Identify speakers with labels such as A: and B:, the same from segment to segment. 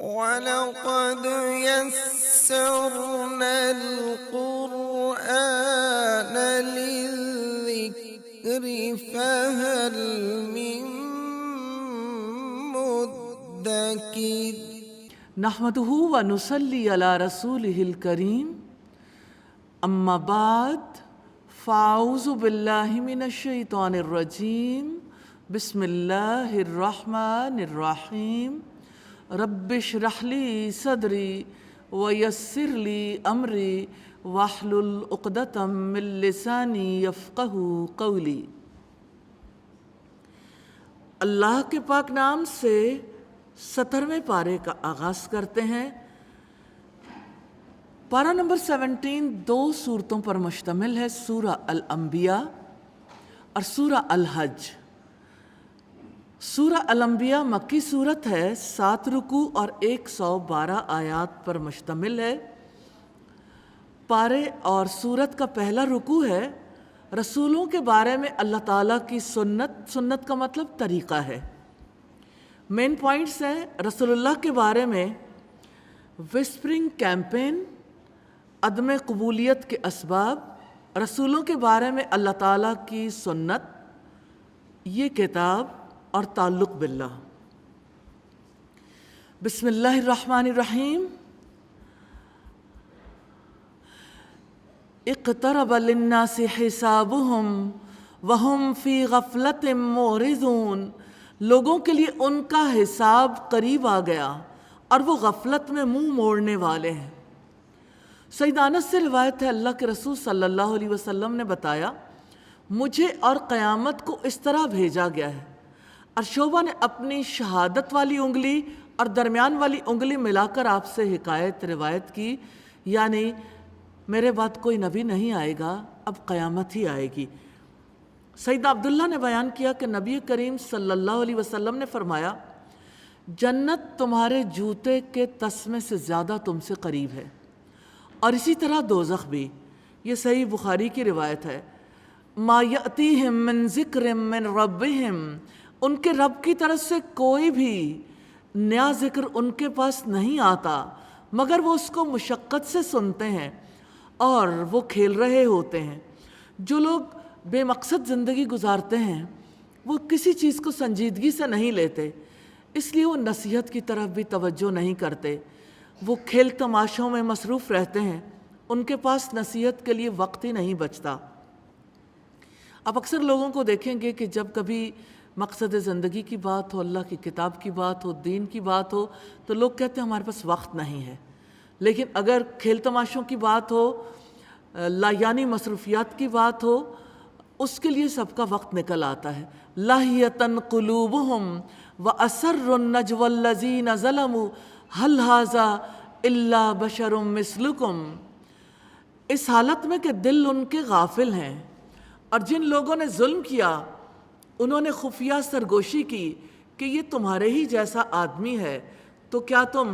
A: وَلَقَدْ يَسَّرْنَا الْقُرْآنَ لِلذِّكْرِ فَهَلْ مِن مُّدَّكِرٍ
B: نحمدہ ونصلی علی رسولہ الکریم اما بعد فاعوذ باللہ من الشیطان الرجیم بسم اللہ الرحمن الرحیم رب اشرح لی صدری ویسر لی امری واحلل عقدۃ من لسانی یفقہوا قولی۔ اللہ کے پاک نام سے 17ویں پارے کا آغاز کرتے ہیں۔ پارہ نمبر 17 دو سورتوں پر مشتمل ہے، سورہ الانبیاء اور سورہ الحج۔ سورہ الانبیاء مکی سورت ہے، 7 رکوع اور 112 آیات پر مشتمل ہے۔ پارے اور سورت کا پہلا رکوع ہے رسولوں کے بارے میں اللہ تعالیٰ کی سنت کا مطلب طریقہ ہے۔ مین پوائنٹس ہیں رسول اللہ کے بارے میں وسپرنگ کیمپین، عدم قبولیت کے اسباب، رسولوں کے بارے میں اللہ تعالیٰ کی سنت، یہ کتاب اور تعلق باللہ۔ بسم اللہ الرحمن الرحیم۔ اقترب للناس حسابهم وهم فی غفلۃ معرضون۔ لوگوں کے لیے ان کا حساب قریب آ گیا اور وہ غفلت میں منہ موڑنے والے ہیں۔ سید انس سے روایت ہے، اللہ کے رسول صلی اللہ علیہ وسلم نے بتایا، مجھے اور قیامت کو اس طرح بھیجا گیا ہے۔ اور شعبہ نے اپنی شہادت والی انگلی اور درمیان والی انگلی ملا کر آپ سے حکایت روایت کی، یعنی میرے بعد کوئی نبی نہیں آئے گا، اب قیامت ہی آئے گی۔ سیدنا عبداللہ نے بیان کیا کہ نبی کریم صلی اللہ علیہ وسلم نے فرمایا، جنت تمہارے جوتے کے تسمے سے زیادہ تم سے قریب ہے، اور اسی طرح دوزخ بھی۔ یہ صحیح بخاری کی روایت ہے۔ ما یأتیہم من ذکر من ربہم، ان کے رب کی طرف سے کوئی بھی نیا ذکر ان کے پاس نہیں آتا مگر وہ اس کو مشقت سے سنتے ہیں اور وہ کھیل رہے ہوتے ہیں۔ جو لوگ بے مقصد زندگی گزارتے ہیں وہ کسی چیز کو سنجیدگی سے نہیں لیتے، اس لیے وہ نصیحت کی طرف بھی توجہ نہیں کرتے، وہ کھیل تماشوں میں مصروف رہتے ہیں، ان کے پاس نصیحت کے لیے وقت ہی نہیں بچتا۔ آپ اکثر لوگوں کو دیکھیں گے کہ جب کبھی مقصد زندگی کی بات ہو، اللہ کی کتاب کی بات ہو، دین کی بات ہو، تو لوگ کہتے ہیں ہمارے پاس وقت نہیں ہے۔ لیکن اگر کھیل تماشوں کی بات ہو، لایانی مصروفیات کی بات ہو، اس کے لیے سب کا وقت نکل آتا ہے۔ لاہیۃ قلوبہم واسر النجوى الذین ظلموا هل ھذا الا بشر مثلکم۔ اس حالت میں کہ دل ان کے غافل ہیں، اور جن لوگوں نے ظلم کیا انہوں نے خفیہ سرگوشی کی کہ یہ تمہارے ہی جیسا آدمی ہے، تو کیا تم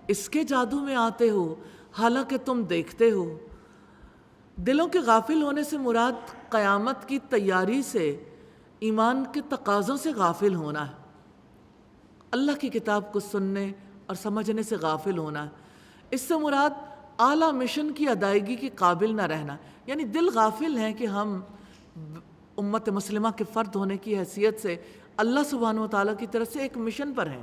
B: اس کے جادو میں آتے ہو حالانکہ تم دیکھتے ہو۔ دلوں کے غافل ہونے سے مراد قیامت کی تیاری سے، ایمان کے تقاضوں سے غافل ہونا ہے، اللہ کی کتاب کو سننے اور سمجھنے سے غافل ہونا ہے۔ اس سے مراد اعلیٰ مشن کی ادائیگی کے قابل نہ رہنا، یعنی دل غافل ہیں کہ ہم امت مسلمہ کے فرد ہونے کی حیثیت سے اللہ سبحانہ و تعالیٰ کی طرف سے ایک مشن پر ہیں،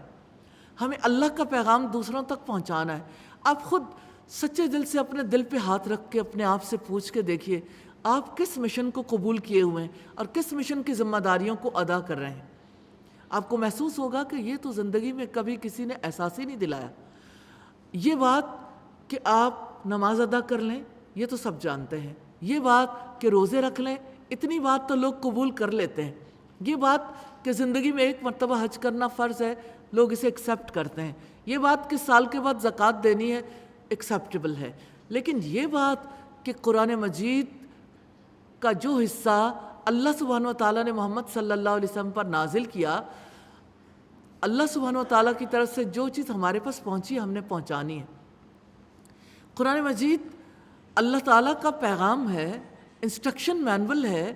B: ہمیں اللہ کا پیغام دوسروں تک پہنچانا ہے۔ آپ خود سچے دل سے اپنے دل پہ ہاتھ رکھ کے اپنے آپ سے پوچھ کے دیکھیے، آپ کس مشن کو قبول کیے ہوئے ہیں اور کس مشن کی ذمہ داریوں کو ادا کر رہے ہیں۔ آپ کو محسوس ہوگا کہ یہ تو زندگی میں کبھی کسی نے احساس ہی نہیں دلایا۔ یہ بات کہ آپ نماز ادا کر لیں یہ تو سب جانتے ہیں، یہ بات کہ روزے رکھ لیں اتنی بات تو لوگ قبول کر لیتے ہیں، یہ بات کہ زندگی میں ایک مرتبہ حج کرنا فرض ہے لوگ اسے ایکسیپٹ کرتے ہیں، یہ بات کہ سال کے بعد زکوٰۃ دینی ہے ایکسیپٹیبل ہے۔ لیکن یہ بات کہ قرآن مجید کا جو حصہ اللہ سبحانہ و تعالیٰ نے محمد صلی اللہ علیہ وسلم پر نازل کیا، اللہ سبحانہ و تعالیٰ کی طرف سے جو چیز ہمارے پاس پہنچی ہم نے پہنچانی ہے۔ قرآن مجید اللہ تعالیٰ کا پیغام ہے، انسٹرکشن مینول ہے،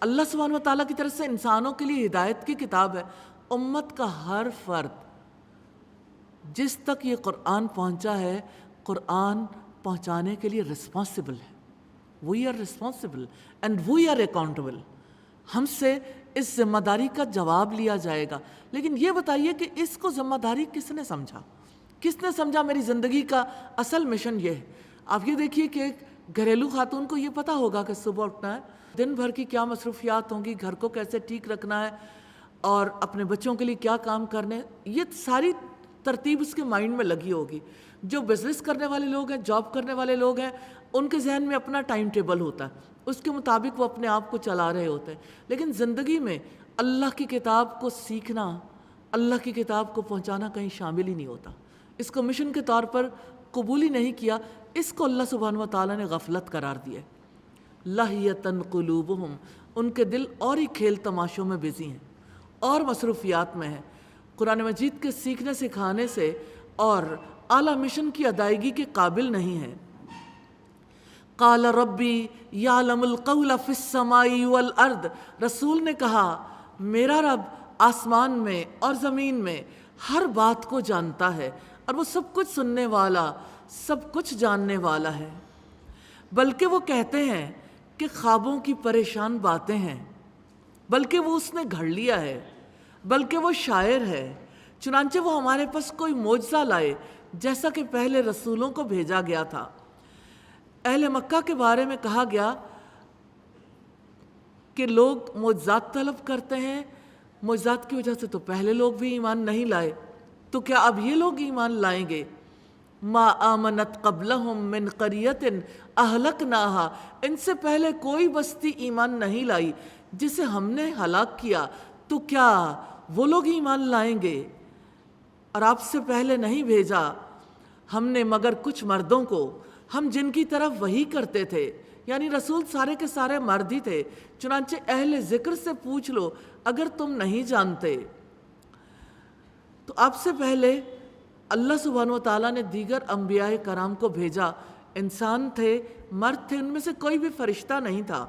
B: اللہ سبحانہ و تعالیٰ کی طرف سے انسانوں کے لیے ہدایت کی کتاب ہے۔ امت کا ہر فرد جس تک یہ قرآن پہنچا ہے قرآن پہنچانے کے لیے رسپانسبل ہے. We are responsible and we are accountable. ہم سے اس ذمہ داری کا جواب لیا جائے گا. لیکن یہ بتائیے کہ اس کو ذمہ داری کس نے سمجھا؟ کس نے سمجھا میری زندگی کا اصل مشن یہ ہے؟ آپ یہ دیکھیے کہ ایک گھریلو خاتون کو یہ پتہ ہوگا کہ صبح اٹھنا ہے، دن بھر کی کیا مصروفیات ہوں گی، گھر کو کیسے ٹھیک رکھنا ہے اور اپنے بچوں کے لیے کیا کام کرنے، یہ ساری ترتیب اس کے مائنڈ میں لگی ہوگی. جو بزنس کرنے والے لوگ ہیں، جاب کرنے والے لوگ ہیں، ان کے ذہن میں اپنا ٹائم ٹیبل ہوتا ہے، اس کے مطابق وہ اپنے آپ کو چلا رہے ہوتے ہیں. لیکن زندگی میں اللہ کی کتاب کو سیکھنا، اللہ کی کتاب کو پہنچانا کہیں شامل ہی نہیں ہوتا. اس کو مشن کے طور پر قبول ہی نہیں کیا. اس کو اللہ سبحانہ و تعالیٰ نے غفلت قرار دیا. لہیۃ قلوبہم، ان کے دل اور ہی کھیل تماشوں میں بزی ہیں اور مصروفیات میں ہیں، قرآن مجید کے سیکھنے سکھانے سے اور اعلیٰ مشن کی ادائیگی کے قابل نہیں ہیں. قال ربی یعلم القول فی السماء والارض، رسول نے کہا میرا رب آسمان میں اور زمین میں ہر بات کو جانتا ہے اور وہ سب کچھ سننے والا، سب کچھ جاننے والا ہے. بلکہ وہ کہتے ہیں کہ خوابوں کی پریشان باتیں ہیں، بلکہ وہ اس نے گھڑ لیا ہے، بلکہ وہ شاعر ہے. چنانچہ وہ ہمارے پاس کوئی معجزہ لائے جیسا کہ پہلے رسولوں کو بھیجا گیا تھا. اہل مکہ کے بارے میں کہا گیا کہ لوگ معجزات طلب کرتے ہیں، معجزات کی وجہ سے تو پہلے لوگ بھی ایمان نہیں لائے، تو کیا اب یہ لوگ ایمان لائیں گے؟ ما آمنت قبلہم من قریۃ اہلکناہا، ان سے پہلے کوئی بستی ایمان نہیں لائی جسے ہم نے ہلاک کیا، تو کیا وہ لوگ ایمان لائیں گے؟ اور آپ سے پہلے نہیں بھیجا ہم نے مگر کچھ مردوں کو، ہم جن کی طرف وحی کرتے تھے. یعنی رسول سارے کے سارے مرد ہی تھے. چنانچہ اہل ذکر سے پوچھ لو اگر تم نہیں جانتے. تو آپ سے پہلے اللہ سبحانہ و تعالیٰ نے دیگر انبیاء کرام کو بھیجا، انسان تھے، مرد تھے، ان میں سے کوئی بھی فرشتہ نہیں تھا.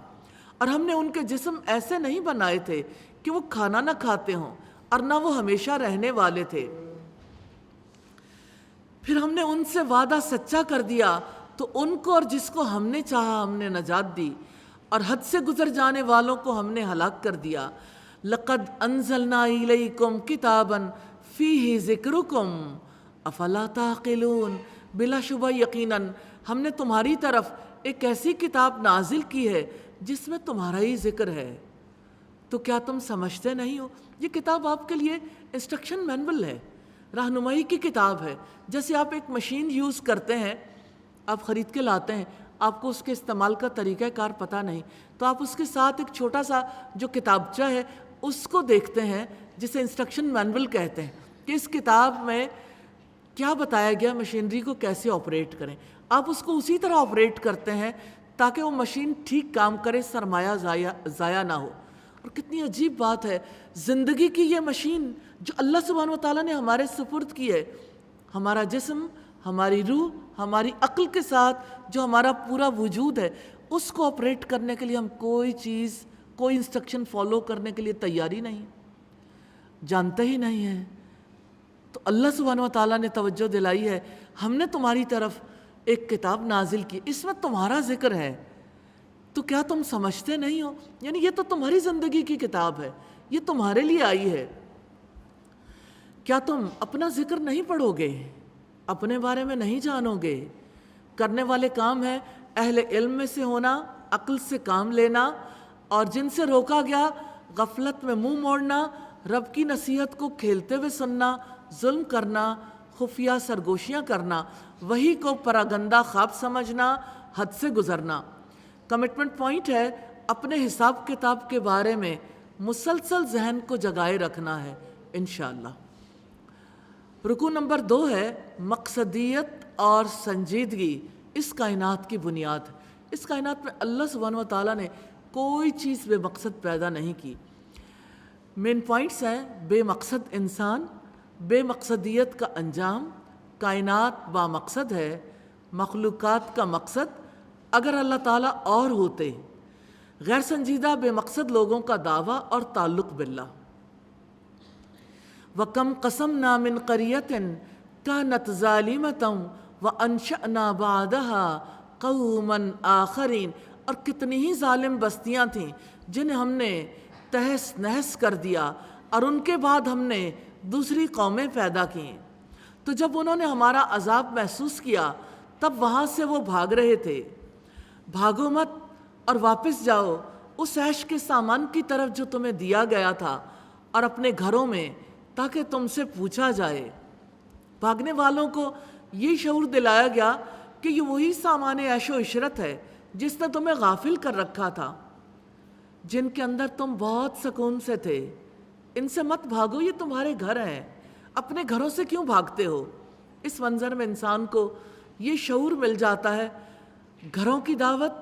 B: اور ہم نے ان کے جسم ایسے نہیں بنائے تھے کہ وہ کھانا نہ کھاتے ہوں اور نہ وہ ہمیشہ رہنے والے تھے. پھر ہم نے ان سے وعدہ سچا کر دیا تو ان کو اور جس کو ہم نے چاہا ہم نے نجات دی، اور حد سے گزر جانے والوں کو ہم نے ہلاک کر دیا. لقد انزلنا الیکم کتابا فیہ ذکرکم افلا تعقلون، بلا شبہ یقیناً ہم نے تمہاری طرف ایک ایسی کتاب نازل کی ہے جس میں تمہارا ہی ذکر ہے، تو کیا تم سمجھتے نہیں ہو؟ یہ کتاب آپ کے لیے انسٹرکشن مینول ہے، رہنمائی کی کتاب ہے. جیسے آپ ایک مشین یوز کرتے ہیں، آپ خرید کے لاتے ہیں، آپ کو اس کے استعمال کا طریقہ کار پتہ نہیں، تو آپ اس کے ساتھ ایک چھوٹا سا جو کتابچہ ہے اس کو دیکھتے ہیں جسے انسٹرکشن مینول کہتے ہیں کہ اس کتاب میں کیا بتایا گیا مشینری کو کیسے آپریٹ کریں. آپ اس کو اسی طرح آپریٹ کرتے ہیں تاکہ وہ مشین ٹھیک کام کرے، سرمایہ ضائع نہ ہو. اور کتنی عجیب بات ہے، زندگی کی یہ مشین جو اللہ سبحانہ و تعالیٰ نے ہمارے سپرد کی ہے، ہمارا جسم، ہماری روح، ہماری عقل کے ساتھ جو ہمارا پورا وجود ہے، اس کو آپریٹ کرنے کے لیے ہم کوئی چیز، کوئی انسٹرکشن فالو کرنے کے لیے تیاری نہیں، جانتے ہی نہیں ہیں. تو اللہ سبحانہ و تعالیٰ نے توجہ دلائی ہے، ہم نے تمہاری طرف ایک کتاب نازل کی، اس میں تمہارا ذکر ہے، تو کیا تم سمجھتے نہیں ہو؟ یعنی یہ تو تمہاری زندگی کی کتاب ہے، یہ تمہارے لیے آئی ہے. کیا تم اپنا ذکر نہیں پڑھو گے، اپنے بارے میں نہیں جانو گے؟ کرنے والے کام ہے اہل علم میں سے ہونا، عقل سے کام لینا، اور جن سے روکا گیا غفلت میں منہ موڑنا، رب کی نصیحت کو کھیلتے ہوئے سننا، ظلم کرنا، خفیہ سرگوشیاں کرنا، وہی کو پراگندہ خواب سمجھنا، حد سے گزرنا. کمٹمنٹ پوائنٹ ہے اپنے حساب کتاب کے بارے میں مسلسل ذہن کو جگائے رکھنا ہے انشاءاللہ. رکوع نمبر 2 ہے مقصدیت اور سنجیدگی، اس کائنات کی بنیاد. اس کائنات میں اللہ سبحانہ و تعالیٰ نے کوئی چیز بے مقصد پیدا نہیں کی. مین پوائنٹس ہیں: بے مقصد انسان، بے مقصدیت کا انجام، کائنات با مقصد ہے، مخلوقات کا مقصد اگر اللہ تعالیٰ اور ہوتے، غیر سنجیدہ بے مقصد لوگوں کا دعویٰ اور تعلق باللہ. وَكَمْ قَسَمْنَا مِنْ قَرْيَةٍ کانت ظالمۃ وانشأنا بعدها قوما آخرین، اور کتنی ہی ظالم بستیاں تھیں جنہیں ہم نے تہس نہس کر دیا اور ان کے بعد ہم نے دوسری قومیں پیدا کیں۔ تو جب انہوں نے ہمارا عذاب محسوس کیا تب وہاں سے وہ بھاگ رہے تھے۔ بھاگو مت اور واپس جاؤ اس عیش کے سامان کی طرف جو تمہیں دیا گیا تھا اور اپنے گھروں میں، تاکہ تم سے پوچھا جائے۔ بھاگنے والوں کو یہ شعور دلایا گیا کہ یہ وہی سامان عیش و عشرت ہے جس نے تمہیں غافل کر رکھا تھا، جن کے اندر تم بہت سکون سے تھے۔ ان سے مت بھاگو، یہ تمہارے گھر ہیں، اپنے گھروں سے کیوں بھاگتے ہو؟ اس منظر میں انسان کو یہ شعور مل جاتا ہے، گھروں کی دعوت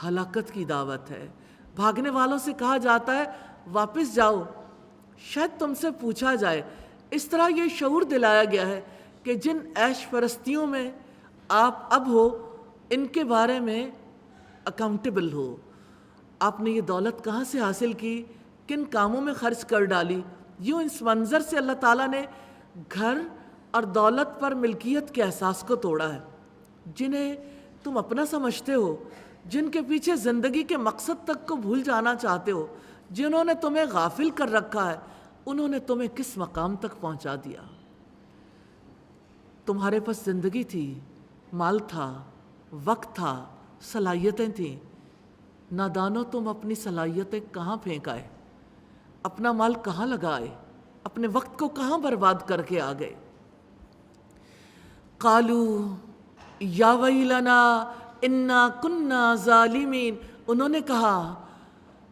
B: ہلاکت کی دعوت ہے۔ بھاگنے والوں سے کہا جاتا ہے واپس جاؤ، شاید تم سے پوچھا جائے۔ اس طرح یہ شعور دلایا گیا ہے کہ جن عیش پرستیوں میں آپ اب ہو، ان کے بارے میں اکاؤنٹیبل ہو۔ آپ نے یہ دولت کہاں سے حاصل کی، کن کاموں میں خرچ کر ڈالی۔ یوں اس منظر سے اللہ تعالیٰ نے گھر اور دولت پر ملکیت کے احساس کو توڑا ہے، جنہیں تم اپنا سمجھتے ہو، جن کے پیچھے زندگی کے مقصد تک کو بھول جانا چاہتے ہو، جنہوں نے تمہیں غافل کر رکھا ہے، انہوں نے تمہیں کس مقام تک پہنچا دیا۔ تمہارے پاس زندگی تھی، مال تھا، وقت تھا، صلاحیتیں تھیں۔ نادانو، تم اپنی صلاحیتیں کہاں پھینک آئے، اپنا مال کہاں لگائے، اپنے وقت کو کہاں برباد کر کے آ گئے۔ قالو یا ویلنا انا کننا ظالمین، انہوں نے کہا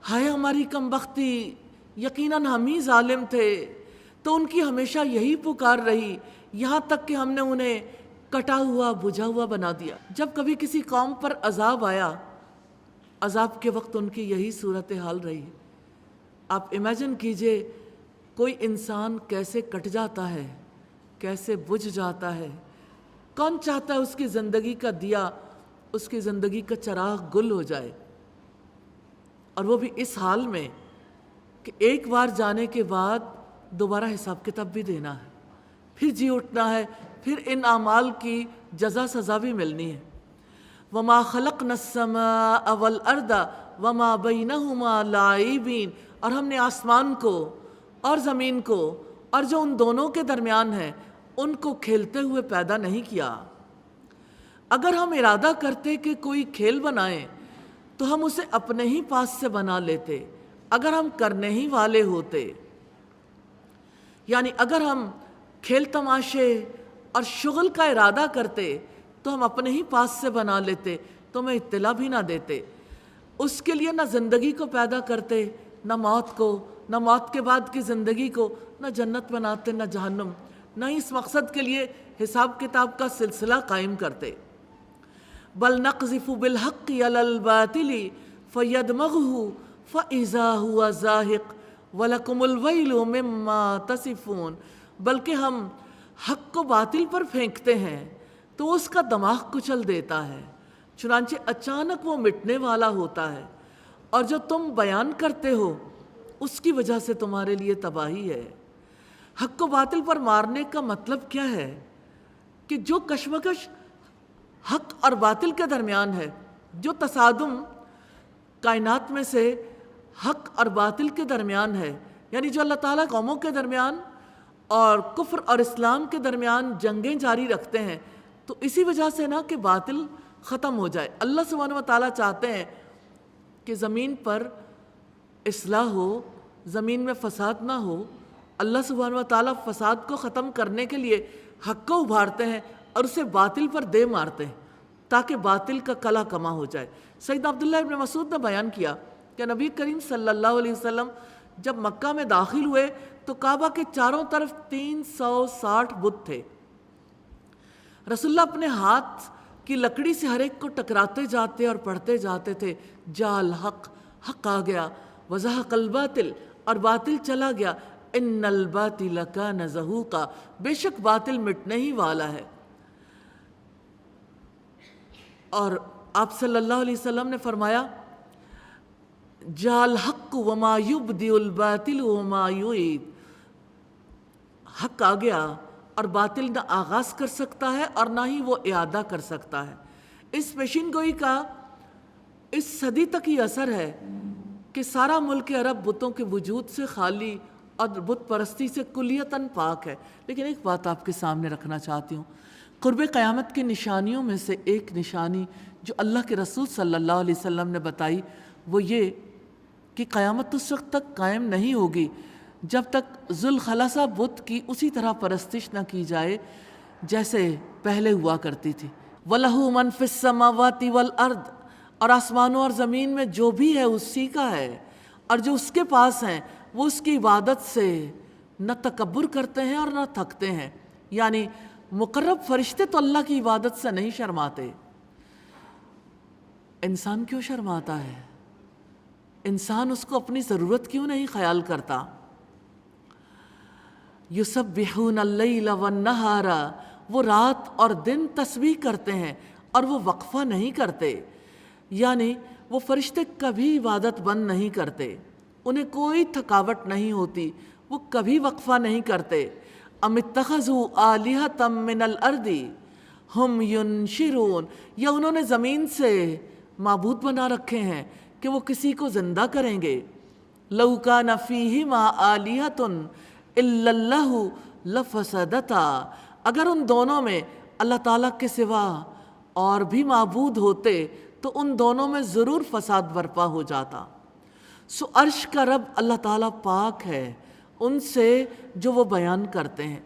B: ہائے ہماری کم بختی، یقیناً ہم ہی ظالم تھے۔ تو ان کی ہمیشہ یہی پکار رہی، یہاں تک کہ ہم نے انہیں کٹا ہوا بجھا ہوا بنا دیا۔ جب کبھی کسی قوم پر عذاب آیا، عذاب کے وقت ان کی یہی صورتحال رہی۔ آپ امیجن کیجئے کوئی انسان کیسے کٹ جاتا ہے، کیسے بجھ جاتا ہے۔ کون چاہتا ہے اس کی زندگی کا دیا، اس کی زندگی کا چراغ گل ہو جائے، اور وہ بھی اس حال میں کہ ایک بار جانے کے بعد دوبارہ حساب کتاب بھی دینا ہے، پھر جی اٹھنا ہے، پھر ان اعمال کی جزا سزا بھی ملنی ہے۔ وَمَا خَلَقْنَا السَّمَاءَ وَالْأَرْضَ وَمَا بَيْنَهُمَا لَاعِبِينَ، اور ہم نے آسمان کو اور زمین کو اور جو ان دونوں کے درمیان ہے ان کو کھیلتے ہوئے پیدا نہیں کیا۔ اگر ہم ارادہ کرتے کہ کوئی کھیل بنائیں تو ہم اسے اپنے ہی پاس سے بنا لیتے، اگر ہم کرنے ہی والے ہوتے۔ یعنی اگر ہم کھیل تماشے اور شغل کا ارادہ کرتے تو ہم اپنے ہی پاس سے بنا لیتے، تمہیں اطلاع بھی نہ دیتے۔ اس کے لیے نہ زندگی کو پیدا کرتے، نہ موت کو، نہ موت کے بعد کی زندگی کو، نہ جنت بناتے نہ جہنم، نہ ہی اس مقصد کے لیے حساب کتاب کا سلسلہ قائم کرتے۔ بل نقذف بالحق علی الباطل فیدمغہ فاذا ہوا زاہق ولکم الویل مما تصفون، بلکہ ہم حق کو باطل پر پھینکتے ہیں تو اس کا دماغ کچل دیتا ہے، چنانچہ اچانک وہ مٹنے والا ہوتا ہے، اور جو تم بیان کرتے ہو اس کی وجہ سے تمہارے لیے تباہی ہے۔ حق کو باطل پر مارنے کا مطلب کیا ہے؟ کہ جو کشمکش حق اور باطل کے درمیان ہے، جو تصادم کائنات میں سے حق اور باطل کے درمیان ہے، یعنی جو اللہ تعالیٰ قوموں کے درمیان اور کفر اور اسلام کے درمیان جنگیں جاری رکھتے ہیں، تو اسی وجہ سے نا کہ باطل ختم ہو جائے۔ اللہ سبحانہ و تعالیٰ چاہتے ہیں کہ زمین پر اصلاح ہو، زمین میں فساد نہ ہو۔ اللہ سبحانہ و تعالیٰ فساد کو ختم کرنے کے لیے حق کو ابھارتے ہیں اور اسے باطل پر دے مارتے ہیں تاکہ باطل کا کلا کما ہو جائے۔ سیدنا عبداللہ ابن مسعود نے بیان کیا کہ نبی کریم صلی اللہ علیہ وسلم جب مکہ میں داخل ہوئے تو کعبہ کے چاروں طرف 360 بت تھے۔ رسول اللہ اپنے ہاتھ کی لکڑی سے ہر ایک کو ٹکراتے جاتے اور پڑھتے جاتے تھے، جاء الحق، حق آ گیا، وزہق الباطل، اور باطل چلا گیا، ان الباطل کان زہوقا، بے شک باطل مٹنے ہی والا ہے۔ اور آپ صلی اللہ علیہ وسلم نے فرمایا جاء الحق وما یبدئ الباطل وما یعید، حق آ گیا اور باطل نہ آغاز کر سکتا ہے اور نہ ہی وہ اعادہ کر سکتا ہے۔ اس پیشین گوئی کا اس صدی تک یہ اثر ہے کہ سارا ملک عرب بتوں کے وجود سے خالی اور بت پرستی سے کلیتاً پاک ہے۔ لیکن ایک بات آپ کے سامنے رکھنا چاہتی ہوں، قرب قیامت کی نشانیوں میں سے ایک نشانی جو اللہ کے رسول صلی اللہ علیہ وسلم نے بتائی وہ یہ کہ قیامت اس وقت تک قائم نہیں ہوگی جب تک ذوالخلصہ بت کی اسی طرح پرستش نہ کی جائے جیسے پہلے ہوا کرتی تھی۔ وَلَهُ مَنْ فِي السَّمَاوَاتِ وَالْأَرْضِ، اور آسمانوں اور زمین میں جو بھی ہے اسی کا ہے، اور جو اس کے پاس ہیں وہ اس کی عبادت سے نہ تکبر کرتے ہیں اور نہ تھکتے ہیں۔ یعنی مقرب فرشتے تو اللہ کی عبادت سے نہیں شرماتے، انسان کیوں شرماتا ہے؟ انسان اس کو اپنی ضرورت کیوں نہیں خیال کرتا؟ یسبحون اللیل والنہار، وہ رات اور دن تسبیح کرتے ہیں اور وہ وقفہ نہیں کرتے، یعنی وہ فرشتے کبھی عبادت بند نہیں کرتے، انہیں کوئی تھکاوٹ نہیں ہوتی، وہ کبھی وقفہ نہیں کرتے۔ ام اتخذوا آلہۃ من الارض ہم ینشرون، یا انہوں نے زمین سے معبود بنا رکھے ہیں کہ وہ کسی کو زندہ کریں گے۔ لو کان فیہما آلہۃ الا اللہ لفسدتا، اگر ان دونوں میں اللہ تعالیٰ کے سوا اور بھی معبود ہوتے تو ان دونوں میں ضرور فساد برپا ہو جاتا۔ سو عرش کا رب اللہ تعالیٰ پاک ہے ان سے جو وہ بیان کرتے ہیں۔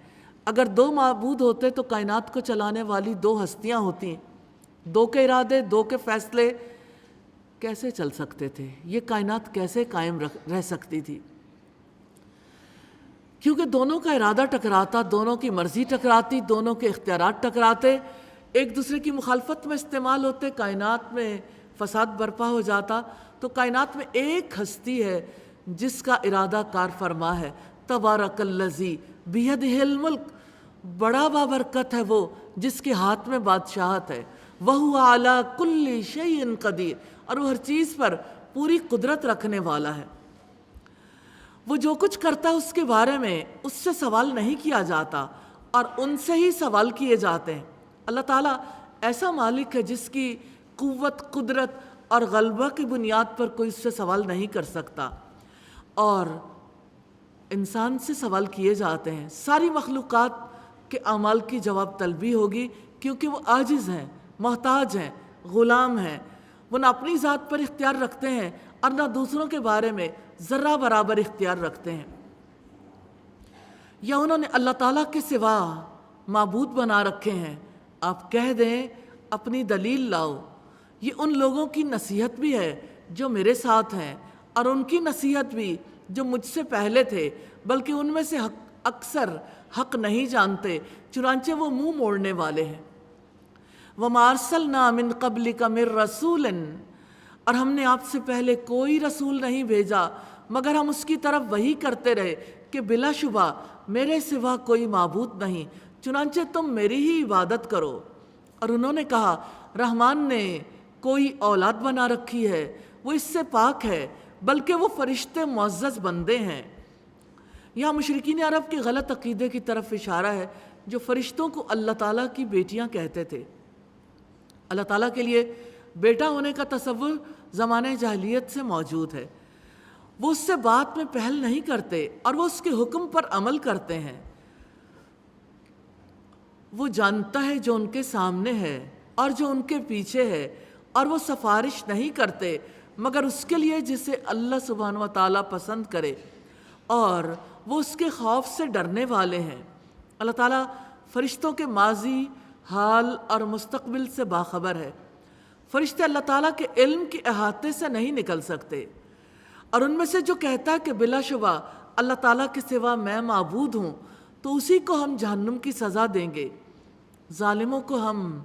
B: اگر دو معبود ہوتے تو کائنات کو چلانے والی دو ہستیاں ہوتی ہیں، دو کے ارادے دو کے فیصلے کیسے چل سکتے تھے؟ یہ کائنات کیسے قائم رہ سکتی تھی؟ کیونکہ دونوں کا ارادہ ٹکراتا، دونوں کی مرضی ٹکراتی، دونوں کے اختیارات ٹکراتے، ایک دوسرے کی مخالفت میں استعمال ہوتے، کائنات میں فساد برپا ہو جاتا۔ تو کائنات میں ایک ہستی ہے جس کا ارادہ کار فرما ہے، تبارک الذی بیدہ الملک، بڑا بابرکت ہے وہ جس کے ہاتھ میں بادشاہت ہے، وہو علی کل شیء قدیر، اور وہ ہر چیز پر پوری قدرت رکھنے والا ہے۔ وہ جو کچھ کرتا ہے اس کے بارے میں اس سے سوال نہیں کیا جاتا اور ان سے ہی سوال کیے جاتے ہیں۔ اللہ تعالیٰ ایسا مالک ہے جس کی قوت، قدرت اور غلبہ کی بنیاد پر کوئی اس سے سوال نہیں کر سکتا، اور انسان سے سوال کیے جاتے ہیں۔ ساری مخلوقات کے اعمال کی جواب طلبی ہوگی کیونکہ وہ عاجز ہیں، محتاج ہیں، غلام ہیں، وہ نہ اپنی ذات پر اختیار رکھتے ہیں اور نہ دوسروں کے بارے میں ذرہ برابر اختیار رکھتے ہیں۔ یا انہوں نے اللہ تعالیٰ کے سوا معبود بنا رکھے ہیں۔ آپ کہہ دیں اپنی دلیل لاؤ۔ یہ ان لوگوں کی نصیحت بھی ہے جو میرے ساتھ ہیں اور ان کی نصیحت بھی جو مجھ سے پہلے تھے، بلکہ ان میں سے اکثر حق نہیں جانتے، چنانچہ وہ منہ موڑنے والے ہیں۔ وَمَا أَرْسَلْنَا مِن قَبْلِكَ مِن رَّسُولٍ، اور ہم نے آپ سے پہلے کوئی رسول نہیں بھیجا مگر ہم اس کی طرف وحی کرتے رہے کہ بلا شبہ میرے سوا کوئی معبود نہیں، چنانچہ تم میری ہی عبادت کرو۔ اور انہوں نے کہا رحمان نے کوئی اولاد بنا رکھی ہے، وہ اس سے پاک ہے، بلکہ وہ فرشتے معزز بندے ہیں۔ یہاں مشرکین عرب کے غلط عقیدے کی طرف اشارہ ہے جو فرشتوں کو اللہ تعالیٰ کی بیٹیاں کہتے تھے۔ اللہ تعالیٰ کے لیے بیٹا ہونے کا تصور زمانہ جاہلیت سے موجود ہے۔ وہ اس سے بات میں پہل نہیں کرتے اور وہ اس کے حکم پر عمل کرتے ہیں۔ وہ جانتا ہے جو ان کے سامنے ہے اور جو ان کے پیچھے ہے، اور وہ سفارش نہیں کرتے مگر اس کے لیے جسے اللہ سبحانہ و تعالیٰ پسند کرے، اور وہ اس کے خوف سے ڈرنے والے ہیں۔ اللہ تعالیٰ فرشتوں کے ماضی، حال اور مستقبل سے باخبر ہے۔ فرشتے اللہ تعالیٰ کے علم کے احاطے سے نہیں نکل سکتے، اور ان میں سے جو کہتا ہے کہ بلا شبہ اللہ تعالیٰ کے سوا میں معبود ہوں تو اسی کو ہم جہنم کی سزا دیں گے۔ ظالموں کو ہم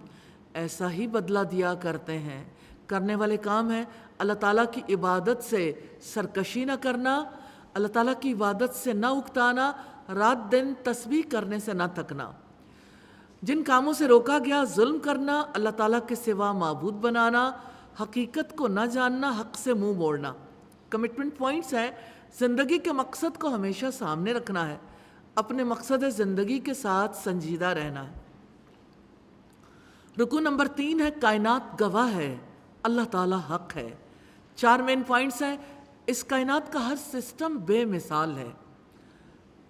B: ایسا ہی بدلہ دیا کرتے ہیں۔ کرنے والے کام ہے اللہ تعالیٰ کی عبادت سے سرکشی نہ کرنا، اللہ تعالیٰ کی عبادت سے نہ اکتانا، رات دن تسبیح کرنے سے نہ تھکنا۔ جن کاموں سے روکا گیا، ظلم کرنا، اللہ تعالیٰ کے سوا معبود بنانا، حقیقت کو نہ جاننا، حق سے منہ موڑنا۔ کمٹمنٹ پوائنٹس ہیں، زندگی کے مقصد کو ہمیشہ سامنے رکھنا ہے، اپنے مقصد زندگی کے ساتھ سنجیدہ رہنا ہے۔ رکو نمبر 3 ہے کائنات گواہ ہے، اللہ تعالیٰ حق ہے۔ 4 مین پوائنٹس ہیں، اس کائنات کا ہر سسٹم بے مثال ہے۔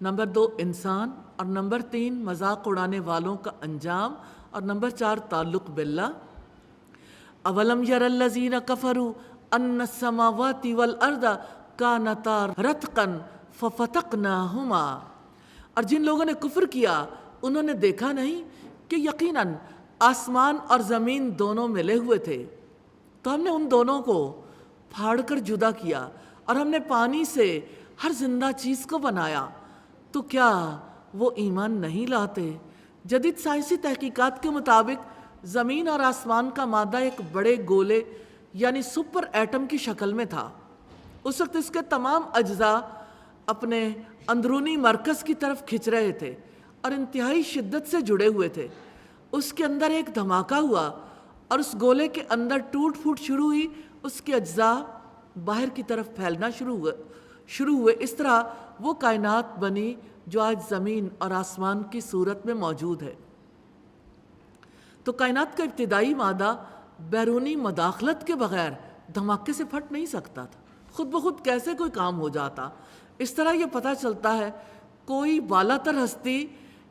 B: نمبر 2 انسان، اور نمبر 3 مذاق اڑانے والوں کا انجام، اور نمبر 4 تعلق باللہ۔ اولم یر الذین کفروا ان السماوات والارض کانتا رتقا ففتقناہما، اور جن لوگوں نے کفر کیا انہوں نے دیکھا نہیں کہ یقیناً آسمان اور زمین دونوں ملے ہوئے تھے، تو ہم نے ان دونوں کو پھاڑ کر جدا کیا، اور ہم نے پانی سے ہر زندہ چیز کو بنایا، تو کیا وہ ایمان نہیں لاتے؟ جدید سائنسی تحقیقات کے مطابق زمین اور آسمان کا مادہ ایک بڑے گولے یعنی سپر ایٹم کی شکل میں تھا۔ اس وقت اس کے تمام اجزاء اپنے اندرونی مرکز کی طرف کھنچ رہے تھے اور انتہائی شدت سے جڑے ہوئے تھے۔ اس کے اندر ایک دھماکہ ہوا اور اس گولے کے اندر ٹوٹ پھوٹ شروع ہوئی، اس کے اجزاء باہر کی طرف پھیلنا شروع ہوئے۔ اس طرح وہ کائنات بنی جو آج زمین اور آسمان کی صورت میں موجود ہے۔ تو کائنات کا ابتدائی مادہ بیرونی مداخلت کے بغیر دھماکے سے پھٹ نہیں سکتا تھا، خود بخود کیسے کوئی کام ہو جاتا۔ اس طرح یہ پتہ چلتا ہے کوئی بالا تر ہستی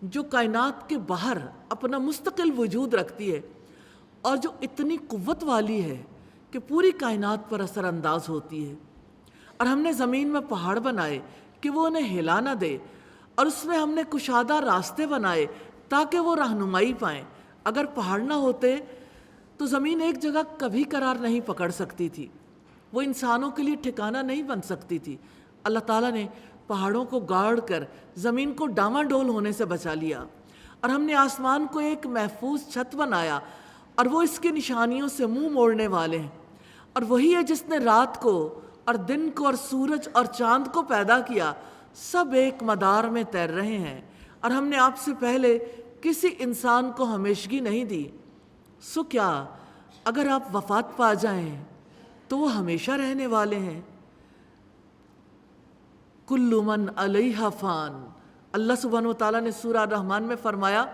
B: جو کائنات کے باہر اپنا مستقل وجود رکھتی ہے اور جو اتنی قوت والی ہے کہ پوری کائنات پر اثر انداز ہوتی ہے، اور ہم نے زمین میں پہاڑ بنائے کہ وہ انہیں ہلا نہ دے، اور اس میں ہم نے کشادہ راستے بنائے تاکہ وہ رہنمائی پائیں۔ اگر پہاڑ نہ ہوتے تو زمین ایک جگہ کبھی قرار نہیں پکڑ سکتی تھی، وہ انسانوں کے لیے ٹھکانہ نہیں بن سکتی تھی۔ اللہ تعالیٰ نے پہاڑوں کو گاڑ کر زمین کو ڈاماڈول ہونے سے بچا لیا، اور ہم نے آسمان کو ایک محفوظ چھت بنایا، اور وہ اس کی نشانیوں سے منہ موڑنے والے ہیں۔ اور وہی ہے جس نے رات کو اور دن کو اور سورج اور چاند کو پیدا کیا، سب ایک مدار میں تیر رہے ہیں، اور ہم نے آپ سے پہلے کسی انسان کو ہمیشگی نہیں دی، سو کیا اگر آپ وفات پا جائیں تو وہ ہمیشہ رہنے والے ہیں۔ کل من علیہا فان، اللہ سبحانہ و تعالیٰ نے سورہ الرحمن میں فرمایا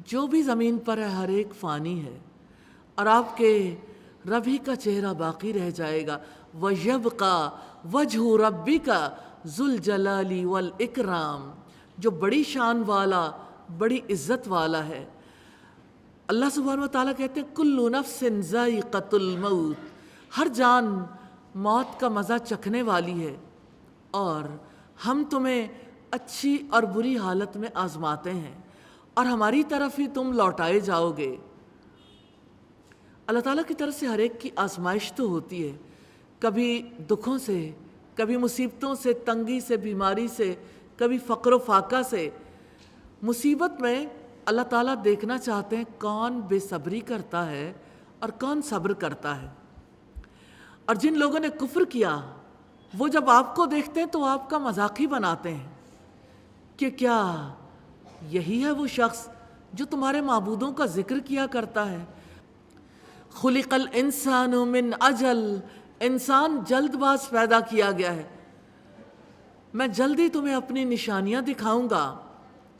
B: جو بھی زمین پر ہے ہر ایک فانی ہے، اور آپ کے رب ہی کا چہرہ باقی رہ جائے گا۔ وَيَبْقَى وَجْهُ رَبِّكَ ذُو الْجَلَالِ وَالْإِكْرَامِ، جو بڑی شان والا، بڑی عزت والا ہے۔ اللہ سبحانہ و تعالیٰ کہتے ہیں کل نفس ذائقۃ الموت، ہر جان موت کا مزہ چکھنے والی ہے، اور ہم تمہیں اچھی اور بری حالت میں آزماتے ہیں، اور ہماری طرف ہی تم لوٹائے جاؤ گے۔ اللہ تعالیٰ کی طرف سے ہر ایک کی آزمائش تو ہوتی ہے، کبھی دکھوں سے، کبھی مصیبتوں سے، تنگی سے، بیماری سے، کبھی فقر و فاقہ سے۔ مصیبت میں اللہ تعالیٰ دیکھنا چاہتے ہیں کون بے صبری کرتا ہے اور کون صبر کرتا ہے۔ اور جن لوگوں نے کفر کیا وہ جب آپ کو دیکھتے ہیں تو آپ کا مذاق ہی بناتے ہیں کہ کیا یہی ہے وہ شخص جو تمہارے معبودوں کا ذکر کیا کرتا ہے۔ خلق الانسان من اجل، انسان جلد باز پیدا کیا گیا ہے، میں جلدی تمہیں اپنی نشانیاں دکھاؤں گا،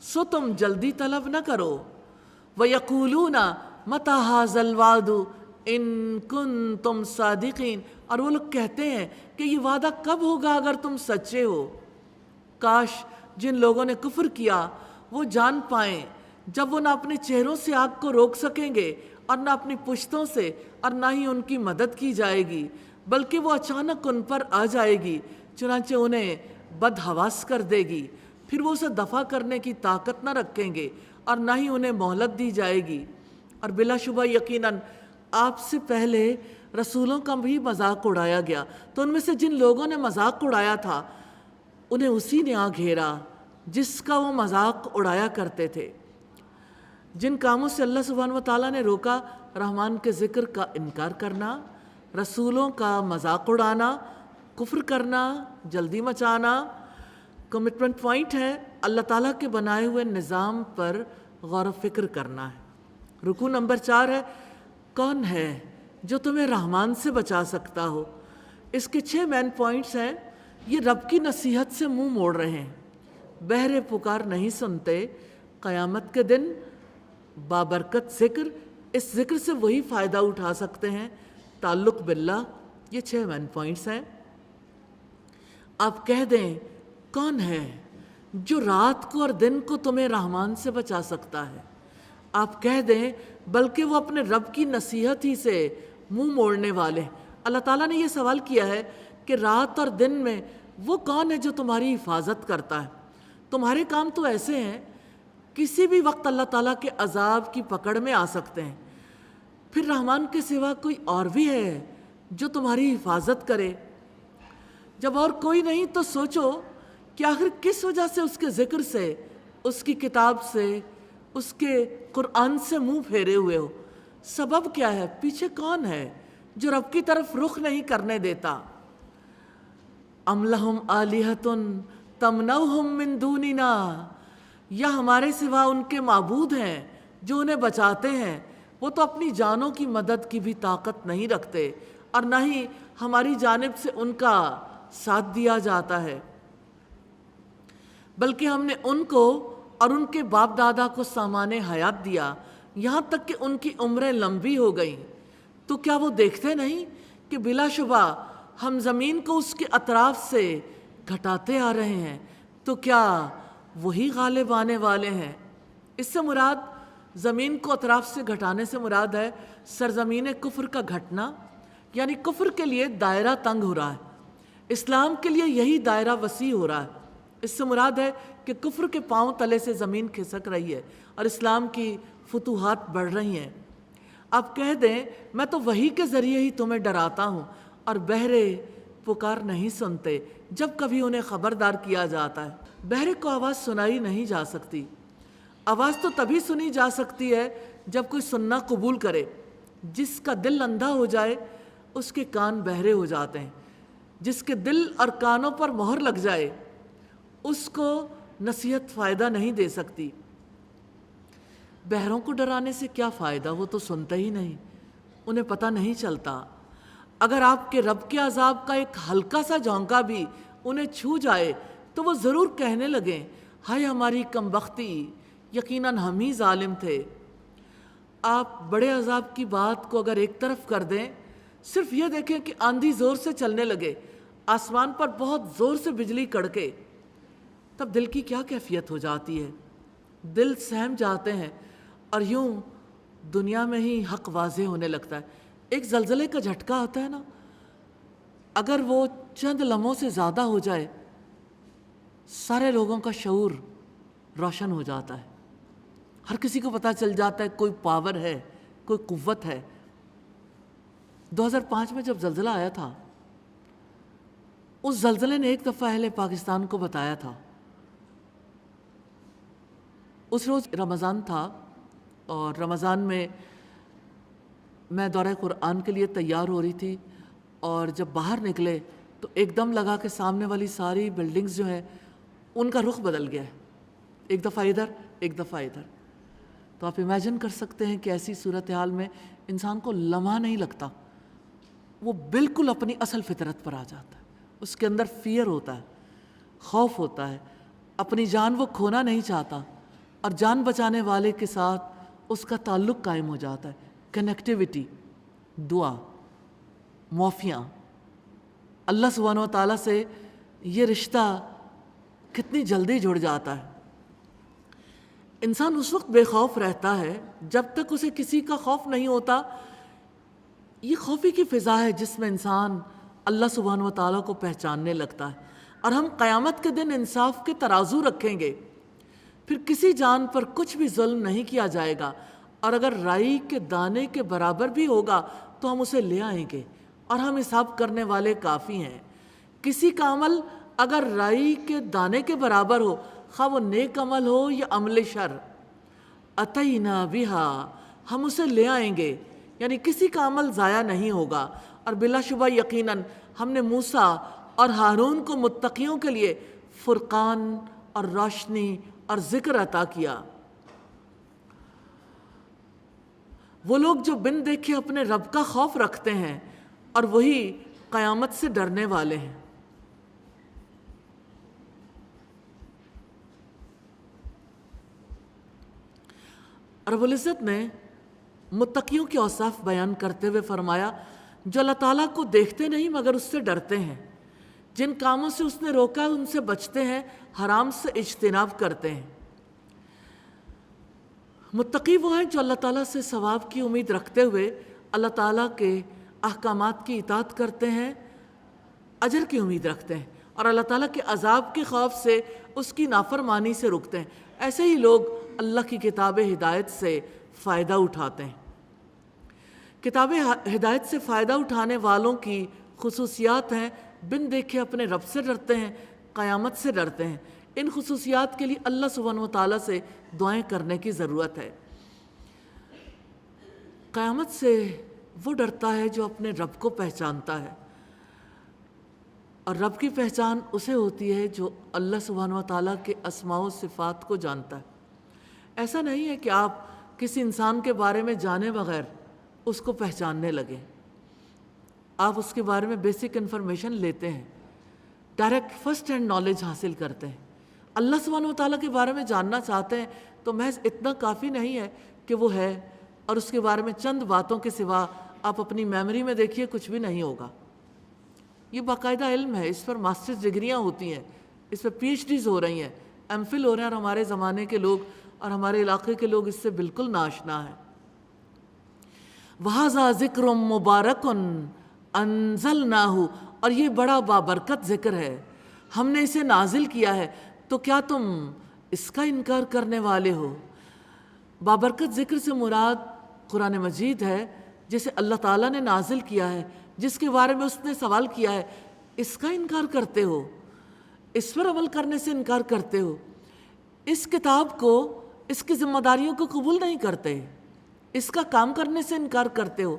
B: سو تم جلدی طلب نہ کرو۔ وَيَقُولُونَ مَتَى هَٰذَا الْوَعْدُ إِن كُنتُمْ صَادِقِينَ، اور وہ لوگ کہتے ہیں کہ یہ وعدہ کب ہوگا اگر تم سچے ہو۔ کاش جن لوگوں نے کفر کیا وہ جان پائیں جب وہ نہ اپنے چہروں سے آگ کو روک سکیں گے اور نہ اپنی پشتوں سے، اور نہ ہی ان کی مدد کی جائے گی، بلکہ وہ اچانک ان پر آ جائے گی، چنانچہ انہیں بدحواس کر دے گی، پھر وہ اسے دفع کرنے کی طاقت نہ رکھیں گے، اور نہ ہی انہیں مہلت دی جائے گی۔ اور بلا شبہ یقیناً آپ سے پہلے رسولوں کا بھی مذاق اڑایا گیا، تو ان میں سے جن لوگوں نے مذاق اڑایا تھا انہیں اسی نے آ گھیرا جس کا وہ مذاق اڑایا کرتے تھے۔ جن کاموں سے اللہ سبحانہ و تعالیٰ نے روکا، رحمان کے ذکر کا انکار کرنا، رسولوں کا مذاق اڑانا، کفر کرنا، جلدی مچانا۔ کمٹمنٹ پوائنٹ ہے اللہ تعالیٰ کے بنائے ہوئے نظام پر غور و فکر کرنا ہے۔ رکوع نمبر 4 ہے کون ہے جو تمہیں رحمان سے بچا سکتا ہو۔ اس کے 6 مین پوائنٹس ہیں۔ یہ رب کی نصیحت سے منہ موڑ رہے ہیں، بہرے پکار نہیں سنتے، قیامت کے دن بابرکت ذکر، اس ذکر سے وہی فائدہ اٹھا سکتے ہیں۔ تعلق باللہ، یہ 6 مین پوائنٹس ہیں۔ آپ کہہ دیں کون ہے جو رات کو اور دن کو تمہیں رحمان سے بچا سکتا ہے؟ آپ کہہ دیں بلکہ وہ اپنے رب کی نصیحت ہی سے منہ موڑنے والے ہیں۔ اللہ تعالیٰ نے یہ سوال کیا ہے کہ رات اور دن میں وہ کون ہے جو تمہاری حفاظت کرتا ہے؟ تمہارے کام تو ایسے ہیں، کسی بھی وقت اللہ تعالیٰ کے عذاب کی پکڑ میں آ سکتے ہیں، پھر رحمان کے سوا کوئی اور بھی ہے جو تمہاری حفاظت کرے؟ جب اور کوئی نہیں تو سوچو کہ آخر کس وجہ سے اس کے ذکر سے، اس کی کتاب سے، اس کے قرآن سے منہ پھیرے ہوئے ہو؟ سبب کیا ہے؟ پیچھے کون ہے جو رب کی طرف رخ نہیں کرنے دیتا؟ ام لہم آلہۃ تمنعہم من دوننا، یا ہمارے سوا ان کے معبود ہیں جو انہیں بچاتے ہیں؟ وہ تو اپنی جانوں کی مدد کی بھی طاقت نہیں رکھتے، اور نہ ہی ہماری جانب سے ان کا ساتھ دیا جاتا ہے، بلکہ ہم نے ان کو اور ان کے باپ دادا کو سامان حیات دیا، یہاں تک کہ ان کی عمریں لمبی ہو گئیں۔ تو کیا وہ دیکھتے نہیں کہ بلا شبہ ہم زمین کو اس کے اطراف سے گھٹاتے آ رہے ہیں؟ تو کیا وہی غالب آنے والے ہیں؟ اس سے مراد، زمین کو اطراف سے گھٹانے سے مراد ہے سرزمین کفر کا گھٹنا، یعنی کفر کے لیے دائرہ تنگ ہو رہا ہے، اسلام کے لیے یہی دائرہ وسیع ہو رہا ہے۔ اس سے مراد ہے کہ کفر کے پاؤں تلے سے زمین کھسک رہی ہے اور اسلام کی فتوحات بڑھ رہی ہیں۔ آپ کہہ دیں میں تو وحی کے ذریعے ہی تمہیں ڈراتا ہوں، اور بہرے پکار نہیں سنتے جب کبھی انہیں خبردار کیا جاتا ہے۔ بہرے کو آواز سنائی نہیں جا سکتی، آواز تو تبھی سنی جا سکتی ہے جب کوئی سننا قبول کرے۔ جس کا دل اندھا ہو جائے اس کے کان بہرے ہو جاتے ہیں، جس کے دل اور کانوں پر مہر لگ جائے اس کو نصیحت فائدہ نہیں دے سکتی۔ بہروں کو ڈرانے سے کیا فائدہ؟ وہ تو سنتے ہی نہیں، انہیں پتہ نہیں چلتا۔ اگر آپ کے رب کے عذاب کا ایک ہلکا سا جھونکا بھی انہیں چھو جائے تو وہ ضرور کہنے لگیں ہائے ہماری کم بختی، یقیناً ہم ہی ظالم تھے۔ آپ بڑے عذاب کی بات کو اگر ایک طرف کر دیں، صرف یہ دیکھیں کہ آندھی زور سے چلنے لگے، آسمان پر بہت زور سے بجلی کڑکے، تب دل کی کیا کیفیت ہو جاتی ہے؟ دل سہم جاتے ہیں، اور یوں دنیا میں ہی حق واضح ہونے لگتا ہے۔ ایک زلزلے کا جھٹکا آتا ہے نا، اگر وہ چند لمحوں سے زیادہ ہو جائے، سارے لوگوں کا شعور روشن ہو جاتا ہے، ہر کسی کو پتہ چل جاتا ہے کوئی پاور ہے، کوئی قوت ہے۔ 2005 میں جب زلزلہ آیا تھا، اس زلزلے نے ایک دفعہ اہل پاکستان کو بتایا تھا۔ اس روز رمضان تھا، اور رمضان میں دورہ قرآن کے لیے تیار ہو رہی تھی، اور جب باہر نکلے تو ایک دم لگا کہ سامنے والی ساری بلڈنگز جو ہیں ان کا رخ بدل گیا ہے، ایک دفعہ ادھر ایک دفعہ ادھر۔ تو آپ امیجن کر سکتے ہیں کہ ایسی صورتحال میں انسان کو لمحہ نہیں لگتا، وہ بالکل اپنی اصل فطرت پر آ جاتا ہے، اس کے اندر فیئر ہوتا ہے، خوف ہوتا ہے، اپنی جان وہ کھونا نہیں چاہتا، اور جان بچانے والے کے ساتھ اس کا تعلق قائم ہو جاتا ہے، کنیکٹیوٹی، دعا، معافیاں۔ اللہ سبحانہ و تعالیٰ سے یہ رشتہ کتنی جلدی جڑ جاتا ہے۔ انسان اس وقت بے خوف رہتا ہے جب تک اسے کسی کا خوف نہیں ہوتا۔ یہ خوفی کی فضا ہے جس میں انسان اللہ سبحانہ و تعالیٰ کو پہچاننے لگتا ہے، اور ہم قیامت کے دن انصاف کے ترازو رکھیں گے، پھر کسی جان پر کچھ بھی ظلم نہیں کیا جائے گا، اور اگر رائی کے دانے کے برابر بھی ہوگا تو ہم اسے لے آئیں گے، اور ہم حساب کرنے والے کافی ہیں۔ کسی کا عمل اگر رائی کے دانے کے برابر ہو، خواہ وہ نیک عمل ہو یا عمل شر، اتینا بہا، ہم اسے لے آئیں گے، یعنی کسی کا عمل ضائع نہیں ہوگا۔ اور بلا شبہ یقیناً ہم نے موسیٰ اور ہارون کو متقیوں کے لیے فرقان اور روشنی اور ذکر عطا کیا۔ وہ لوگ جو بن دیکھے اپنے رب کا خوف رکھتے ہیں، اور وہی قیامت سے ڈرنے والے ہیں۔ رب العزت نے متقیوں کے اوصاف بیان کرتے ہوئے فرمایا جو اللہ تعالیٰ کو دیکھتے نہیں مگر اس سے ڈرتے ہیں، جن کاموں سے اس نے روکا ان سے بچتے ہیں، حرام سے اجتناب کرتے ہیں۔ متقی وہ ہیں جو اللہ تعالیٰ سے ثواب کی امید رکھتے ہوئے اللہ تعالیٰ کے احکامات کی اطاعت کرتے ہیں، اجر کی امید رکھتے ہیں، اور اللہ تعالیٰ کے عذاب کے خوف سے اس کی نافرمانی سے رکتے ہیں۔ ایسے ہی لوگ اللہ کی کتاب ہدایت سے فائدہ اٹھاتے ہیں۔ کتاب ہدایت سے فائدہ اٹھانے والوں کی خصوصیات ہیں بن دیکھے اپنے رب سے ڈرتے ہیں، قیامت سے ڈرتے ہیں۔ ان خصوصیات کے لیے اللہ سبحانہ و تعالیٰ سے دعائیں کرنے کی ضرورت ہے۔ قیامت سے وہ ڈرتا ہے جو اپنے رب کو پہچانتا ہے، اور رب کی پہچان اسے ہوتی ہے جو اللہ سبحانہ و تعالیٰ کے اسماء و صفات کو جانتا ہے۔ ایسا نہیں ہے کہ آپ کسی انسان کے بارے میں جانے بغیر اس کو پہچاننے لگیں۔ آپ اس کے بارے میں بیسک انفارمیشن لیتے ہیں، ڈائریکٹ فرسٹ ہینڈ نالج حاصل کرتے ہیں۔ اللہ سبحانہ و تعالیٰ کے بارے میں جاننا چاہتے ہیں تو محض اتنا کافی نہیں ہے کہ وہ ہے، اور اس کے بارے میں چند باتوں کے سوا آپ اپنی میموری میں دیکھیے کچھ بھی نہیں ہوگا۔ یہ باقاعدہ علم ہے، اس پر ماسٹرز ڈگریاں ہوتی ہیں، اس پر پی ایچ ڈیز ہو رہی ہیں، ایم فل ہو رہے ہیں، اور ہمارے زمانے کے لوگ اور ہمارے علاقے کے لوگ اس سے بالکل ناآشنا ہیں۔ وَهَذَا ذِكْرٌ مُبَارَكٌ أَنزَلْنَاهُ، اور یہ بڑا بابرکت ذکر ہے، ہم نے اسے نازل کیا ہے، تو کیا تم اس کا انکار کرنے والے ہو؟ بابرکت ذکر سے مراد قرآن مجید ہے جسے اللہ تعالیٰ نے نازل کیا ہے، جس کے بارے میں اس نے سوال کیا ہے، اس کا انکار کرتے ہو، اس پر عمل کرنے سے انکار کرتے ہو، اس کتاب کو، اس کی ذمہ داریوں کو قبول نہیں کرتے، اس کا کام کرنے سے انکار کرتے ہو،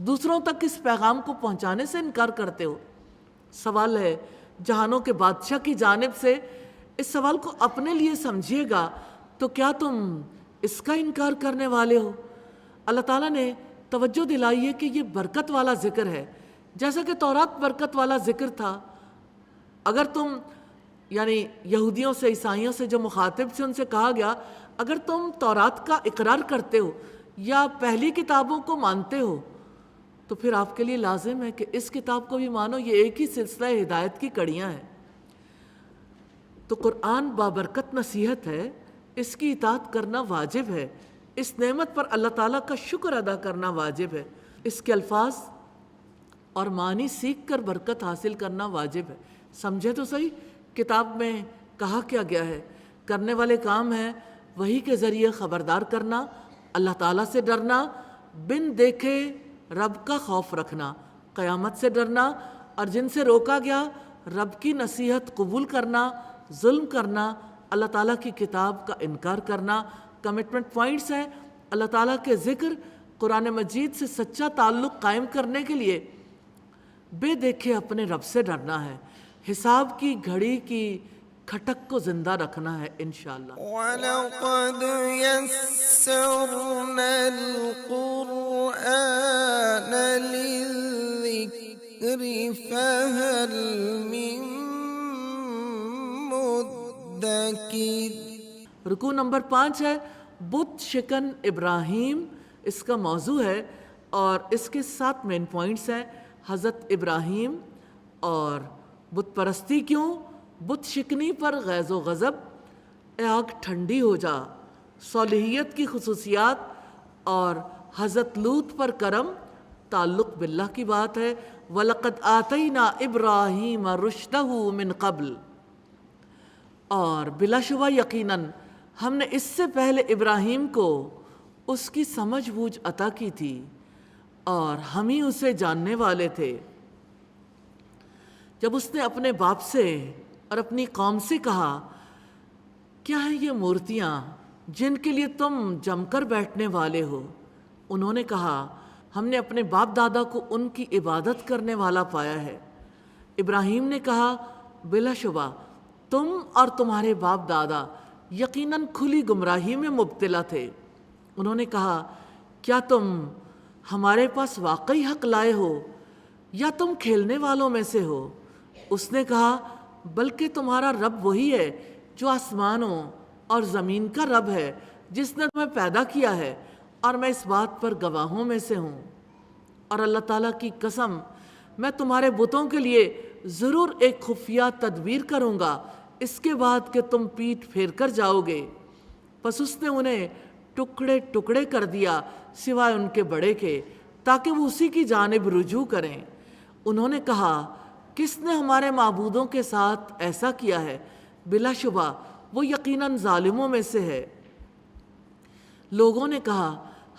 B: دوسروں تک اس پیغام کو پہنچانے سے انکار کرتے ہو۔ سوال ہے جہانوں کے بادشاہ کی جانب سے، اس سوال کو اپنے لیے سمجھیے گا، تو کیا تم اس کا انکار کرنے والے ہو؟ اللہ تعالیٰ نے توجہ دلائی ہے کہ یہ برکت والا ذکر ہے، جیسا کہ تورات برکت والا ذکر تھا۔ اگر تم یعنی یہودیوں سے، عیسائیوں سے جو مخاطب سے، ان سے کہا گیا اگر تم تورات کا اقرار کرتے ہو یا پہلی کتابوں کو مانتے ہو تو پھر آپ کے لیے لازم ہے کہ اس کتاب کو بھی مانو، یہ ایک ہی سلسلہ ہدایت کی کڑیاں ہیں۔ تو قرآن بابرکت نصیحت ہے، اس کی اطاعت کرنا واجب ہے، اس نعمت پر اللہ تعالیٰ کا شکر ادا کرنا واجب ہے، اس کے الفاظ اور معنی سیکھ کر برکت حاصل کرنا واجب ہے۔ سمجھے تو صحیح کتاب میں کہا کیا گیا ہے؟ کرنے والے کام ہیں وہی کے ذریعے خبردار کرنا، اللہ تعالیٰ سے ڈرنا، بن دیکھے رب کا خوف رکھنا، قیامت سے ڈرنا، اور جن سے روکا گیا رب کی نصیحت قبول کرنا، ظلم کرنا، اللہ تعالیٰ کی کتاب کا انکار کرنا۔ کمٹمنٹ پوائنٹس ہیں اللہ تعالیٰ کے ذکر، قرآن مجید سے سچا تعلق قائم کرنے کے لیے بے دیکھے اپنے رب سے ڈرنا ہے، حساب کی گھڑی کی کھٹک کو زندہ رکھنا ہے انشاءاللہ۔
A: وَلَقَدْ يَسَّرْنَا الْقُرْآنَ لِلذِّكْرِ فَهَلْ مِن مُدَّكِرٍ۔
B: رکوع نمبر 5 ہے بت شکن ابراہیم، اس کا موضوع ہے، اور اس کے 7 مین پوائنٹس ہیں۔ حضرت ابراہیم اور بت پرستی کیوں، بت شکنی پر غیظ و غضب، اے آگ ٹھنڈی ہو جا، صالحیت کی خصوصیات، اور حضرت لوط پر کرم، تعلق باللہ کی بات ہے۔ وَلَقَدْ آتَيْنَا إِبْرَاهِيمَ رُشْدَهُ مِن قبل، اور بلا شبہ یقیناً ہم نے اس سے پہلے ابراہیم کو اس کی سمجھ بوجھ عطا کی تھی، اور ہم ہی اسے جاننے والے تھے۔ جب اس نے اپنے باپ سے اور اپنی قوم سے کہا کیا ہیں یہ مورتیاں جن کے لیے تم جم کر بیٹھنے والے ہو، انہوں نے کہا ہم نے اپنے باپ دادا کو ان کی عبادت کرنے والا پایا ہے۔ ابراہیم نے کہا بلا شبہ تم اور تمہارے باپ دادا یقیناً کھلی گمراہی میں مبتلا تھے۔ انہوں نے کہا کیا تم ہمارے پاس واقعی حق لائے ہو یا تم کھیلنے والوں میں سے ہو؟ اس نے کہا بلکہ تمہارا رب وہی ہے جو آسمانوں اور زمین کا رب ہے، جس نے تمہیں پیدا کیا ہے، اور میں اس بات پر گواہوں میں سے ہوں۔ اور اللہ تعالیٰ کی قسم، میں تمہارے بتوں کے لیے ضرور ایک خفیہ تدبیر کروں گا اس کے بعد کہ تم پیٹھ پھیر کر جاؤ گے۔ پس اس نے انہیں ٹکڑے ٹکڑے کر دیا سوائے ان کے بڑے کے، تاکہ وہ اسی کی جانب رجوع کریں۔ انہوں نے کہا، کس نے ہمارے معبودوں کے ساتھ ایسا کیا ہے؟ بلا شبہ وہ یقیناً ظالموں میں سے ہے۔ لوگوں نے کہا،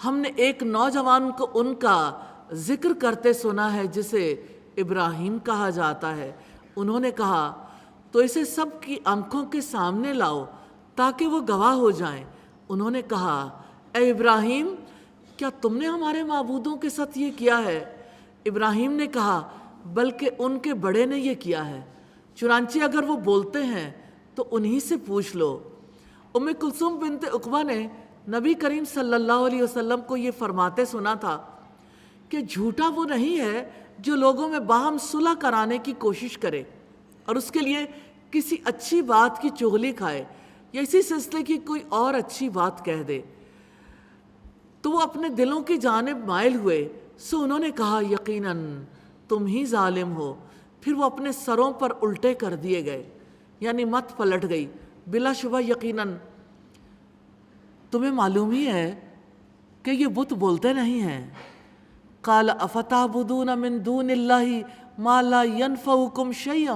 B: ہم نے ایک نوجوان کو ان کا ذکر کرتے سنا ہے جسے ابراہیم کہا جاتا ہے۔ انہوں نے کہا، تو اسے سب کی آنکھوں کے سامنے لاؤ تاکہ وہ گواہ ہو جائیں۔ انہوں نے کہا، اے ابراہیم، کیا تم نے ہمارے معبودوں کے ساتھ یہ کیا ہے؟ ابراہیم نے کہا، بلکہ ان کے بڑے نے یہ کیا ہے، چنانچہ اگر وہ بولتے ہیں تو انہی سے پوچھ لو۔ ام کلثوم بنت عقبہ نے نبی کریم صلی اللہ علیہ وسلم کو یہ فرماتے سنا تھا کہ جھوٹا وہ نہیں ہے جو لوگوں میں باہم صلح کرانے کی کوشش کرے اور اس کے لیے کسی اچھی بات کی چغلی کھائے یا اسی سلسلے کی کوئی اور اچھی بات کہہ دے۔ تو وہ اپنے دلوں کی جانب مائل ہوئے، سو انہوں نے کہا، یقیناً تم ہی ظالم ہو۔ پھر وہ اپنے سروں پر الٹے کر دیے گئے، یعنی مت پلٹ گئی۔ بلا شبہ یقیناً تمہیں معلوم ہی ہے کہ یہ بت بولتے نہیں ہیں۔ قال افتعبدون من دون اللہ ما لا ينفعکم شیئا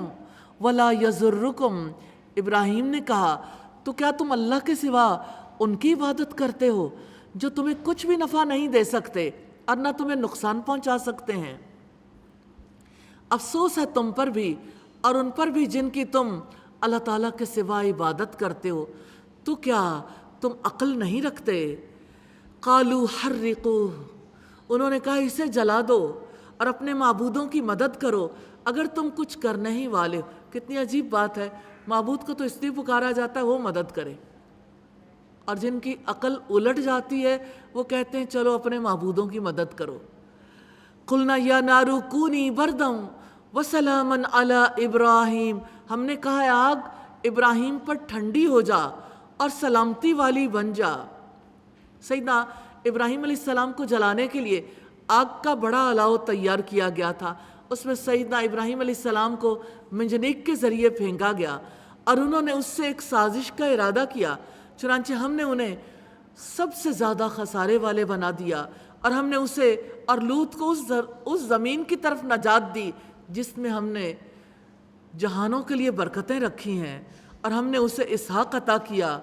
B: ولا یضرکم۔ ابراہیم نے کہا، تو کیا تم اللہ کے سوا ان کی عبادت کرتے ہو جو تمہیں کچھ بھی نفع نہیں دے سکتے اور نہ تمہیں نقصان پہنچا سکتے ہیں؟ افسوس ہے تم پر بھی اور ان پر بھی جن کی تم اللہ تعالیٰ کے سوا عبادت کرتے ہو۔ تو کیا تم عقل نہیں رکھتے؟ قالوا حرقوہ، انہوں نے کہا، اسے جلا دو اور اپنے معبودوں کی مدد کرو اگر تم کچھ کرنے ہی والے ہو۔ کتنی عجیب بات ہے، معبود کو تو اس لیے پکارا جاتا ہے وہ مدد کرے، اور جن کی عقل الٹ جاتی ہے وہ کہتے ہیں چلو اپنے معبودوں کی مدد کرو۔ قلنا یا نار کونی بردا وسلاما علی ابراہیم، ہم نے کہا، آگ ابراہیم پر ٹھنڈی ہو جا اور سلامتی والی بن جا۔ سیدنا ابراہیم علیہ السلام کو جلانے کے لیے آگ کا بڑا الاؤ تیار کیا گیا تھا، اس میں سیدنا ابراہیم علیہ السلام کو منجنیق کے ذریعے پھینکا گیا اور انہوں نے اس سے ایک سازش کا ارادہ کیا، چنانچہ ہم نے انہیں سب سے زیادہ خسارے والے بنا دیا، اور ہم نے اسے اور لوط کو اس زمین کی طرف نجات دی جس میں ہم نے جہانوں کے لیے برکتیں رکھی ہیں، اور ہم نے اسے اسحاق عطا کیا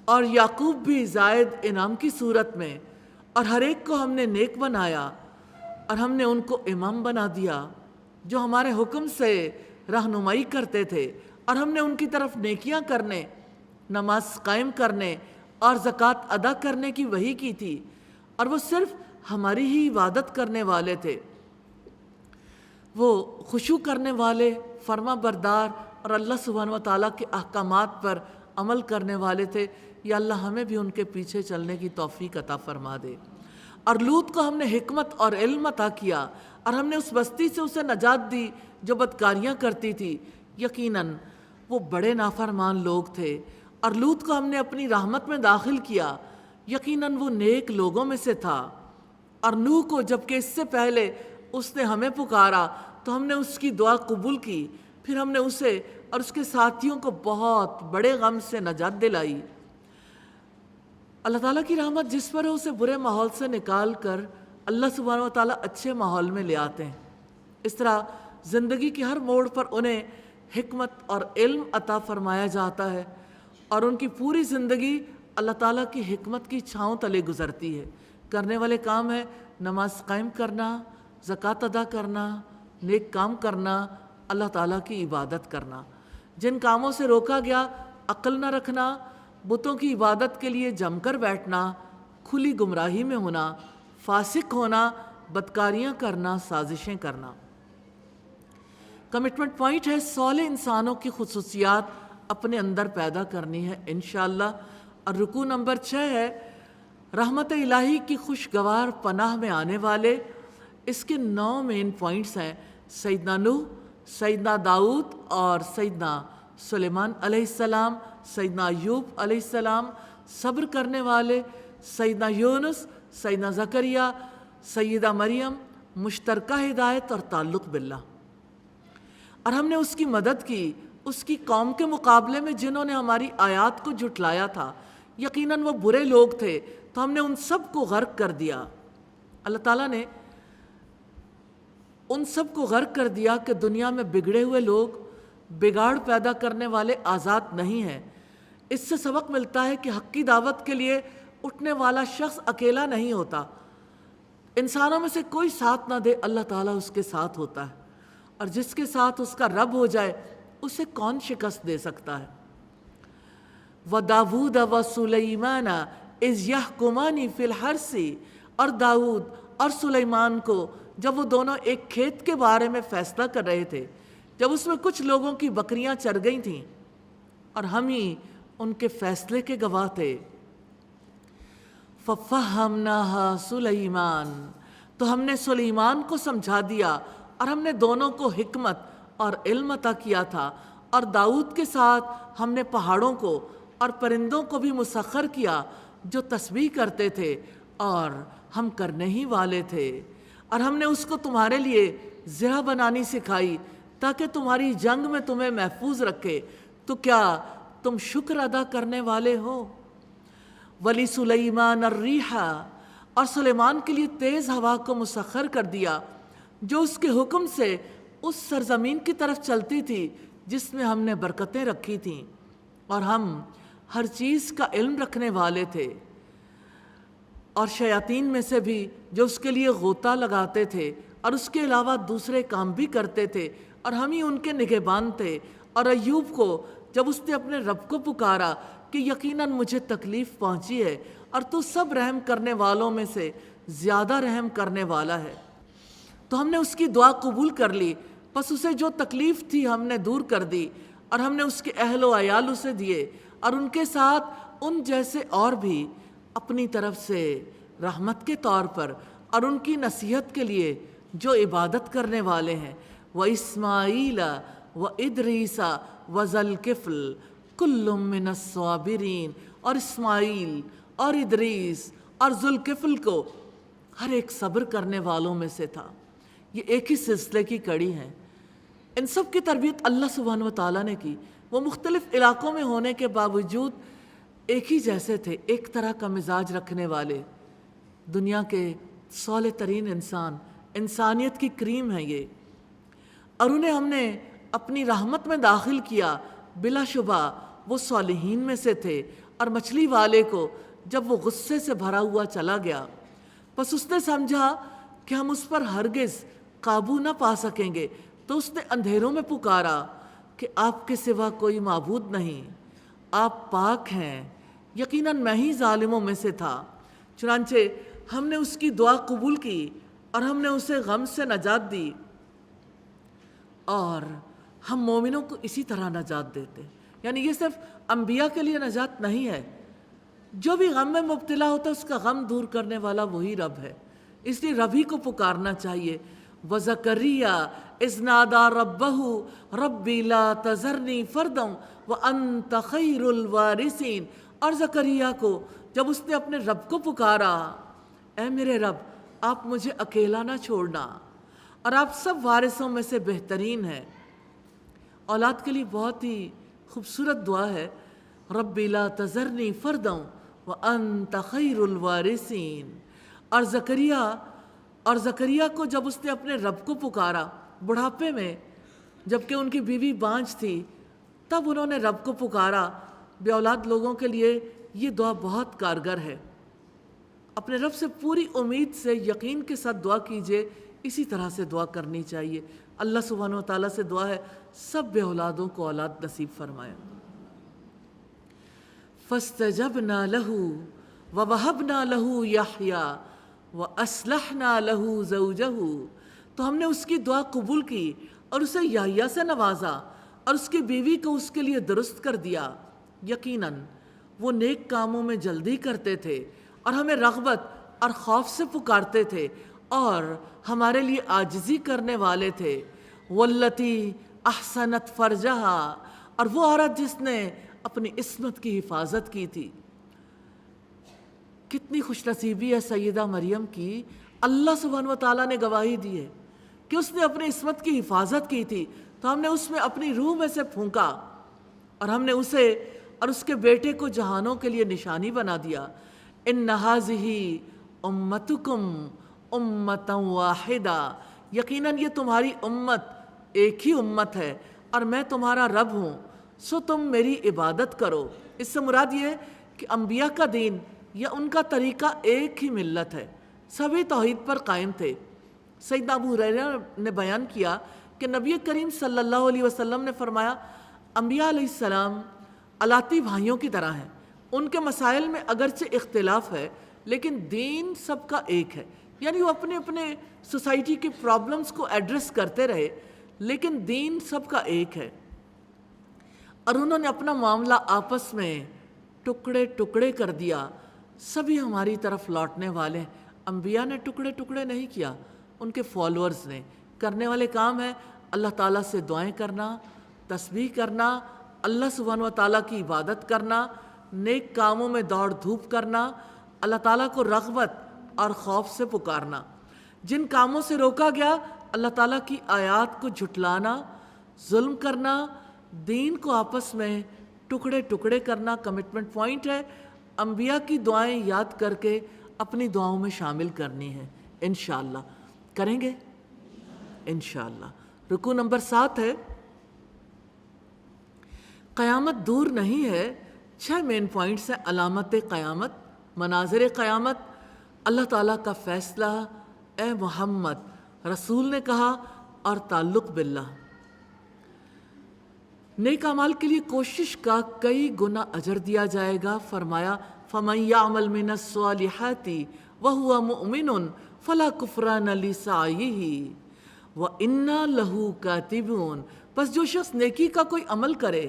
B: اور یعقوب بھی زائد انعام کی صورت میں، اور ہر ایک کو ہم نے نیک بنایا اور ہم نے ان کو امام بنا دیا جو ہمارے حکم سے رہنمائی کرتے تھے، اور ہم نے ان کی طرف نیکیاں کرنے، نماز قائم کرنے اور زکوٰۃ ادا کرنے کی وحی کی تھی، اور وہ صرف ہماری ہی عبادت کرنے والے تھے۔ وہ خشوع کرنے والے، فرما بردار اور اللہ سبحانہ وتعالیٰ کے احکامات پر عمل کرنے والے تھے۔ یا اللہ ہمیں بھی ان کے پیچھے چلنے کی توفیق عطا فرما دے۔ اور لوط کو ہم نے حکمت اور علم عطا کیا، اور ہم نے اس بستی سے اسے نجات دی جو بدکاریاں کرتی تھی، یقیناً وہ بڑے نافرمان لوگ تھے۔ اور لوط کو ہم نے اپنی رحمت میں داخل کیا، یقیناً وہ نیک لوگوں میں سے تھا۔ اور نوح کو جبکہ اس سے پہلے اس نے ہمیں پکارا تو ہم نے اس کی دعا قبول کی، پھر ہم نے اسے اور اس کے ساتھیوں کو بہت بڑے غم سے نجات دلائی۔ اللہ تعالیٰ کی رحمت جس پر ہے اسے برے ماحول سے نکال کر اللہ سبحانہ و تعالیٰ اچھے ماحول میں لے آتے ہیں۔ اس طرح زندگی کے ہر موڑ پر انہیں حکمت اور علم عطا فرمایا جاتا ہے، اور ان کی پوری زندگی اللہ تعالیٰ کی حکمت کی چھاؤں تلے گزرتی ہے۔ کرنے والے کام ہے نماز قائم کرنا، زکوٰۃ ادا کرنا، نیک کام کرنا، اللہ تعالیٰ کی عبادت کرنا۔ جن کاموں سے روکا گیا، عقل نہ رکھنا، بتوں کی عبادت کے لیے جم کر بیٹھنا، کھلی گمراہی میں ہونا، فاسق ہونا، بدکاریاں کرنا، سازشیں کرنا۔ کمٹمنٹ پوائنٹ ہے صالح انسانوں کی خصوصیات اپنے اندر پیدا کرنی ہے انشاءاللہ۔ اور رکوع نمبر 6 ہے رحمت الہی کی خوشگوار پناہ میں آنے والے۔ اس کے 9 مین پوائنٹس ہیں، سیدنا نوح، سیدنا داؤد اور سیدنا سلیمان علیہ السلام، سیدنا ایوب علیہ السلام، صبر کرنے والے سیدنا یونس، سیدنا زکریا، سیدہ مریم، مشترکہ ہدایت اور تعلق باللہ۔ اور ہم نے اس کی مدد کی اس کی قوم کے مقابلے میں جنہوں نے ہماری آیات کو جھٹلایا تھا، یقیناً وہ برے لوگ تھے، تو ہم نے ان سب کو غرق کر دیا۔ اللہ تعالیٰ نے ان سب کو غرق کر دیا کہ دنیا میں بگڑے ہوئے لوگ، بگاڑ پیدا کرنے والے آزاد نہیں ہیں۔ اس سے سبق ملتا ہے کہ حق کی دعوت کے لیے اٹھنے والا شخص اکیلا نہیں ہوتا، انسانوں میں سے کوئی ساتھ نہ دے اللہ تعالیٰ اس کے ساتھ ہوتا ہے، اور جس کے ساتھ اس کا رب ہو جائے اسے کون شکست دے سکتا ہے۔ وَدَاوُودَ وَسُلَيْمَانَ اِذْ يَحْكُمَانِ فِي الْحَرْثِ، اور داؤد اور سلیمان کو جب وہ دونوں ایک کھیت کے بارے میں فیصلہ کر رہے تھے، جب اس میں کچھ لوگوں کی بکریاں چر گئی تھیں اور ہم ہی ان کے فیصلے کے گواہ تھے۔ فَفَهَّمْنَاهَا سُلَيْمَانَ، تو ہم نے سلیمان کو سمجھا دیا اور ہم نے دونوں کو حکمت اور علم عطا کیا تھا، اور داؤد کے ساتھ ہم نے پہاڑوں کو اور پرندوں کو بھی مسخر کیا جو تسبیح کرتے تھے اور ہم کرنے ہی والے تھے، اور ہم نے اس کو تمہارے لیے زرہ بنانی سکھائی تاکہ تمہاری جنگ میں تمہیں محفوظ رکھے، تو کیا تم شکر ادا کرنے والے ہو؟ وَلِسُلَيْمَانَ الرِّيحَ، اور سلیمان کے لیے تیز ہوا کو مسخر کر دیا جو اس کے حکم سے اس سرزمین کی طرف چلتی تھی جس میں ہم نے برکتیں رکھی تھیں، اور ہم ہر چیز کا علم رکھنے والے تھے۔ اور شیاطین میں سے بھی جو اس کے لیے غوطہ لگاتے تھے اور اس کے علاوہ دوسرے کام بھی کرتے تھے، اور ہم ہی ان کے نگہبان تھے۔ اور ایوب کو جب اس نے اپنے رب کو پکارا کہ یقیناً مجھے تکلیف پہنچی ہے اور تو سب رحم کرنے والوں میں سے زیادہ رحم کرنے والا ہے، تو ہم نے اس کی دعا قبول کر لی، پس اسے جو تکلیف تھی ہم نے دور کر دی، اور ہم نے اس کے اہل و عیال اسے دیے، اور ان کے ساتھ ان جیسے اور بھی اپنی طرف سے رحمت کے طور پر اور ان کی نصیحت کے لیے جو عبادت کرنے والے ہیں۔ وَإِسْمَاعِيلَ وَإِدْرِيسَ وَذَا الْكِفْلِ كُلٌّ مِّنَ الصَّابِرِينَ، اور اسماعیل اور ادریس اور ذوالکفل کو ہر ایک صبر کرنے والوں میں سے تھا۔ یہ ایک ہی سلسلے کی کڑی ہیں۔ ان سب کی تربیت اللہ سبحانہ و تعالیٰ نے کی۔ وہ مختلف علاقوں میں ہونے کے باوجود ایک ہی جیسے تھے، ایک طرح کا مزاج رکھنے والے، دنیا کے صالح ترین انسان، انسانیت کی کریم ہیں یہ، اور انہیں ہم نے اپنی رحمت میں داخل کیا۔ بلا شبہ وہ صالحین میں سے تھے۔ اور مچھلی والے کو جب وہ غصے سے بھرا ہوا چلا گیا، پس اس نے سمجھا کہ ہم اس پر ہرگز قابو نہ پا سکیں گے، تو اس نے اندھیروں میں پکارا کہ آپ کے سوا کوئی معبود نہیں، آپ پاک ہیں، یقیناً میں ہی ظالموں میں سے تھا۔ چنانچہ ہم نے اس کی دعا قبول کی اور ہم نے اسے غم سے نجات دی، اور ہم مومنوں کو اسی طرح نجات دیتے۔ یعنی یہ صرف انبیاء کے لیے نجات نہیں ہے، جو بھی غم میں مبتلا ہوتا ہے اس کا غم دور کرنے والا وہی رب ہے، اس لیے رب ہی کو پکارنا چاہیے۔ وَزَكَرِيَّا إِذْ نَادَىٰ رَبَّهُ رَبِّ لَا تَذَرْنِي فَرْدًا وَأَنْتَ خَيْرُ الْوَارِثِينَ، اور زکریا کو جب اس نے اپنے رب کو پکارا، اے میرے رب آپ مجھے اکیلا نہ چھوڑنا، اور آپ سب وارثوں میں سے بہترین ہیں۔ اولاد کے لیے بہت ہی خوبصورت دعا ہے، رَبِّ لَا تَذَرْنِي فَرْدًا وَأَنْتَ خَيْرُ الْوَارِثِينَ۔ اور زکریا کو جب اس نے اپنے رب کو پکارا بڑھاپے میں، جبکہ ان کی بیوی بانجھ تھی، تب انہوں نے رب کو پکارا۔ بے اولاد لوگوں کے لیے یہ دعا بہت کارگر ہے۔ اپنے رب سے پوری امید سے یقین کے ساتھ دعا کیجیے، اسی طرح سے دعا کرنی چاہیے۔ اللہ سبحانہ و تعالیٰ سے دعا ہے سب بے اولادوں کو اولاد نصیب فرمائے۔ فَاسْتَجَبْنَا لَهُ وَوَهَبْنَا لَهُ يَحْيَىٰ وَأَصْلَحْنَا لَهُ زَوْجَهُ، تو ہم نے اس کی دعا قبول کی اور اسے یحییٰ سے نوازا اور اس کی بیوی کو اس کے لیے درست کر دیا۔ یقیناً وہ نیک کاموں میں جلدی کرتے تھے اور ہمیں رغبت اور خوف سے پکارتے تھے، اور ہمارے لیے عاجزی کرنے والے تھے۔ واللتی احسنت فرجہا، اور وہ عورت جس نے اپنی عصمت کی حفاظت کی تھی۔ کتنی خوش نصیبی ہے سیدہ مریم کی، اللہ سبحانہ و تعالیٰ نے گواہی دی ہے کہ اس نے اپنی عصمت کی حفاظت کی تھی، تو ہم نے اس میں اپنی روح میں سے پھونکا اور ہم نے اسے اور اس کے بیٹے کو جہانوں کے لیے نشانی بنا دیا۔ ان ھذہ امتکم امۃ واحدہ، یقیناً یہ تمہاری امت ایک ہی امت ہے اور میں تمہارا رب ہوں، سو تم میری عبادت کرو۔ اس سے مراد یہ ہے کہ انبیاء کا دین یا ان کا طریقہ ایک ہی ملت ہے، سبھی توحید پر قائم تھے۔ سیدنا ابو ہریرہ نے بیان کیا کہ نبی کریم صلی اللہ علیہ وسلم نے فرمایا، انبیاء علیہ السلام علاتی بھائیوں کی طرح ہیں، ان کے مسائل میں اگرچہ اختلاف ہے لیکن دین سب کا ایک ہے، یعنی وہ اپنے اپنے سوسائٹی کی پرابلمز کو ایڈریس کرتے رہے لیکن دین سب کا ایک ہے، اور انہوں نے اپنا معاملہ آپس میں ٹکڑے ٹکڑے کر دیا۔ سبھی ہماری طرف لوٹنے والے ہیں، انبیاء نے ٹکڑے ٹکڑے نہیں کیا، ان کے فالوورز نے۔ کرنے والے کام ہے اللہ تعالیٰ سے دعائیں کرنا، تسبیح کرنا، اللہ سبحانہ و تعالیٰ کی عبادت کرنا، نیک کاموں میں دوڑ دھوپ کرنا، اللہ تعالیٰ کو رغبت اور خوف سے پکارنا۔ جن کاموں سے روکا گیا اللہ تعالیٰ کی آیات کو جھٹلانا، ظلم کرنا، دین کو آپس میں ٹکڑے ٹکڑے کرنا کمٹمنٹ پوائنٹ ہے۔ انبیاء کی دعائیں یاد کر کے اپنی دعاؤں میں شامل کرنی ہے، انشاءاللہ کریں گے انشاءاللہ۔ رکوع نمبر 7 ہے قیامت دور نہیں ہے۔ 6 مین پوائنٹس ہیں: علامت قیامت، مناظر قیامت، اللہ تعالیٰ کا فیصلہ، اے محمد رسول نے کہا، اور تعلق باللہ۔ نیک اعمال کے لیے کوشش کا کئی گنا اجر دیا جائے گا۔ فرمایا فَمَن يَعْمَلْ مِنَ الصَّالِحَاتِ وَهُوَ مُؤْمِنٌ فَلَا كُفْرَانَ لِسَعْيِهِ وَإِنَّا لَهُ كَاتِبُونَ، پس جو شخص نیکی کا کوئی عمل کرے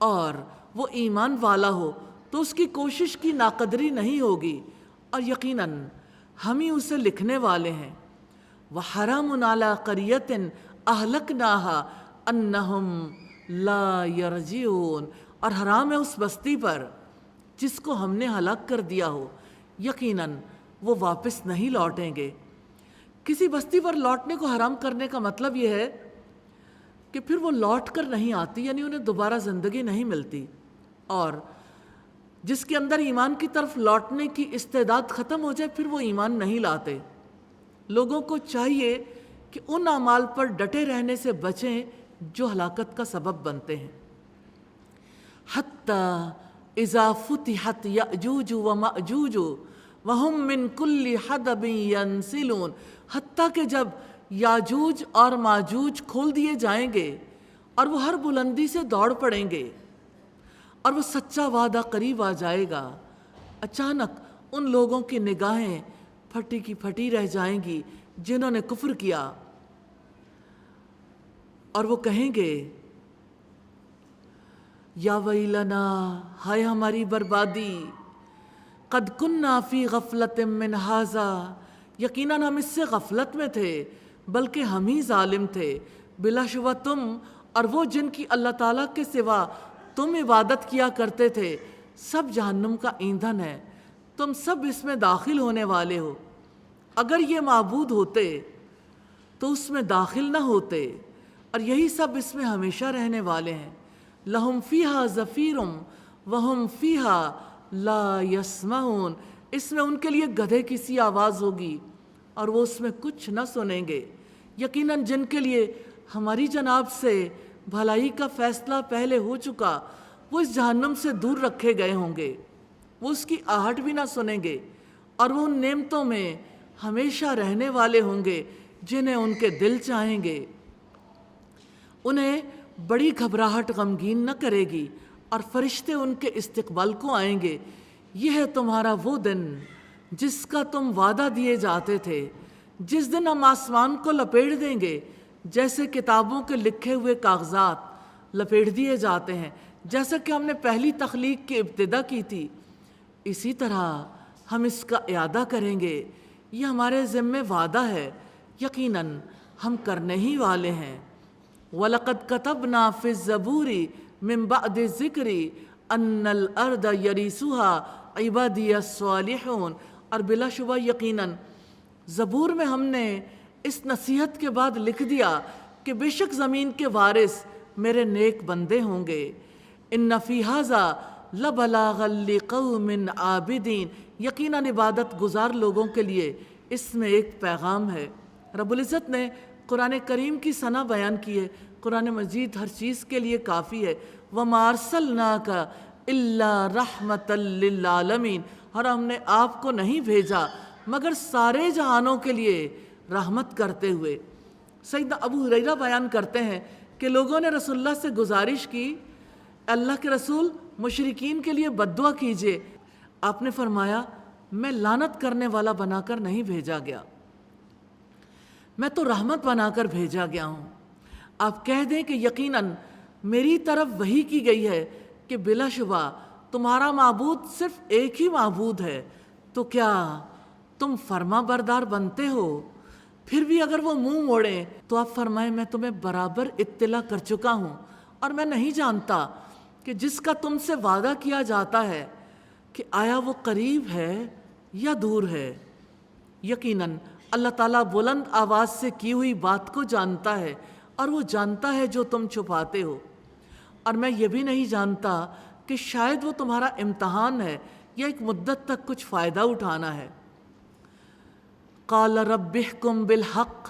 B: اور وہ ایمان والا ہو تو اس کی کوشش کی ناقدری نہیں ہوگی، اور یقیناً ہم ہی اسے لکھنے والے ہیں۔ وَحَرَامٌ عَلَىٰ قَرْيَةٍ أَهْلَكْنَاهَا أَنَّهُمْ لَا يَرْجِعُونَ، اور حرام ہے اس بستی پر جس کو ہم نے ہلاک کر دیا ہو، یقیناً وہ واپس نہیں لوٹیں گے۔ کسی بستی پر لوٹنے کو حرام کرنے کا مطلب یہ ہے کہ پھر وہ لوٹ کر نہیں آتی، یعنی انہیں دوبارہ زندگی نہیں ملتی، اور جس کے اندر ایمان کی طرف لوٹنے کی استعداد ختم ہو جائے پھر وہ ایمان نہیں لاتے۔ لوگوں کو چاہیے کہ ان اعمال پر ڈٹے رہنے سے بچیں جو ہلاکت کا سبب بنتے ہیں۔ حتی اذا فتحت یأجوج ومأجوج وہم من کل حدب ینسلون، حتیٰ کہ جب یاجوج اور ماجوج کھول دیے جائیں گے اور وہ ہر بلندی سے دوڑ پڑیں گے اور وہ سچا وعدہ قریب آ جائے گا، اچانک ان لوگوں کی نگاہیں پھٹی کی پھٹی رہ جائیں گی جنہوں نے کفر کیا، اور وہ کہیں گے یا ویلنا، ہائے ہماری بربادی، قد کننا فی غفلت من ھذا، یقیناً ہم اس سے غفلت میں تھے بلکہ ہم ہی ظالم تھے۔ بلا شبہ تم اور وہ جن کی اللہ تعالیٰ کے سوا تم عبادت کیا کرتے تھے سب جہنم کا ایندھن ہے، تم سب اس میں داخل ہونے والے ہو۔ اگر یہ معبود ہوتے تو اس میں داخل نہ ہوتے، اور یہی سب اس میں ہمیشہ رہنے والے ہیں۔ لہم فیہا زفیر وہم فیہا لا یسمعون، اس میں ان کے لیے گدھے کی سی آواز ہوگی اور وہ اس میں کچھ نہ سنیں گے۔ یقیناً جن کے لیے ہماری جناب سے بھلائی کا فیصلہ پہلے ہو چکا وہ اس جہنم سے دور رکھے گئے ہوں گے، وہ اس کی آہٹ بھی نہ سنیں گے، اور وہ ان نعمتوں میں ہمیشہ رہنے والے ہوں گے جنہیں ان کے دل چاہیں گے۔ انہیں بڑی گھبراہٹ غمگین نہ کرے گی، اور فرشتے ان کے استقبال کو آئیں گے۔ یہ ہے تمہارا وہ دن جس کا تم وعدہ دیے جاتے تھے، جس دن ہم آسمان کو لپیٹ دیں گے جیسے کتابوں کے لکھے ہوئے کاغذات لپیٹ دیے جاتے ہیں، جیسا کہ ہم نے پہلی تخلیق کی ابتدا کی تھی، اسی طرح ہم اس کا اعادہ کریں گے۔ یہ ہمارے ذمہ وعدہ ہے، یقیناً ہم کرنے ہی والے ہیں۔ وَلَقَدْ كَتَبْنَا فِي الزَّبُورِ مِن بَعْدِ الذِّكْرِ أَنَّ الْأَرْضَ يَرِثُهَا عبادی الصالحون، اور بلا شبہ یقیناً زبور میں ہم نے اس نصیحت کے بعد لکھ دیا کہ بے شک زمین کے وارث میرے نیک بندے ہوں گے۔ ان فی ھذا لبلاغا لقوم عابدین، یقیناً عبادت گزار لوگوں کے لیے اس میں ایک پیغام ہے۔ رب العزت نے قرآن کریم کی ثنا بیان کی ہے۔ قرآن مجید ہر چیز کے لیے کافی ہے۔ وَمَا أَرْسَلْنَاكَ إِلَّا رَحْمَةً لِّلْعَالَمِينَ، اور ہم نے آپ کو نہیں بھیجا مگر سارے جہانوں کے لیے رحمت کرتے ہوئے۔ سیدنا ابو ہریرہ بیان کرتے ہیں کہ لوگوں نے رسول اللہ سے گزارش کی، اللہ کے رسول مشرکین کے لیے بد دعا کیجئے۔ آپ نے فرمایا میں لعنت کرنے والا بنا کر نہیں بھیجا گیا، میں تو رحمت بنا کر بھیجا گیا ہوں۔ آپ کہہ دیں کہ یقیناً میری طرف وحی کی گئی ہے کہ بلا شبہ تمہارا معبود صرف ایک ہی معبود ہے، تو کیا تم فرما بردار بنتے ہو؟ پھر بھی اگر وہ منہ موڑیں تو آپ فرمائیں میں تمہیں برابر اطلاع کر چکا ہوں، اور میں نہیں جانتا کہ جس کا تم سے وعدہ کیا جاتا ہے کہ آیا وہ قریب ہے یا دور ہے۔ یقیناً اللہ تعالیٰ بلند آواز سے کی ہوئی بات کو جانتا ہے، اور وہ جانتا ہے جو تم چھپاتے ہو، اور میں یہ بھی نہیں جانتا کہ شاید وہ تمہارا امتحان ہے یا ایک مدت تک کچھ فائدہ اٹھانا ہے۔ قال رب احکم بالحق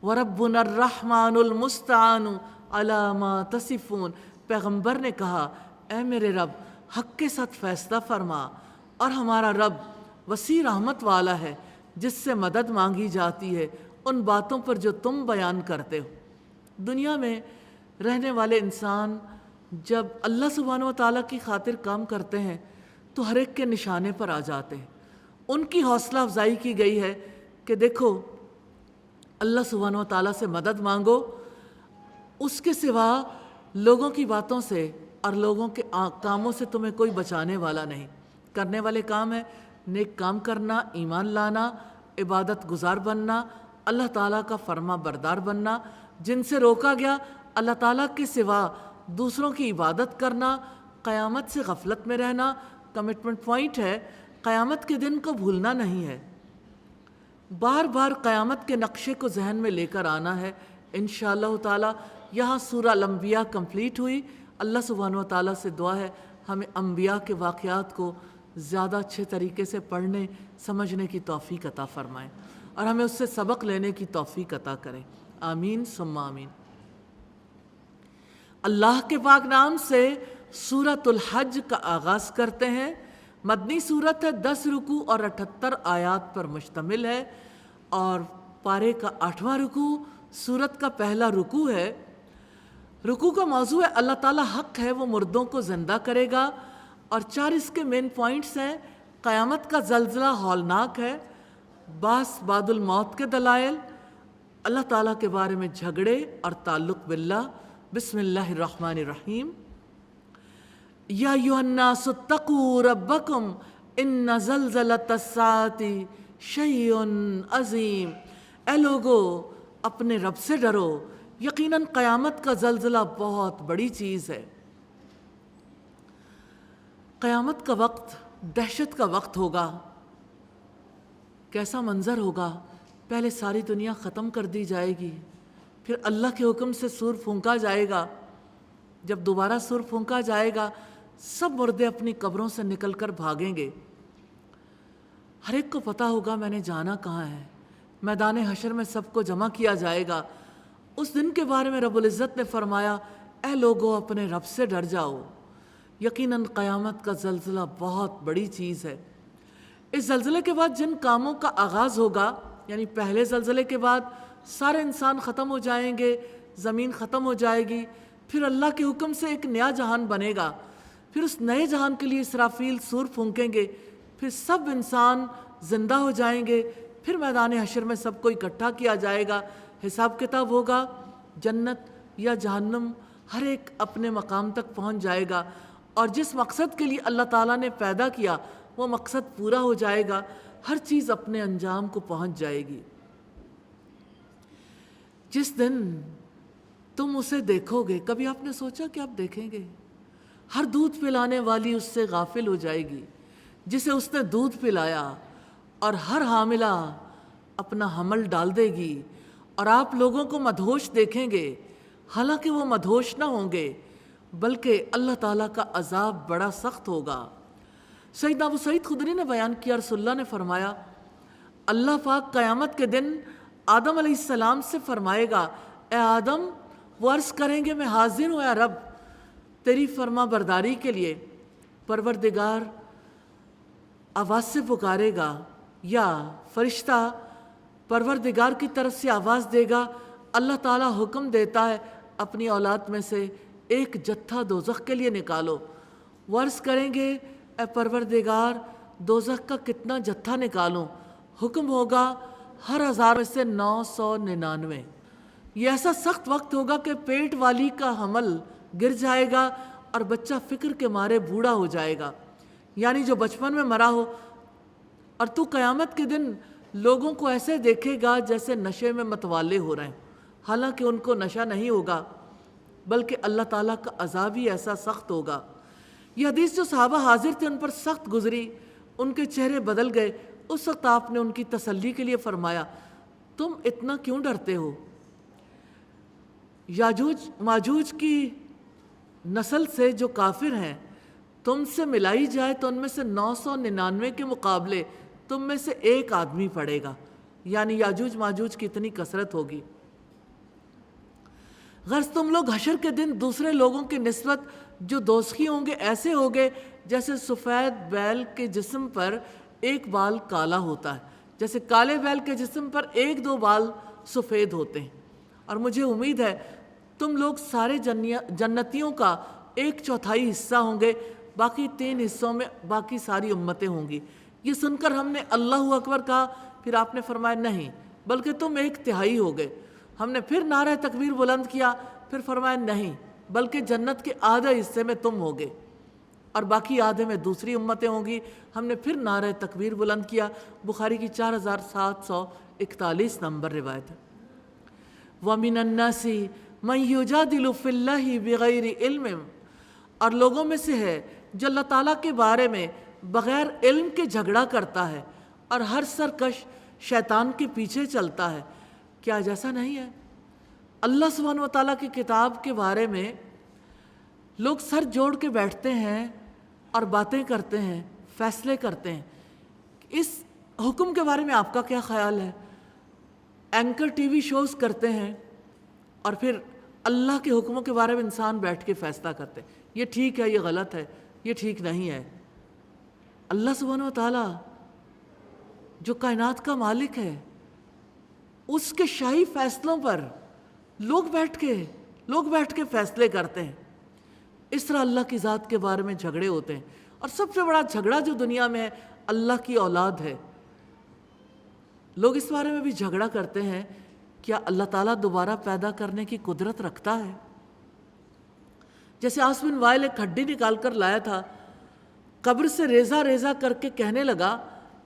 B: وربنا الرحمن المستعان علی ما تصفون، پیغمبر نے کہا اے میرے رب حق کے ساتھ فیصلہ فرما، اور ہمارا رب وسیع رحمت والا ہے جس سے مدد مانگی جاتی ہے ان باتوں پر جو تم بیان کرتے ہو۔ دنیا میں رہنے والے انسان جب اللہ سبحانہ و تعالیٰ کی خاطر کام کرتے ہیں تو ہر ایک کے نشانے پر آ جاتے ہیں۔ ان کی حوصلہ افزائی کی گئی ہے کہ دیکھو اللہ سبحانہ و تعالیٰ سے مدد مانگو، اس کے سوا لوگوں کی باتوں سے اور لوگوں کے کاموں سے تمہیں کوئی بچانے والا نہیں۔ کرنے والے کام ہے نیک کام کرنا، ایمان لانا، عبادت گزار بننا، اللہ تعالیٰ کا فرما بردار بننا، جن سے روکا گیا اللہ تعالیٰ کے سوا دوسروں کی عبادت کرنا، قیامت سے غفلت میں رہنا۔ کمٹمنٹ پوائنٹ ہے قیامت کے دن کو بھولنا نہیں ہے، بار بار قیامت کے نقشے کو ذہن میں لے کر آنا ہے۔ انشاءاللہ تعالیٰ یہاں سورہ الانبیاء کمپلیٹ ہوئی۔ اللہ سبحانہ و تعالیٰ سے دعا ہے ہمیں انبیاء کے واقعات کو زیادہ اچھے طریقے سے پڑھنے سمجھنے کی توفیق عطا فرمائیں، اور ہمیں اس سے سبق لینے کی توفیق عطا کریں۔ آمین ثم آمین۔ اللہ کے پاک نام سے سورۃ الحج کا آغاز کرتے ہیں۔ مدنی سورت ہے، 10 رکوع اور 78 آیات پر مشتمل ہے، اور پارے کا 8واں رکوع سورت کا پہلا رکوع ہے۔ رکوع کا موضوع ہے اللہ تعالیٰ حق ہے وہ مردوں کو زندہ کرے گا، اور 4 اس کے مین پوائنٹس ہیں۔ قیامت کا زلزلہ ہولناک ہے، بعد الموت کے دلائل، اللہ تعالیٰ کے بارے میں جھگڑے اور تعلق باللہ۔ بسم اللہ الرحمن الرحیم۔ یا ایھا الناس اتقوا ربکم ان زلزلۃ الساعۃ شیء عظیم، اے لوگو اپنے رب سے ڈرو، یقیناً قیامت کا زلزلہ بہت بڑی چیز ہے۔ قیامت کا وقت دہشت کا وقت ہوگا۔ کیسا منظر ہوگا؟ پہلے ساری دنیا ختم کر دی جائے گی، پھر اللہ کے حکم سے سور پھونکا جائے گا۔ جب دوبارہ سور پھونکا جائے گا سب مردے اپنی قبروں سے نکل کر بھاگیں گے۔ ہر ایک کو پتہ ہوگا میں نے جانا کہاں ہے۔ میدان حشر میں سب کو جمع کیا جائے گا۔ اس دن کے بارے میں رب العزت نے فرمایا اے لوگو اپنے رب سے ڈر جاؤ، یقیناً قیامت کا زلزلہ بہت بڑی چیز ہے۔ اس زلزلے کے بعد جن کاموں کا آغاز ہوگا، یعنی پہلے زلزلے کے بعد سارے انسان ختم ہو جائیں گے، زمین ختم ہو جائے گی، پھر اللہ کے حکم سے ایک نیا جہان بنے گا، پھر اس نئے جہان کے لیے اسرافیل سور پھونکیں گے، پھر سب انسان زندہ ہو جائیں گے، پھر میدان حشر میں سب کو اکٹھا کیا جائے گا، حساب کتاب ہوگا، جنت یا جہنم ہر ایک اپنے مقام تک پہنچ جائے گا، اور جس مقصد کے لیے اللہ تعالیٰ نے پیدا کیا وہ مقصد پورا ہو جائے گا، ہر چیز اپنے انجام کو پہنچ جائے گی۔ جس دن تم اسے دیکھو گے، کبھی آپ نے سوچا کہ آپ دیکھیں گے؟ ہر دودھ پلانے والی اس سے غافل ہو جائے گی، جسے اس نے دودھ پلایا، اور ہر حاملہ اپنا حمل ڈال دے گی، اور آپ لوگوں کو مدہوش دیکھیں گے، حالانکہ وہ مدہوش نہ ہوں گے، بلکہ اللہ تعالیٰ کا عذاب بڑا سخت ہوگا۔ سیدنا ابو سعید خدری نے بیان کیا، رسول اللہ نے فرمایا، اللہ پاک قیامت کے دن آدم علیہ السلام سے فرمائے گا، اے آدم، وہ عرض کریں گے میں حاضر ہوں یا رب تیری فرما برداری کے لیے۔ پروردگار آواز سے پکارے گا، یا فرشتہ پروردگار کی طرف سے آواز دے گا، اللہ تعالیٰ حکم دیتا ہے اپنی اولاد میں سے ایک جتھا دوزخ کے لیے نکالو۔ وہ عرض کریں گے، اے پروردگار دوزخ کا کتنا جتھا نکالوں؟ حکم ہوگا ہر 1000 میں سے 999۔ یہ ایسا سخت وقت ہوگا کہ پیٹ والی کا حمل گر جائے گا اور بچہ فکر کے مارے بوڑھا ہو جائے گا، یعنی جو بچپن میں مرا ہو، اور تو قیامت کے دن لوگوں کو ایسے دیکھے گا جیسے نشے میں متوالے ہو رہے ہیں، حالانکہ ان کو نشہ نہیں ہوگا، بلکہ اللہ تعالیٰ کا عذاب ہی ایسا سخت ہوگا۔ یہ حدیث جو صحابہ حاضر تھے ان پر سخت گزری، ان کے چہرے بدل گئے۔ اس وقت آپ نے ان کی تسلی کے لیے فرمایا، تم اتنا کیوں ڈرتے ہو؟ یاجوج ماجوج کی نسل سے جو کافر ہیں تم سے ملائی جائے تو ان میں سے 999 کے مقابلے تم میں سے ایک آدمی پڑے گا، یعنی یاجوج ماجوج کی اتنی کثرت ہوگی۔ غرض تم لوگ حشر کے دن دوسرے لوگوں کی نسبت جو دوزخی ہوں گے ایسے ہوگے جیسے سفید بیل کے جسم پر ایک بال کالا ہوتا ہے، جیسے کالے بیل کے جسم پر 1-2 بال سفید ہوتے ہیں۔ اور مجھے امید ہے تم لوگ سارے جنتیوں کا 1/4 حصہ ہوں گے، باقی 3 حصوں میں باقی ساری امتیں ہوں گی۔ یہ سن کر ہم نے اللہ اکبر کہا، پھر آپ نے فرمایا نہیں بلکہ تم 1/3 ہو گئے۔ ہم نے پھر نعرہ تکبیر بلند کیا، پھر فرمایا نہیں بلکہ جنت کے آدھے حصے میں تم ہوگے اور باقی آدھے میں دوسری امتیں ہوں گی۔ ہم نے پھر نعرہ تکبیر بلند کیا۔ بخاری کی 4741 نمبر روایت ہے۔ وَمِنَ النَّاسِ مَن يُجَادِلُ فِي اللَّهِ بِغَيْرِ عِلْمٍ، اور لوگوں میں سے ہے جو اللہ تعالیٰ کے بارے میں بغیر علم کے جھگڑا کرتا ہے اور ہر سرکش شیطان کے پیچھے چلتا ہے۔ کیا جیسا نہیں ہے؟ اللہ سبحانہ و تعالیٰ کی کتاب کے بارے میں لوگ سر جوڑ کے بیٹھتے ہیں اور باتیں کرتے ہیں، فیصلے کرتے ہیں۔ اس حکم کے بارے میں آپ کا کیا خیال ہے؟ اینکر ٹی وی شوز کرتے ہیں اور پھر اللہ کے حکموں کے بارے میں انسان بیٹھ کے فیصلہ کرتے ہیں، یہ ٹھیک ہے، یہ غلط ہے، یہ ٹھیک نہیں ہے۔ اللہ سبحانہ و تعالیٰ جو کائنات کا مالک ہے، اس کے شاہی فیصلوں پر لوگ بیٹھ کے فیصلے کرتے ہیں۔ اس طرح اللہ کی ذات کے بارے میں جھگڑے ہوتے ہیں، اور سب سے بڑا جھگڑا جو دنیا میں ہے اللہ کی اولاد ہے۔ لوگ اس بارے میں بھی جھگڑا کرتے ہیں، کیا اللہ تعالیٰ دوبارہ پیدا کرنے کی قدرت رکھتا ہے؟ جیسے عاص بن وائل ایک ہڈی نکال کر لایا تھا، قبر سے ریزہ ریزہ کر کے کہنے لگا،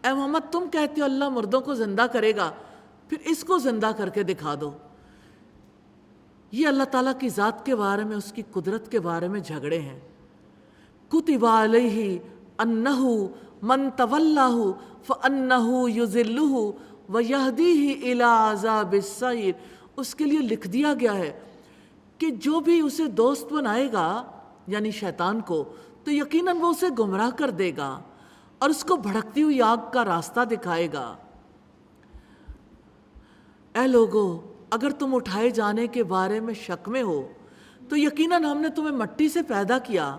B: اے محمد تم کہتے ہو اللہ مردوں کو زندہ کرے گا، پھر اس کو زندہ کر کے دکھا دو۔ یہ اللہ تعالیٰ کی ذات کے بارے میں، اس کی قدرت کے بارے میں جھگڑے ہیں۔ کتب علیہ انہ من تولاہ فانہ یضلہ ویہدیہ الی عذاب السعیر، اس کے لیے لکھ دیا گیا ہے کہ جو بھی اسے دوست بنائے گا یعنی شیطان کو، تو یقیناً وہ اسے گمراہ کر دے گا اور اس کو بھڑکتی ہوئی آگ کا راستہ دکھائے گا۔ اے لوگو، اگر تم اٹھائے جانے کے بارے میں شک میں ہو تو یقیناً ہم نے تمہیں مٹی سے پیدا کیا،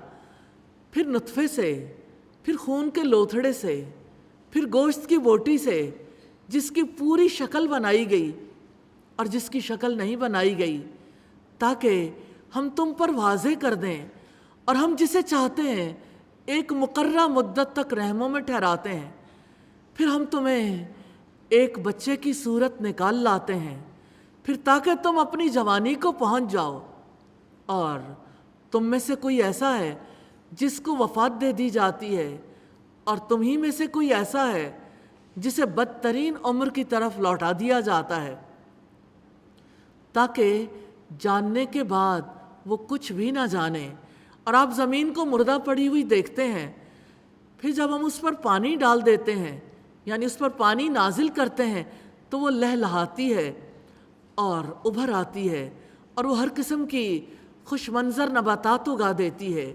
B: پھر نطفے سے، پھر خون کے لوتھڑے سے، پھر گوشت کی بوٹی سے، جس کی پوری شکل بنائی گئی اور جس کی شکل نہیں بنائی گئی، تاکہ ہم تم پر واضح کر دیں، اور ہم جسے چاہتے ہیں ایک مقررہ مدت تک رحموں میں ٹھہراتے ہیں، پھر ہم تمہیں ایک بچے کی صورت نکال لاتے ہیں، پھر تاکہ تم اپنی جوانی کو پہنچ جاؤ، اور تم میں سے کوئی ایسا ہے جس کو وفات دے دی جاتی ہے، اور تم ہی میں سے کوئی ایسا ہے جسے بدترین عمر کی طرف لوٹا دیا جاتا ہے، تاکہ جاننے کے بعد وہ کچھ بھی نہ جانے۔ اور آپ زمین کو مردہ پڑی ہوئی دیکھتے ہیں، پھر جب ہم اس پر پانی ڈال دیتے ہیں یعنی اس پر پانی نازل کرتے ہیں تو وہ لہلہاتی ہے اور ابھر آتی ہے اور وہ ہر قسم کی خوش منظر نباتات اگا دیتی ہے۔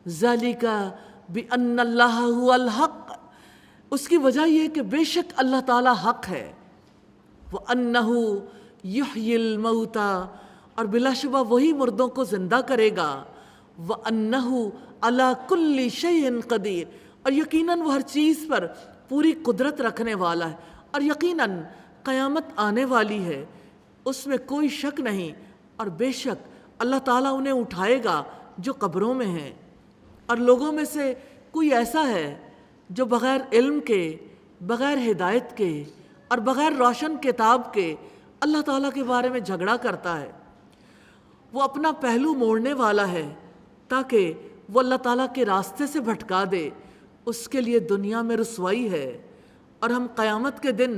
B: ذالک بأن اللہ هو الحق، اس کی وجہ یہ کہ بے شک اللہ تعالیٰ حق ہے۔ وَأَنَّهُ يُحْيِي الْمَوْتَى، اور بلا شبہ وہی مردوں کو زندہ کرے گا۔ وَأَنَّهُ عَلَى كُلِّ شَيْءٍ قَدِيرٌ، اور یقیناً وہ ہر چیز پر پوری قدرت رکھنے والا ہے، اور یقیناً قیامت آنے والی ہے، اس میں کوئی شک نہیں، اور بے شک اللہ تعالیٰ انہیں اٹھائے گا جو قبروں میں ہیں۔ اور لوگوں میں سے کوئی ایسا ہے جو بغیر علم کے، بغیر ہدایت کے اور بغیر روشن کتاب کے اللہ تعالیٰ کے بارے میں جھگڑا کرتا ہے۔ وہ اپنا پہلو موڑنے والا ہے تاکہ وہ اللہ تعالیٰ کے راستے سے بھٹکا دے، اس کے لیے دنیا میں رسوائی ہے، اور ہم قیامت کے دن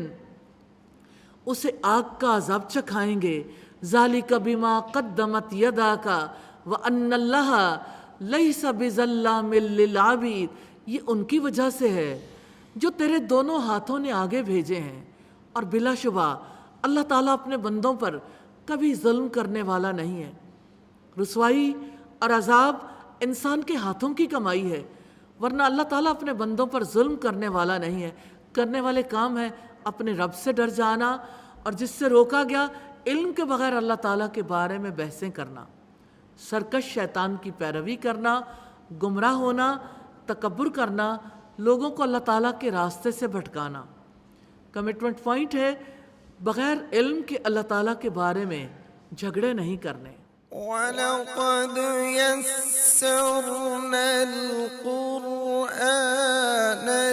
B: اسے آگ کا عذاب چکھائیں گے۔ ذالک بما قدمت یداک وان اللہ لیس بظلام للعبید، یہ ان کی وجہ سے ہے جو تیرے دونوں ہاتھوں نے آگے بھیجے ہیں، اور بلا شبہ اللہ تعالیٰ اپنے بندوں پر کبھی ظلم کرنے والا نہیں ہے۔ رسوائی اور عذاب انسان کے ہاتھوں کی کمائی ہے، ورنہ اللہ تعالیٰ اپنے بندوں پر ظلم کرنے والا نہیں ہے۔ کرنے والے کام ہے اپنے رب سے ڈر جانا، اور جس سے روکا گیا علم کے بغیر اللہ تعالیٰ کے بارے میں بحثیں کرنا، سرکش شیطان کی پیروی کرنا، گمراہ ہونا، تکبر کرنا، لوگوں کو اللہ تعالیٰ کے راستے سے بھٹکانا۔ کمٹمنٹ پوائنٹ ہے بغیر علم کے اللہ تعالیٰ کے بارے میں جھگڑے نہیں کرنے۔
A: وَلَقَدْ يَسَّرْنَا الْقُرْآنَ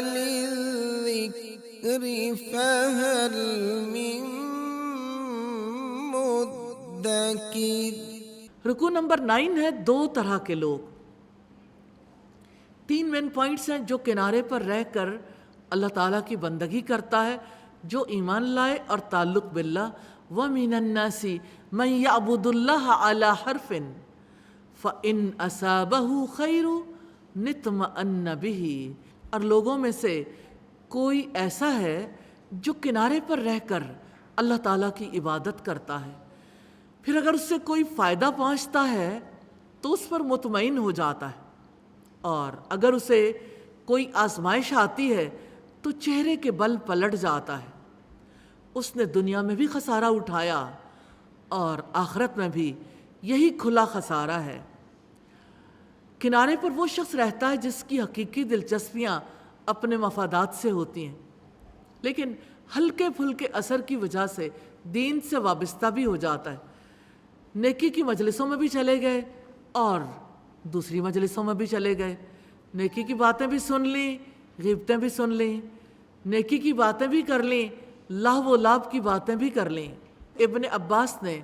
A: لِلذِّكْرِ فَهَلْ مِن مُدَّكِرٍ۔
B: رکوع نمبر 9 ہے دو طرح کے لوگ۔ 3 مین پوائنٹس ہیں جو کنارے پر رہ کر اللہ تعالیٰ کی بندگی کرتا ہے، جو ایمان لائے اور تعلق باللہ۔ وَمِنَ النَّاسِ مَن يَعْبُدُ اللَّهَ عَلَى حَرْفٍ فَإِنْ أَصَابَهُ خَيْرٌ اطْمَأَنَّ بِهِ، اور لوگوں میں سے کوئی ایسا ہے جو کنارے پر رہ کر اللہ تعالیٰ کی عبادت کرتا ہے، پھر اگر اس سے کوئی فائدہ پہنچتا ہے تو اس پر مطمئن ہو جاتا ہے، اور اگر اسے کوئی آزمائش آتی ہے تو چہرے کے بل پلٹ جاتا ہے۔ اس نے دنیا میں بھی خسارہ اٹھایا اور آخرت میں بھی یہی کھلا خسارہ ہے۔ کنارے پر وہ شخص رہتا ہے جس کی حقیقی دلچسپیاں اپنے مفادات سے ہوتی ہیں، لیکن ہلکے پھلکے اثر کی وجہ سے دین سے وابستہ بھی ہو جاتا ہے۔ نیکی کی مجلسوں میں بھی چلے گئے اور دوسری مجلسوں میں بھی چلے گئے، نیکی کی باتیں بھی سن لیں، غیبتیں بھی سن لیں، نیکی کی باتیں بھی کر لیں، لہو و لعب کی باتیں بھی کر لیں۔ ابن عباس نے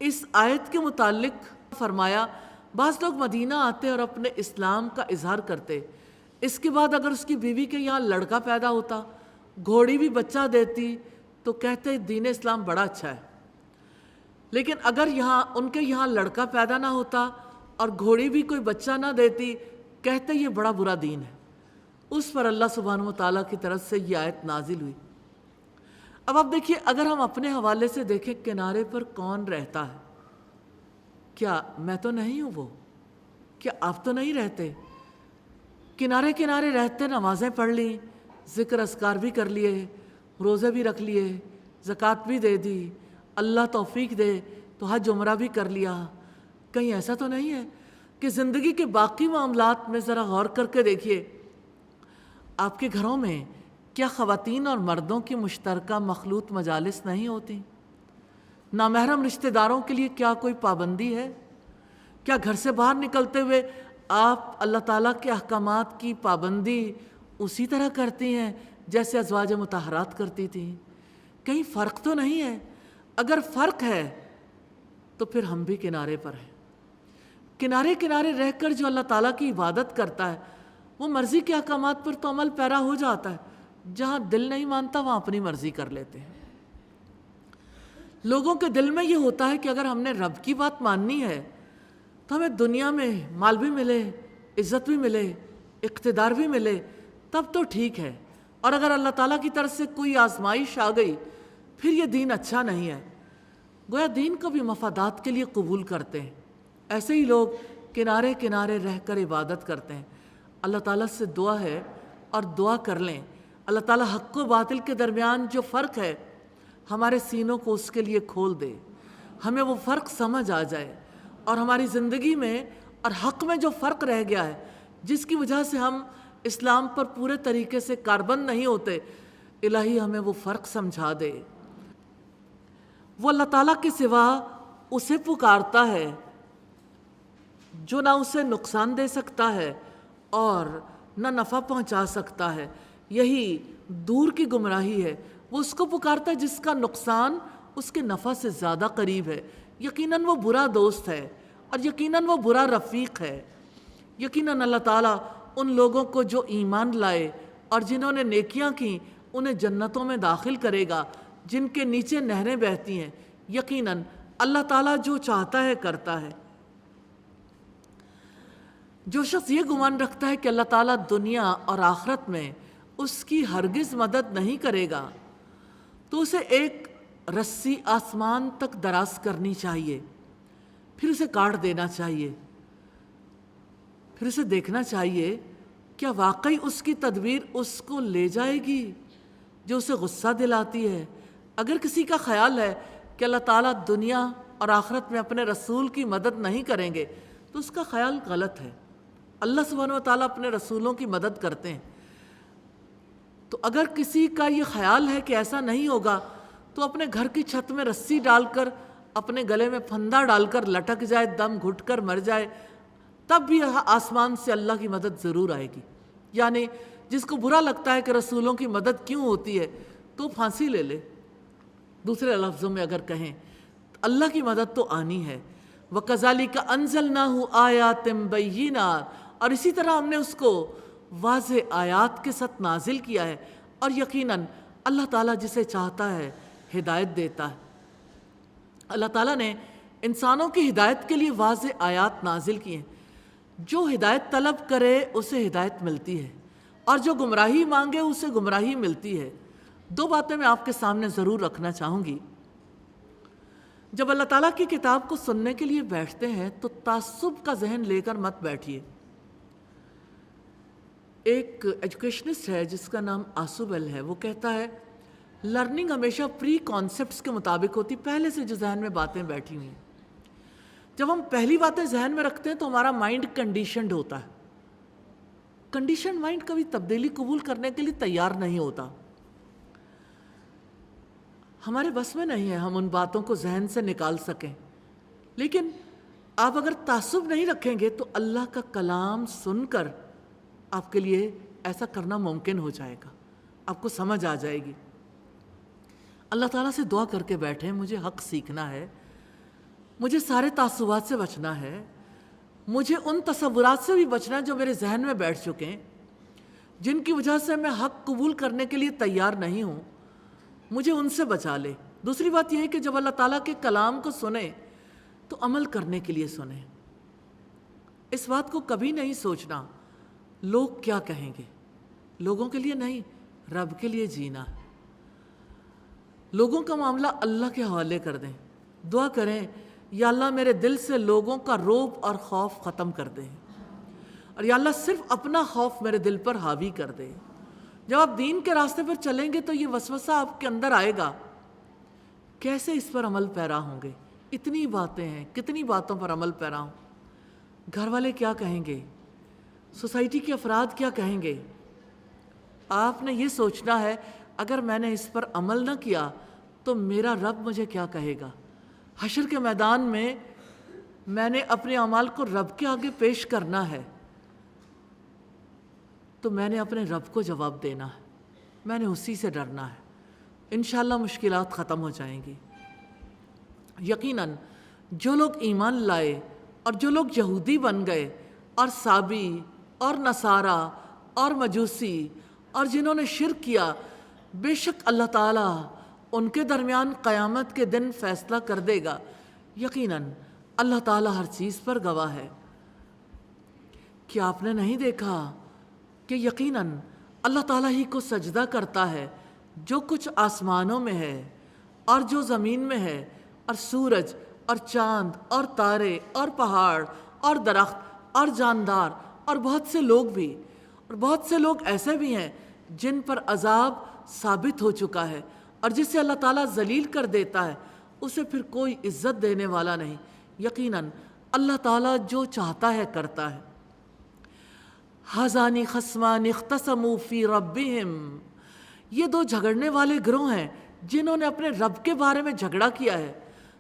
B: اس آیت کے متعلق فرمایا، بعض لوگ مدینہ آتے اور اپنے اسلام کا اظہار کرتے، اس کے بعد اگر اس کی بیوی کے یہاں لڑکا پیدا ہوتا، گھوڑی بھی بچہ دیتی، تو کہتے دین اسلام بڑا اچھا ہے، لیکن اگر ان کے یہاں لڑکا پیدا نہ ہوتا اور گھوڑی بھی کوئی بچہ نہ دیتی، کہتے یہ بڑا برا دین ہے۔ اس پر اللہ سبحانہ وتعالیٰ کی طرف سے یہ آیت نازل ہوئی۔ اب آپ دیکھیے، اگر ہم اپنے حوالے سے دیکھیں کنارے پر کون رہتا ہے، کیا میں تو نہیں ہوں وہ؟ کیا آپ تو نہیں رہتے؟ کنارے کنارے رہتے، نمازیں پڑھ لیں، ذکر اذکار بھی کر لیے، روزے بھی رکھ لیے، زکوٰۃ بھی دے دی، اللہ توفیق دے تو حج عمرہ بھی کر لیا۔ کہیں ایسا تو نہیں ہے کہ زندگی کے باقی معاملات میں ذرا غور کر کے دیکھیے، آپ کے گھروں میں کیا خواتین اور مردوں کی مشترکہ مخلوط مجالس نہیں ہوتی؟ نامحرم رشتہ داروں کے لیے کیا کوئی پابندی ہے؟ کیا گھر سے باہر نکلتے ہوئے آپ اللہ تعالیٰ کے احکامات کی پابندی اسی طرح کرتی ہیں جیسے ازواج مطہرات کرتی تھیں؟ کہیں فرق تو نہیں ہے؟ اگر فرق ہے تو پھر ہم بھی کنارے پر ہیں۔ کنارے کنارے رہ کر جو اللہ تعالیٰ کی عبادت کرتا ہے وہ مرضی کے احکامات پر تو عمل پیرا ہو جاتا ہے، جہاں دل نہیں مانتا وہاں اپنی مرضی کر لیتے ہیں۔ لوگوں کے دل میں یہ ہوتا ہے کہ اگر ہم نے رب کی بات ماننی ہے تو ہمیں دنیا میں مال بھی ملے، عزت بھی ملے، اقتدار بھی ملے تب تو ٹھیک ہے، اور اگر اللہ تعالیٰ کی طرف سے کوئی آزمائش آ گئی پھر یہ دین اچھا نہیں ہے۔ گویا دین کو بھی مفادات کے لیے قبول کرتے ہیں۔ ایسے ہی لوگ کنارے کنارے رہ کر عبادت کرتے ہیں۔ اللہ تعالیٰ سے دعا ہے اور دعا کر لیں، اللہ تعالیٰ حق و باطل کے درمیان جو فرق ہے ہمارے سینوں کو اس کے لیے کھول دے، ہمیں وہ فرق سمجھ آ جائے، اور ہماری زندگی میں اور حق میں جو فرق رہ گیا ہے جس کی وجہ سے ہم اسلام پر پورے طریقے سے کاربند نہیں ہوتے، الہی ہمیں وہ فرق سمجھا دے۔ وہ اللہ تعالیٰ کے سوا اسے پکارتا ہے جو نہ اسے نقصان دے سکتا ہے اور نہ نفع پہنچا سکتا ہے، یہی دور کی گمراہی ہے۔ وہ اس کو پکارتا ہے جس کا نقصان اس کے نفع سے زیادہ قریب ہے، یقیناً وہ برا دوست ہے اور یقیناً وہ برا رفیق ہے۔ یقیناً اللہ تعالیٰ ان لوگوں کو جو ایمان لائے اور جنہوں نے نیکیاں کیں انہیں جنتوں میں داخل کرے گا جن کے نیچے نہریں بہتی ہیں۔ یقیناً اللہ تعالیٰ جو چاہتا ہے کرتا ہے۔ جو شخص یہ گمان رکھتا ہے کہ اللہ تعالیٰ دنیا اور آخرت میں اس کی ہرگز مدد نہیں کرے گا تو اسے ایک رسی آسمان تک دراز کرنی چاہیے، پھر اسے کاٹ دینا چاہیے، پھر اسے دیکھنا چاہیے کیا واقعی اس کی تدبیر اس کو لے جائے گی جو اسے غصہ دلاتی ہے۔ اگر کسی کا خیال ہے کہ اللہ تعالیٰ دنیا اور آخرت میں اپنے رسول کی مدد نہیں کریں گے تو اس کا خیال غلط ہے۔ اللہ سبحانہ و تعالیٰ اپنے رسولوں کی مدد کرتے ہیں۔ تو اگر کسی کا یہ خیال ہے کہ ایسا نہیں ہوگا تو اپنے گھر کی چھت میں رسی ڈال کر اپنے گلے میں پھندا ڈال کر لٹک جائے، دم گھٹ کر مر جائے، تب بھی آسمان سے اللہ کی مدد ضرور آئے گی۔ یعنی جس کو برا لگتا ہے کہ رسولوں کی مدد کیوں ہوتی ہے تو پھانسی لے لے۔ دوسرے لفظوں میں اگر کہیں اللہ کی مدد تو آنی ہے۔ وَكَذَلِكَ أَنزَلْنَاهُ آيَاتٍ بَيِّنَاتٍ، اور اسی طرح ہم نے اس کو واضح آیات کے ساتھ نازل کیا ہے، اور یقیناً اللہ تعالیٰ جسے چاہتا ہے ہدایت دیتا ہے۔ اللہ تعالیٰ نے انسانوں کی ہدایت کے لیے واضح آیات نازل کی ہیں۔ جو ہدایت طلب کرے اسے ہدایت ملتی ہے، اور جو گمراہی مانگے اسے گمراہی ملتی ہے۔ دو باتیں میں آپ کے سامنے ضرور رکھنا چاہوں گی۔ جب اللہ تعالیٰ کی کتاب کو سننے کے لیے بیٹھتے ہیں تو تعصب کا ذہن لے کر مت بیٹھیے۔ ایک ایجوکیشنسٹ ہے جس کا نام آسوبل ہے، وہ کہتا ہے لرننگ ہمیشہ پری کانسیپٹس کے مطابق ہوتی، پہلے سے جو ذہن میں باتیں بیٹھی ہوئی ہیں۔ جب ہم پہلی باتیں ذہن میں رکھتے ہیں تو ہمارا مائنڈ کنڈیشنڈ ہوتا ہے۔ کنڈیشنڈ مائنڈ کبھی تبدیلی قبول کرنے کے لیے تیار نہیں ہوتا۔ ہمارے بس میں نہیں ہے ہم ان باتوں کو ذہن سے نکال سکیں، لیکن آپ اگر تعصب نہیں رکھیں گے تو اللہ کا کلام سن کر آپ کے لیے ایسا کرنا ممکن ہو جائے گا، آپ کو سمجھ آ جائے گی۔ اللہ تعالیٰ سے دعا کر کے بیٹھیں، مجھے حق سیکھنا ہے، مجھے سارے تعصبات سے بچنا ہے، مجھے ان تصورات سے بھی بچنا ہے جو میرے ذہن میں بیٹھ چکے ہیں، جن کی وجہ سے میں حق قبول کرنے کے لیے تیار نہیں ہوں، مجھے ان سے بچا لے۔ دوسری بات یہ ہے کہ جب اللہ تعالیٰ کے کلام کو سنیں تو عمل کرنے کے لیے سنیں۔ اس بات کو کبھی نہیں سوچنا لوگ کیا کہیں گے، لوگوں کے لیے نہیں، رب کے لیے جینا۔ لوگوں کا معاملہ اللہ کے حوالے کر دیں، دعا کریں یا اللہ میرے دل سے لوگوں کا رعب اور خوف ختم کر دیں، اور یا اللہ صرف اپنا خوف میرے دل پر حاوی کر دے۔ جب آپ دین کے راستے پر چلیں گے تو یہ وسوسہ آپ کے اندر آئے گا، کیسے اس پر عمل پیرا ہوں گے؟ اتنی باتیں ہیں، کتنی باتوں پر عمل پیرا ہوں؟ گھر والے کیا کہیں گے؟ سوسائٹی کے افراد کیا کہیں گے؟ آپ نے یہ سوچنا ہے اگر میں نے اس پر عمل نہ کیا تو میرا رب مجھے کیا کہے گا؟ حشر کے میدان میں نے اپنے اعمال کو رب کے آگے پیش کرنا ہے، تو میں نے اپنے رب کو جواب دینا ہے، میں نے اسی سے ڈرنا ہے۔ انشاءاللہ مشکلات ختم ہو جائیں گی۔ یقیناً جو لوگ ایمان لائے اور جو لوگ یہودی بن گئے اور سابی اور نصارہ اور مجوسی اور جنہوں نے شرک کیا، بے شک اللہ تعالیٰ ان کے درمیان قیامت کے دن فیصلہ کر دے گا۔ یقیناً اللہ تعالیٰ ہر چیز پر گواہ ہے۔ کیا آپ نے نہیں دیکھا کہ یقیناً اللہ تعالیٰ ہی کو سجدہ کرتا ہے جو کچھ آسمانوں میں ہے اور جو زمین میں ہے، اور سورج اور چاند اور تارے اور پہاڑ اور درخت اور جاندار اور بہت سے لوگ بھی، اور بہت سے لوگ ایسے بھی ہیں جن پر عذاب ثابت ہو چکا ہے، اور جسے اللہ تعالیٰ ذلیل کر دیتا ہے اسے پھر کوئی عزت دینے والا نہیں۔ یقیناً اللہ تعالیٰ جو چاہتا ہے کرتا ہے۔ ھذان خصمان اختصموا فی ربہم، یہ دو جھگڑنے والے گروہ ہیں جنہوں نے اپنے رب کے بارے میں جھگڑا کیا ہے۔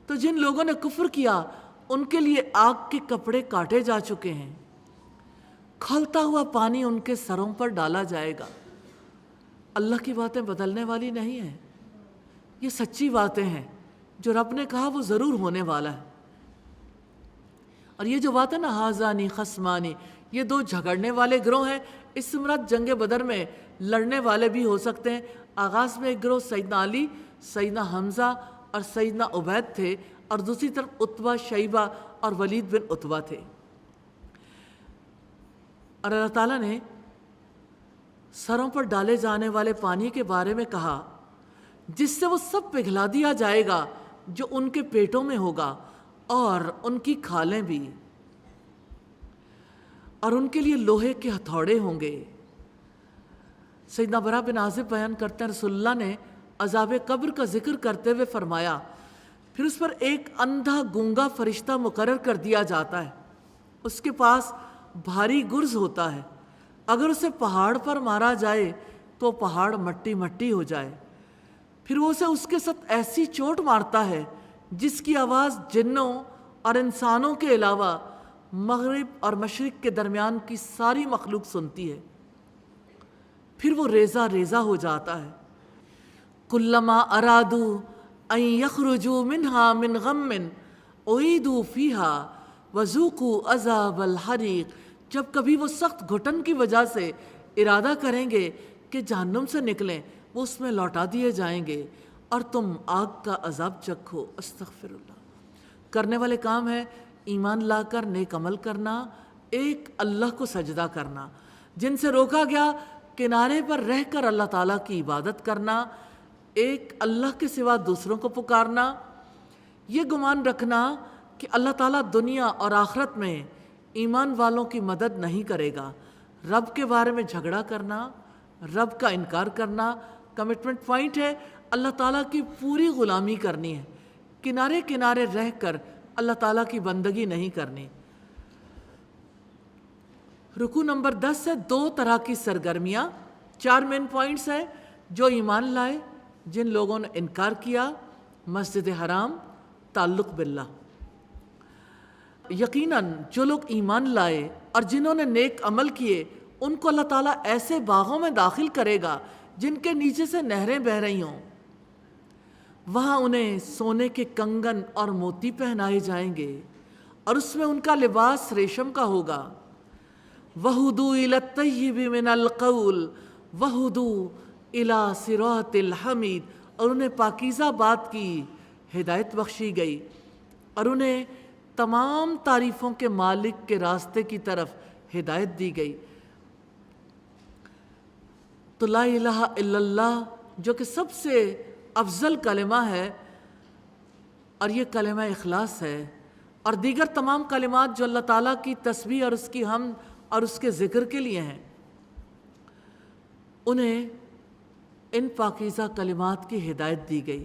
B: تو جن لوگوں نے کفر کیا ان کے لیے آگ کے کپڑے کاٹے جا چکے ہیں، کھولتا ہوا پانی ان کے سروں پر ڈالا جائے گا۔ اللہ کی باتیں بدلنے والی نہیں ہیں، یہ سچی باتیں ہیں، جو رب نے کہا وہ ضرور ہونے والا ہے۔ اور یہ جو بات ہے نا ھذان خصمان، یہ دو جھگڑنے والے گروہ ہیں، اس سے مراد جنگ بدر میں لڑنے والے بھی ہو سکتے ہیں۔ آغاز میں ایک گروہ سیدنا علی، سیدنا حمزہ اور سیدنا عبید تھے، اور دوسری طرف عتبہ، شیبہ اور ولید بن عتبہ تھے۔ اور اللہ تعالیٰ نے سروں پر ڈالے جانے والے پانی کے بارے میں کہا جس سے وہ سب پگھلا دیا جائے گا جو ان کے پیٹوں میں ہوگا، اور ان کی کھالیں بھی، اور ان کے لیے لوہے کے ہتھوڑے ہوں گے۔ سیدنا برا بن عازب بیان کرتے ہیں رسول اللہ نے عذاب قبر کا ذکر کرتے ہوئے فرمایا، پھر اس پر ایک اندھا گونگا فرشتہ مقرر کر دیا جاتا ہے، اس کے پاس بھاری گرز ہوتا ہے، اگر اسے پہاڑ پر مارا جائے تو پہاڑ مٹی مٹی ہو جائے، پھر وہ اسے اس کے ساتھ ایسی چوٹ مارتا ہے جس کی آواز جنوں اور انسانوں کے علاوہ مغرب اور مشرق کے درمیان کی ساری مخلوق سنتی ہے، پھر وہ ریزہ ریزہ ہو جاتا ہے۔ کلما ارادوا ان یخرجوا منها من غم اعیدوا فیها وذوقوا عذاب الحریق، جب کبھی وہ سخت گھٹن کی وجہ سے ارادہ کریں گے کہ جہنم سے نکلیں، وہ اس میں لوٹا دیے جائیں گے اور تم آگ کا عذاب چکھو۔ استغفر اللہ۔ کرنے والے کام ہے ایمان لا کر نیک عمل کرنا، ایک اللہ کو سجدہ کرنا، جن سے روکا گیا کنارے پر رہ کر اللہ تعالیٰ کی عبادت کرنا، ایک اللہ کے سوا دوسروں کو پکارنا، یہ گمان رکھنا کہ اللہ تعالیٰ دنیا اور آخرت میں ایمان والوں کی مدد نہیں کرے گا، رب کے بارے میں جھگڑا کرنا، رب کا انکار کرنا۔ کمٹمنٹ پوائنٹ ہے اللہ تعالیٰ کی پوری غلامی کرنی ہے، کنارے کنارے رہ کر اللہ تعالیٰ کی بندگی نہیں کرنی۔ رکوع نمبر 10 ہے 2 طرح کی سرگرمیاں، 4 مین پوائنٹس ہیں۔ جو ایمان لائے، جن لوگوں نے انکار کیا، مسجد حرام، تعلق باللہ۔ یقیناً جو لوگ ایمان لائے اور جنہوں نے نیک عمل کیے ان کو اللہ تعالیٰ ایسے باغوں میں داخل کرے گا جن کے نیچے سے نہریں بہہ رہی ہوں، وہاں انہیں سونے کے کنگن اور موتی پہنائے جائیں گے، اور اس میں ان کا لباس ریشم کا ہوگا۔ وَہُدُوا إِلَى الطَّيِّبِ مِنَ الْقَوْلِ وَهُدُوا إِلَى صِرَاطِ الْحَمِيدِ، اور انہیں پاکیزہ بات کی ہدایت بخشی گئی، اور انہیں تمام تعریفوں کے مالک کے راستے کی طرف ہدایت دی گئی۔ تو لا الہ الا اللہ جو کہ سب سے افضل کلمہ ہے، اور یہ کلمہ اخلاص ہے، اور دیگر تمام کلمات جو اللہ تعالیٰ کی تسبیح اور اس کی حمد اور اس کے ذکر کے لیے ہیں، انہیں ان پاکیزہ کلمات کی ہدایت دی گئی۔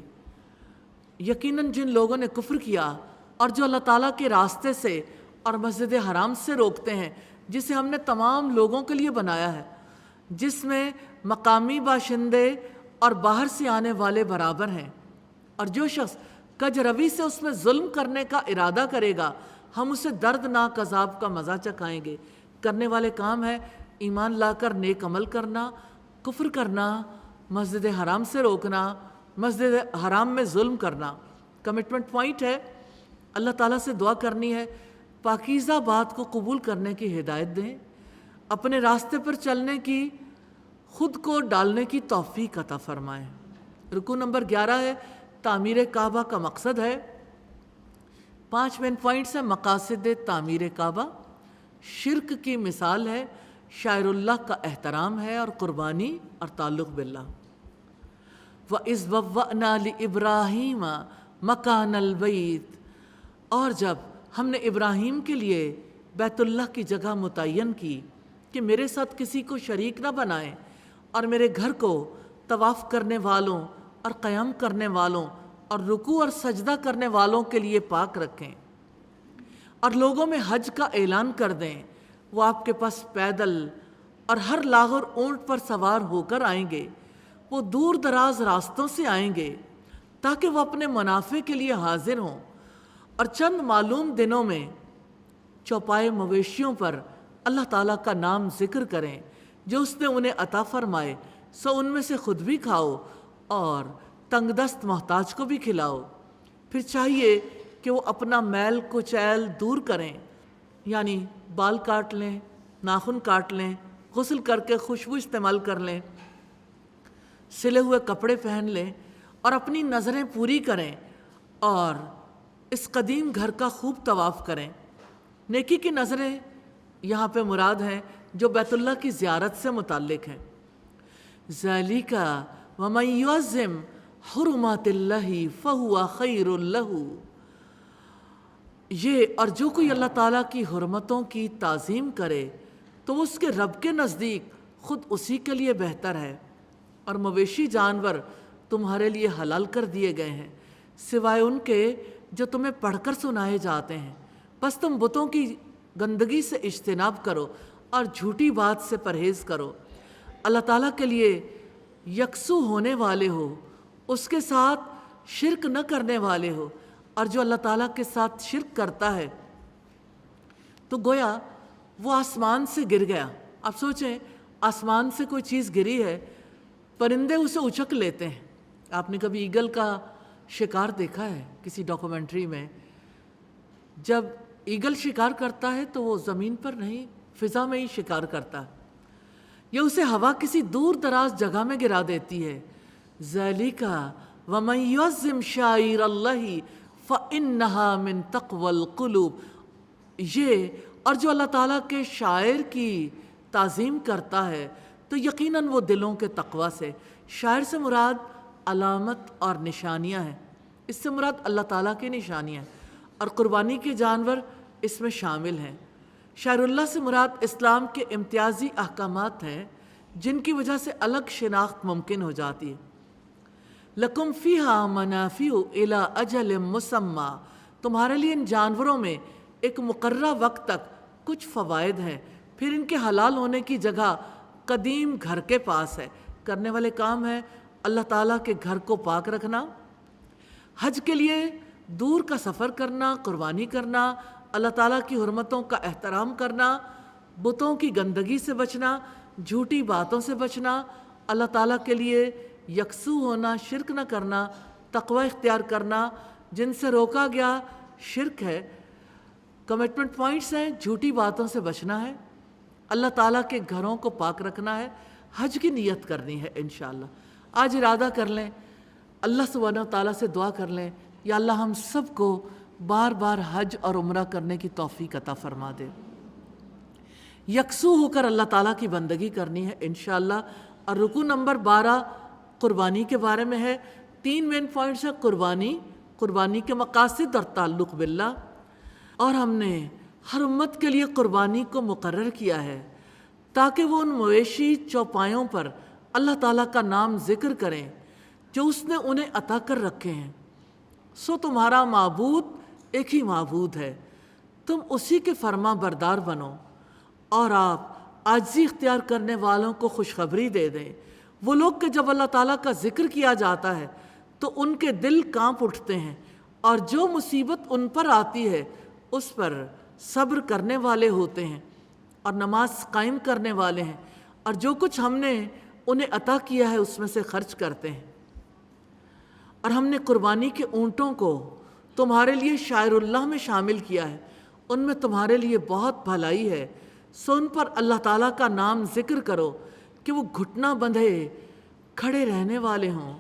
B: یقیناً جن لوگوں نے کفر کیا اور جو اللہ تعالیٰ کے راستے سے اور مسجد حرام سے روکتے ہیں، جسے ہم نے تمام لوگوں کے لیے بنایا ہے، جس میں مقامی باشندے اور باہر سے آنے والے برابر ہیں، اور جو شخص کج روی سے اس میں ظلم کرنے کا ارادہ کرے گا ہم اسے دردناک عذاب کا مزہ چکھائیں گے۔ کرنے والے کام ہے ایمان لا کر نیک عمل کرنا، کفر کرنا، مسجد حرام سے روکنا، مسجد حرام میں ظلم کرنا۔ کمٹمنٹ پوائنٹ ہے اللہ تعالیٰ سے دعا کرنی ہے پاکیزہ بات کو قبول کرنے کی ہدایت دیں، اپنے راستے پر چلنے کی، خود کو ڈالنے کی توفیق عطا فرمائیں۔ رکوع نمبر 11 ہے تعمیر کعبہ کا مقصد ہے۔ 5 مین پوائنٹس ہیں۔ مقاصد تعمیر کعبہ، شرک کی مثال ہے، شاعر اللہ کا احترام ہے اور قربانی اور تعلق باللہ۔ وَإِذْ بَوَّأْنَا لِإِبْرَاهِيمَ مَكَانَ الْبَيْتِ، اور جب ہم نے ابراہیم کے لیے بیت اللہ کی جگہ متعین کی کہ میرے ساتھ کسی کو شریک نہ بنائیں اور میرے گھر کو طواف کرنے والوں اور قیام کرنے والوں اور رکوع اور سجدہ کرنے والوں کے لیے پاک رکھیں، اور لوگوں میں حج کا اعلان کر دیں، وہ آپ کے پاس پیدل اور ہر لاغر اونٹ پر سوار ہو کر آئیں گے، وہ دور دراز راستوں سے آئیں گے تاکہ وہ اپنے منافع کے لیے حاضر ہوں، اور چند معلوم دنوں میں چوپائے مویشیوں پر اللہ تعالیٰ کا نام ذکر کریں جو اس نے انہیں عطا فرمائے، سو ان میں سے خود بھی کھاؤ اور تنگ دست محتاج کو بھی کھلاؤ۔ پھر چاہیے کہ وہ اپنا میل کچیل دور کریں، یعنی بال کاٹ لیں، ناخن کاٹ لیں، غسل کر کے خوشبو استعمال کر لیں، سلے ہوئے کپڑے پہن لیں اور اپنی نظریں پوری کریں اور اس قدیم گھر کا خوب طواف کریں۔ نیکی کی نظریں یہاں پہ مراد ہیں جو بیت اللہ کی زیارت سے متعلق ہیں۔ ذَلِكَ وَمَن يُعَظِّمْ حُرُمَاتِ اللَّهِ فَهُوَ خَيْرٌ لَهُ، یہ اور جو کوئی اللہ تعالیٰ کی حرمتوں کی تعظیم کرے تو وہ اس کے رب کے نزدیک خود اسی کے لیے بہتر ہے، اور مویشی جانور تمہارے لیے حلال کر دیے گئے ہیں سوائے ان کے جو تمہیں پڑھ کر سنائے جاتے ہیں، بس تم بتوں کی گندگی سے اجتناب کرو اور جھوٹی بات سے پرہیز کرو، اللہ تعالیٰ کے لیے یکسو ہونے والے ہو، اس کے ساتھ شرک نہ کرنے والے ہو، اور جو اللہ تعالیٰ کے ساتھ شرک کرتا ہے تو گویا وہ آسمان سے گر گیا۔ اب سوچیں، آسمان سے کوئی چیز گری ہے، پرندے اسے اچک لیتے ہیں۔ آپ نے کبھی ایگل کا شکار دیکھا ہے کسی ڈاکومنٹری میں؟ جب ایگل شکار کرتا ہے تو وہ زمین پر نہیں، فضا میں ہی شکار کرتا ہے، یہ اسے ہوا کسی دور دراز جگہ میں گرا دیتی ہے۔ ذَلِكَ وَمَن يُعَظِّمْ شَعَائِرَ اللَّهِ فَإِنَّهَا مِن تَقْوَى الْقُلُوبِ، یہ اور جو اللہ تعالیٰ کے شاعر کی تعظیم کرتا ہے تو یقیناً وہ دلوں کے تقوی سے۔ شاعر سے مراد علامت اور نشانیاں ہیں، اس سے مراد اللہ تعالیٰ کی نشانیاں ہیں، اور قربانی کے جانور اس میں شامل ہیں۔ شاعر اللہ سے مراد اسلام کے امتیازی احکامات ہیں جن کی وجہ سے الگ شناخت ممکن ہو جاتی ہے۔ لَكُمْ فِيهَا مَنَافِعُ إِلَىٰ أَجَلٍ مُّسَمًّى، تمہارے لیے ان جانوروں میں ایک مقررہ وقت تک کچھ فوائد ہیں، پھر ان کے حلال ہونے کی جگہ قدیم گھر کے پاس ہے۔ کرنے والے کام ہے اللہ تعالیٰ کے گھر کو پاک رکھنا، حج کے لیے دور کا سفر کرنا، قربانی کرنا، اللہ تعالیٰ کی حرمتوں کا احترام کرنا، بتوں کی گندگی سے بچنا، جھوٹی باتوں سے بچنا، اللہ تعالیٰ کے لیے یکسو ہونا، شرک نہ کرنا، تقوی اختیار کرنا، جن سے روکا گیا شرک ہے۔ کمٹمنٹ پوائنٹس ہیں، جھوٹی باتوں سے بچنا ہے، اللہ تعالیٰ کے گھروں کو پاک رکھنا ہے، حج کی نیت کرنی ہے انشاءاللہ۔ آج ارادہ کر لیں، اللہ سبحانہ وتعالیٰ سے دعا کر لیں، یا اللہ ہم سب کو بار بار حج اور عمرہ کرنے کی توفیق عطا فرما دے۔ یکسو ہو کر اللہ تعالیٰ کی بندگی کرنی ہے انشاءاللہ۔ اور رکوع نمبر 12 قربانی کے بارے میں ہے۔ 3 مین پوائنٹس ہیں: قربانی کے مقاصد اور تعلق باللہ، اور ہم نے ہر امت کے لیے قربانی کو مقرر کیا ہے تاکہ وہ ان مویشی چوپایوں پر اللہ تعالیٰ کا نام ذکر کریں جو اس نے انہیں عطا کر رکھے ہیں۔ سو تمہارا معبود ایک ہی معبود ہے، تم اسی کے فرما بردار بنو، اور آپ عاجزی اختیار کرنے والوں کو خوشخبری دے دیں۔ وہ لوگ کہ جب اللہ تعالیٰ کا ذکر کیا جاتا ہے تو ان کے دل کانپ اٹھتے ہیں، اور جو مصیبت ان پر آتی ہے اس پر صبر کرنے والے ہوتے ہیں اور نماز قائم کرنے والے ہیں، اور جو کچھ ہم نے انہیں عطا کیا ہے اس میں سے خرچ کرتے ہیں۔ اور ہم نے قربانی کے اونٹوں کو تمہارے لیے شاعر اللہ میں شامل کیا ہے، ان میں تمہارے لیے بہت بھلائی ہے، سو ان پر اللہ تعالیٰ کا نام ذکر کرو کہ وہ گھٹنا بندھے کھڑے رہنے والے ہوں،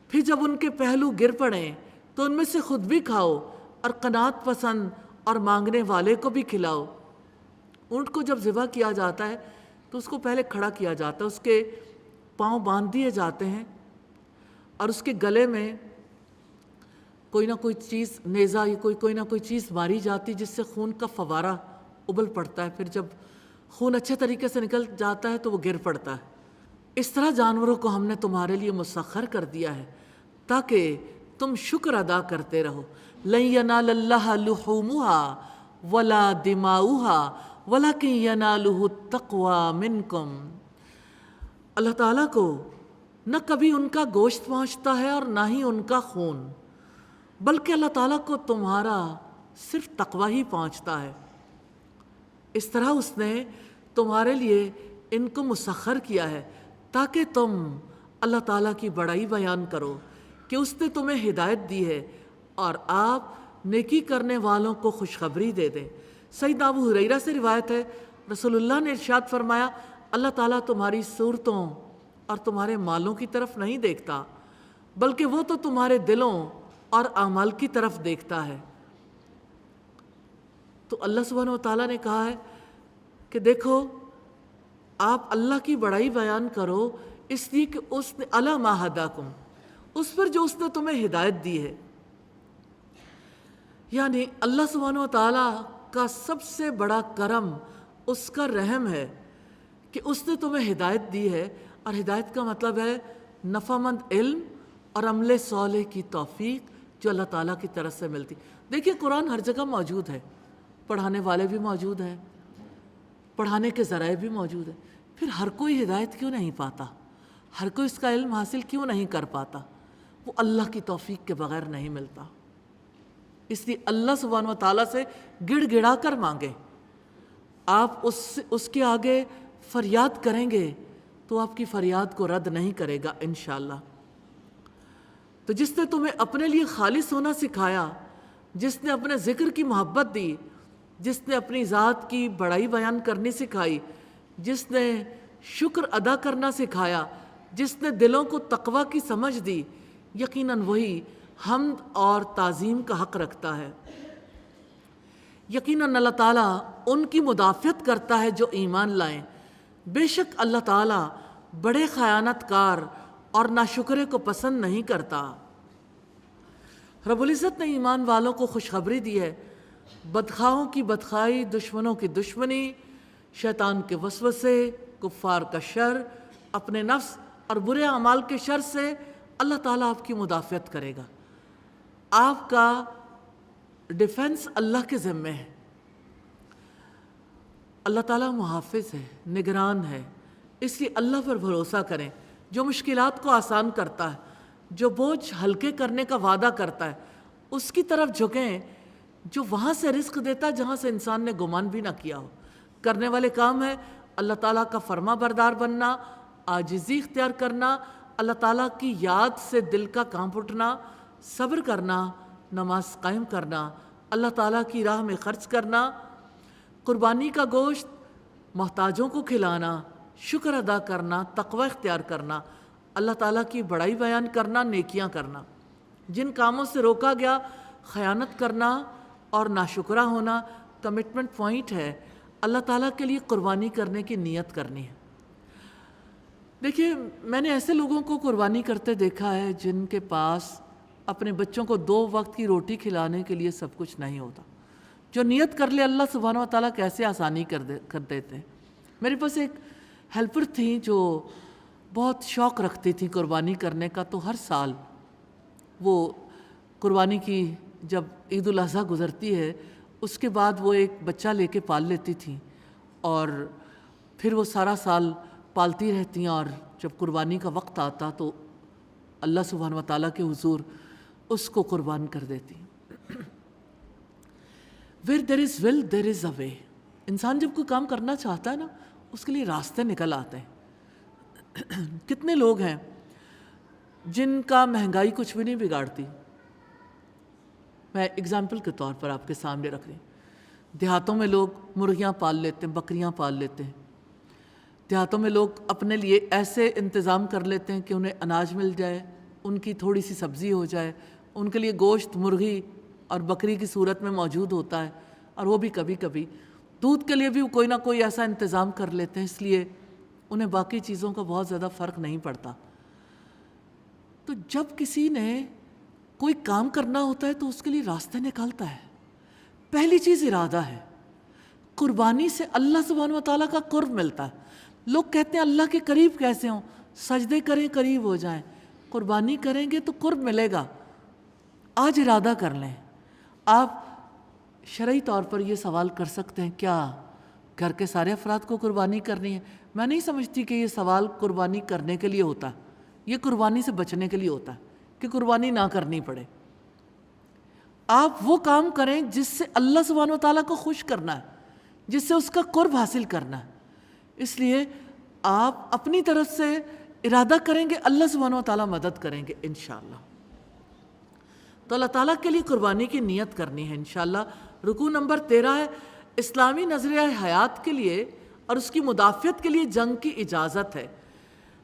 B: پھر جب ان کے پہلو گر پڑیں تو ان میں سے خود بھی کھاؤ اور قناعت پسند اور مانگنے والے کو بھی کھلاؤ۔ اونٹ کو جب ذبح کیا جاتا ہے تو اس کو پہلے کھڑا کیا جاتا ہے، اس کے پاؤں باندھ دیے جاتے ہیں اور اس کے گلے میں کوئی نہ کوئی چیز، نیزہ یا کوئی نہ کوئی چیز ماری جاتی جس سے خون کا فوارہ ابل پڑتا ہے، پھر جب خون اچھے طریقے سے نکل جاتا ہے تو وہ گر پڑتا ہے۔ اس طرح جانوروں کو ہم نے تمہارے لیے مسخر کر دیا ہے تاکہ تم شکر ادا کرتے رہو۔ لن ینال اللہ لحومها ولا دماؤها ولکن ینالہ التقوی منکم۔ اللہ تعالیٰ کو نہ کبھی ان کا گوشت پہنچتا ہے اور نہ ہی ان کا خون، بلکہ اللہ تعالیٰ کو تمہارا صرف تقوی ہی پہنچتا ہے۔ اس طرح اس نے تمہارے لیے ان کو مسخر کیا ہے تاکہ تم اللہ تعالیٰ کی بڑائی بیان کرو کہ اس نے تمہیں ہدایت دی ہے اور آپ نیکی کرنے والوں کو خوشخبری دے دیں۔ سیدنا ابو ہریرہ سے روایت ہے، رسول اللہ نے ارشاد فرمایا، اللہ تعالیٰ تمہاری صورتوں اور تمہارے مالوں کی طرف نہیں دیکھتا، بلکہ وہ تو تمہارے دلوں اور اعمال کی طرف دیکھتا ہے۔ تو اللہ سبحانہ و تعالیٰ نے کہا ہے کہ دیکھو آپ اللہ کی بڑائی بیان کرو، اس لیے کہ اس نے علی ما ہداکم، اس پر جو اس نے تمہیں ہدایت دی ہے۔ یعنی اللہ سبحانہ و تعالیٰ کا سب سے بڑا کرم اس کا رحم ہے کہ اس نے تمہیں ہدایت دی ہے، اور ہدایت کا مطلب ہے نفع مند علم اور عمل صالح کی توفیق جو اللہ تعالیٰ کی طرف سے ملتی۔ دیکھیے قرآن ہر جگہ موجود ہے، پڑھانے والے بھی موجود ہیں، پڑھانے کے ذرائع بھی موجود ہیں، پھر ہر کوئی ہدایت کیوں نہیں پاتا؟ ہر کوئی اس کا علم حاصل کیوں نہیں کر پاتا؟ وہ اللہ کی توفیق کے بغیر نہیں ملتا۔ اس لیے اللہ سبحانہ و تعالیٰ سے گڑ گڑا کر مانگے۔ آپ اس کے آگے فریاد کریں گے تو آپ کی فریاد کو رد نہیں کرے گا انشاءاللہ۔ تو جس نے تمہیں اپنے لیے خالص ہونا سکھایا، جس نے اپنے ذکر کی محبت دی، جس نے اپنی ذات کی بڑائی بیان کرنی سکھائی، جس نے شکر ادا کرنا سکھایا، جس نے دلوں کو تقوی کی سمجھ دی، یقیناً وہی حمد اور تعظیم کا حق رکھتا ہے۔ یقیناً اللہ تعالیٰ ان کی مدافعت کرتا ہے جو ایمان لائیں۔ بے شک اللہ تعالیٰ بڑے خیانت کار اور ناشکرے کو پسند نہیں کرتا۔ رب العزت نے ایمان والوں کو خوشخبری دی ہے، بدخواہوں کی بدخواہی، دشمنوں کی دشمنی، شیطان کے وسوسے، کفار کا شر، اپنے نفس اور برے اعمال کے شر سے اللہ تعالیٰ آپ کی مدافعت کرے گا۔ آپ کا ڈیفنس اللہ کے ذمہ ہے۔ اللہ تعالیٰ محافظ ہے، نگران ہے، اس لیے اللہ پر بھروسہ کریں، جو مشکلات کو آسان کرتا ہے، جو بوجھ ہلکے کرنے کا وعدہ کرتا ہے، اس کی طرف جھکیں، جو وہاں سے رزق دیتا ہے جہاں سے انسان نے گمان بھی نہ کیا ہو۔ کرنے والے کام ہے اللہ تعالیٰ کا فرما بردار بننا، عاجزی اختیار کرنا، اللہ تعالیٰ کی یاد سے دل کا کانپ اٹھنا، صبر کرنا، نماز قائم کرنا، اللہ تعالیٰ کی راہ میں خرچ کرنا، قربانی کا گوشت محتاجوں کو کھلانا، شکر ادا کرنا، تقوی اختیار کرنا، اللہ تعالیٰ کی بڑائی بیان کرنا، نیکیاں کرنا۔ جن کاموں سے روکا گیا، خیانت کرنا اور ناشکرہ ہونا کمٹمنٹ پوائنٹ ہے۔ اللہ تعالیٰ کے لیے قربانی کرنے کی نیت کرنی ہے۔ دیکھیے میں نے ایسے لوگوں کو قربانی کرتے دیکھا ہے جن کے پاس اپنے بچوں کو 2 وقت کی روٹی کھلانے کے لیے سب کچھ نہیں ہوتا۔ جو نیت کر لے اللہ سبحانہ و تعالیٰ کیسے آسانی کر دیتے ہیں۔ میرے پاس ایک ہیلپر تھیں جو بہت شوق رکھتی تھیں قربانی کرنے کا، تو ہر سال وہ قربانی کی جب عید الاضحیٰ گزرتی ہے اس کے بعد وہ ایک بچہ لے کے پال لیتی تھیں، اور پھر وہ سارا سال پالتی رہتی ہیں، اور جب قربانی کا وقت آتا تو اللہ سبحانہ و تعالیٰ کے حضور اس کو قربان کر دیتی۔ Where there is will, there is a way۔ انسان جب کوئی کام کرنا چاہتا ہے نا، اس کے لیے راستے نکل آتے ہیں۔ کتنے لوگ ہیں جن کا مہنگائی کچھ بھی نہیں بگاڑتی۔ میں اگزامپل کے طور پر آپ کے سامنے رکھ رہی ہوں۔ دیہاتوں میں لوگ مرغیاں پال لیتے ہیں، بکریاں پال لیتے ہیں۔ دیہاتوں میں لوگ اپنے لیے ایسے انتظام کر لیتے ہیں کہ انہیں اناج مل جائے، ان کی تھوڑی سی سبزی ہو جائے، ان کے لیے گوشت مرغی اور بکری کی صورت میں موجود ہوتا ہے، اور وہ بھی کبھی کبھی دودھ کے لیے بھی کوئی نہ کوئی ایسا انتظام کر لیتے ہیں، اس لیے انہیں باقی چیزوں کا بہت زیادہ فرق نہیں پڑتا۔ تو جب کسی نے کوئی کام کرنا ہوتا ہے تو اس کے لیے راستے نکالتا ہے۔ پہلی چیز ارادہ ہے۔ قربانی سے اللہ سبحانہ وتعالیٰ کا قرب ملتا ہے۔ لوگ کہتے ہیں اللہ کے قریب کیسے ہوں؟ سجدے کریں قریب ہو جائیں، قربانی کریں گے تو قرب ملے گا۔ آج ارادہ کر لیں۔ آپ شرعی طور پر یہ سوال کر سکتے ہیں، کیا گھر کے سارے افراد کو قربانی کرنی ہے؟ میں نہیں سمجھتی کہ یہ سوال قربانی کرنے کے لیے ہوتا ہے، یہ قربانی سے بچنے کے لیے ہوتا ہے کہ قربانی نہ کرنی پڑے۔ آپ وہ کام کریں جس سے اللہ سبحانہ وتعالیٰ کو خوش کرنا ہے، جس سے اس کا قرب حاصل کرنا ہے۔ اس لیے آپ اپنی طرف سے ارادہ کریں گے، اللہ سبحانہ وتعالیٰ مدد کریں گے انشاءاللہ۔ تو اللہ تعالیٰ کے لیے قربانی کی نیت کرنی ہے انشاءاللہ۔ رکوع نمبر 13 ہے، اسلامی نظریہ حیات کے لیے اور اس کی مدافعت کے لیے جنگ کی اجازت ہے۔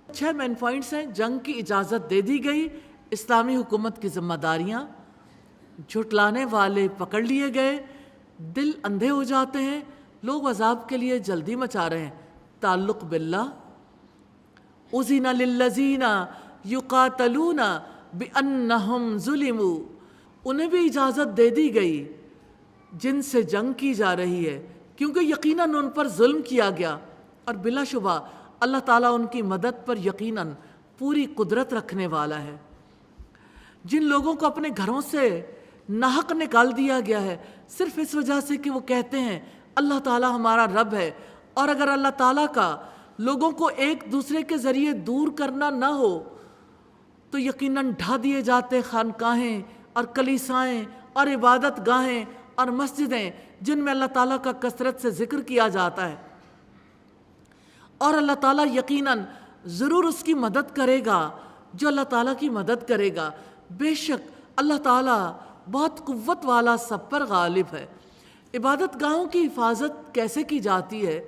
B: 6 مین پوائنٹس ہیں۔ جنگ کی اجازت دے دی گئی، اسلامی حکومت کی ذمہ داریاں، جھٹلانے والے پکڑ لیے گئے، دل اندھے ہو جاتے ہیں، لوگ عذاب کے لیے جلدی مچا رہے ہیں، تعلق باللہ۔ اذن للذین یقاتلون بانہم ظلموا، انہیں بھی اجازت دے دی گئی جن سے جنگ کی جا رہی ہے، کیونکہ یقیناً ان پر ظلم کیا گیا، اور بلا شبہ اللہ تعالیٰ ان کی مدد پر یقیناً پوری قدرت رکھنے والا ہے۔ جن لوگوں کو اپنے گھروں سے ناحق نکال دیا گیا ہے صرف اس وجہ سے کہ وہ کہتے ہیں اللہ تعالیٰ ہمارا رب ہے، اور اگر اللہ تعالیٰ کا لوگوں کو ایک دوسرے کے ذریعے دور کرنا نہ ہو تو یقیناً ڈھا دیے جاتے خانقاہیں اور کلیسائیں اور عبادت گاہیں اور مسجدیں جن میں اللہ تعالیٰ کا کثرت سے ذکر کیا جاتا ہے، اور اللہ تعالیٰ یقیناً ضرور اس کی مدد کرے گا جو اللہ تعالیٰ کی مدد کرے گا۔ بے شک اللہ تعالیٰ بہت قوت والا، سب پر غالب ہے۔ عبادت گاہوں کی حفاظت کیسے کی جاتی ہے؟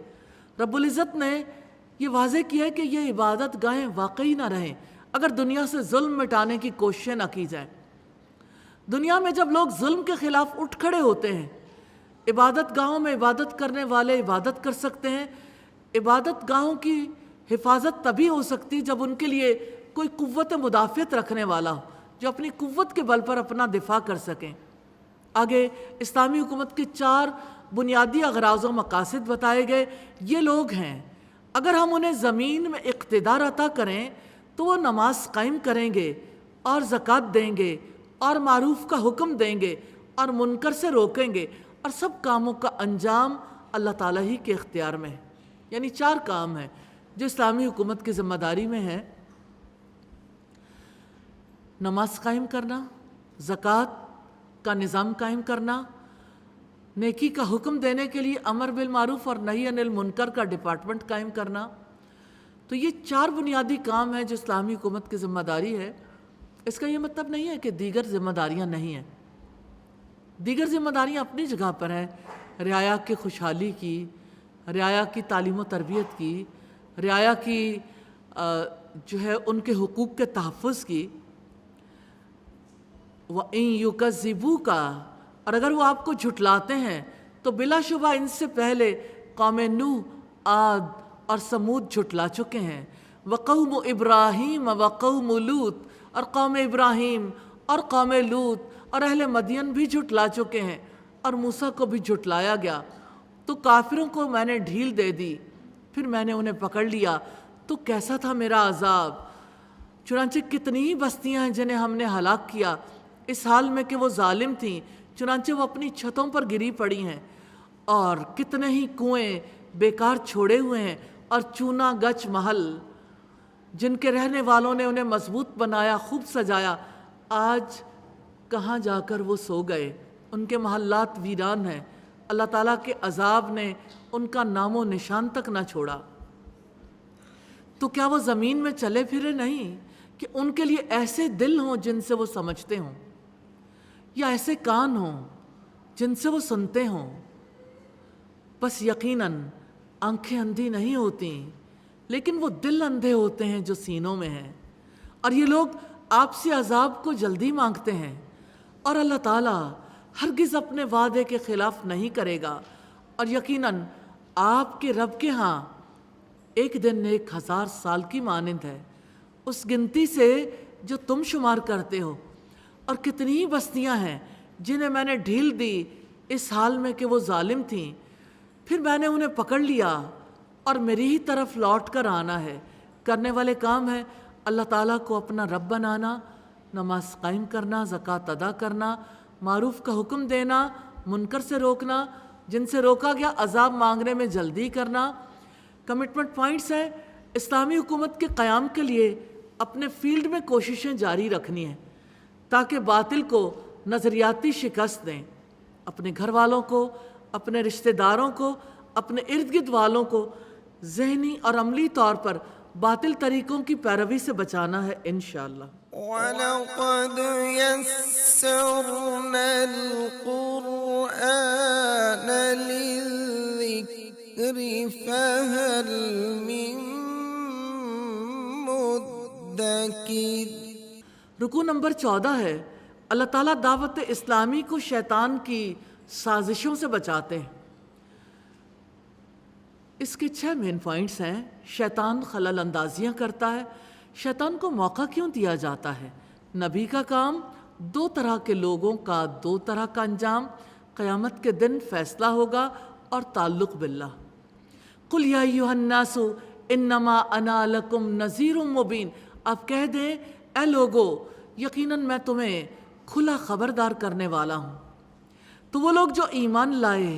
B: رب العزت نے یہ واضح کیا ہے کہ یہ عبادت گاہیں واقعی نہ رہیں اگر دنیا سے ظلم مٹانے کی کوششیں نہ کی جائیں۔ دنیا میں جب لوگ ظلم کے خلاف اٹھ کھڑے ہوتے ہیں، عبادت گاہوں میں عبادت کرنے والے عبادت کر سکتے ہیں۔ عبادت گاہوں کی حفاظت تبھی ہو سکتی جب ان کے لیے کوئی قوت مدافعت رکھنے والا ہو جو اپنی قوت کے بل پر اپنا دفاع کر سکیں۔ آگے اسلامی حکومت کے 4 بنیادی اغراض و مقاصد بتائے گئے۔ یہ لوگ ہیں، اگر ہم انہیں زمین میں اقتدار عطا کریں تو وہ نماز قائم کریں گے اور زکوٰۃ دیں گے اور معروف کا حکم دیں گے اور منکر سے روکیں گے، اور سب کاموں کا انجام اللہ تعالیٰ ہی کے اختیار میں ہے۔ یعنی 4 کام ہیں جو اسلامی حکومت کی ذمہ داری میں ہے: نماز قائم کرنا، زکوٰۃ کا نظام قائم کرنا، نیکی کا حکم دینے کے لیے امر بالمعروف اور نہی عن المنکر کا ڈپارٹمنٹ قائم کرنا۔ تو یہ 4 بنیادی کام ہیں جو اسلامی حکومت کی ذمہ داری ہے۔ اس کا یہ مطلب نہیں ہے کہ دیگر ذمہ داریاں نہیں ہیں، دیگر ذمہ داریاں اپنی جگہ پر ہیں، رعایا کی خوشحالی کی، رعایا کی تعلیم و تربیت کی، رعایا کی جو ہے ان کے حقوق کے تحفظ کی۔ وَإِن يُكَذِّبُوكَ، اور اگر وہ آپ کو جھٹلاتے ہیں تو بلا شبہ ان سے پہلے قوم نوح، عاد اور سمود جھٹلا چکے ہیں۔ وقوم ابراہیم وقوم لوط، اور قوم ابراہیم اور قوم لوط اور اہل مدین بھی جھٹلا چکے ہیں، اور موسیٰ کو بھی جھٹلایا گیا۔ تو کافروں کو میں نے ڈھیل دے دی، پھر میں نے انہیں پکڑ لیا، تو کیسا تھا میرا عذاب۔ چنانچہ کتنی ہی بستیاں ہیں جنہیں ہم نے ہلاک کیا اس حال میں کہ وہ ظالم تھیں، چنانچہ وہ اپنی چھتوں پر گری پڑی ہیں، اور کتنے ہی کنویں بیکار چھوڑے ہوئے ہیں اور چونا گچ محل جن کے رہنے والوں نے انہیں مضبوط بنایا، خوب سجایا، آج کہاں جا کر وہ سو گئے، ان کے محلات ویران ہیں۔ اللہ تعالیٰ کے عذاب نے ان کا نام و نشان تک نہ چھوڑا۔ تو کیا وہ زمین میں چلے پھرے نہیں کہ ان کے لیے ایسے دل ہوں جن سے وہ سمجھتے ہوں، یا ایسے کان ہوں جن سے وہ سنتے ہوں؟ بس یقیناً آنکھیں اندھی نہیں ہوتی، لیکن وہ دل اندھے ہوتے ہیں جو سینوں میں ہیں، اور یہ لوگ آپ سے عذاب کو جلدی مانگتے ہیں، اور اللہ تعالیٰ ہرگز اپنے وعدے کے خلاف نہیں کرے گا، اور یقیناً آپ کے رب کے ہاں ایک دن 1000 سال کی مانند ہے اس گنتی سے جو تم شمار کرتے ہو، اور کتنی بستیاں ہیں جنہیں میں نے ڈھیل دی اس حال میں کہ وہ ظالم تھیں، پھر میں نے انہیں پکڑ لیا اور میری ہی طرف لوٹ کر آنا ہے۔ کرنے والے کام ہے اللہ تعالیٰ کو اپنا رب بنانا، نماز قائم کرنا، زکوٰۃ ادا کرنا، معروف کا حکم دینا، منکر سے روکنا، جن سے روکا گیا عذاب مانگنے میں جلدی کرنا۔ کمٹمنٹ پوائنٹس ہیں، اسلامی حکومت کے قیام کے لیے اپنے فیلڈ میں کوششیں جاری رکھنی ہیں تاکہ باطل کو نظریاتی شکست دیں، اپنے گھر والوں کو، اپنے رشتہ داروں کو، اپنے ارد گرد والوں کو ذہنی اور عملی طور پر باطل طریقوں کی پیروی سے بچانا ہے انشاءاللہ۔
A: وَلَقَدْ يَسَّرْنَا الْقُرْآنَ لِلذِّكْرِ فَهَلْ مِن مُدَّكِرٍ۔
B: رکوع نمبر 14 ہے، اللہ تعالیٰ دعوت اسلامی کو شیطان کی سازشوں سے بچاتے ہیں۔ اس کے 6 مین پوائنٹس ہیں۔ شیطان خلل اندازیاں کرتا ہے۔ شیطان کو موقع کیوں دیا جاتا ہے؟ نبی کا کام، 2 طرح کے لوگوں کا 2 طرح کا انجام، قیامت کے دن فیصلہ ہوگا، اور تعلق باللہ۔ قُلْ يَا أَيُّهَا النَّاسُ إِنَّمَا أَنَا لَكُمْ نَذِيرٌ مُبِينٌ۔ آپ کہہ دیں اے لوگو، یقیناً میں تمہیں کھلا خبردار کرنے والا ہوں۔ تو وہ لوگ جو ایمان لائے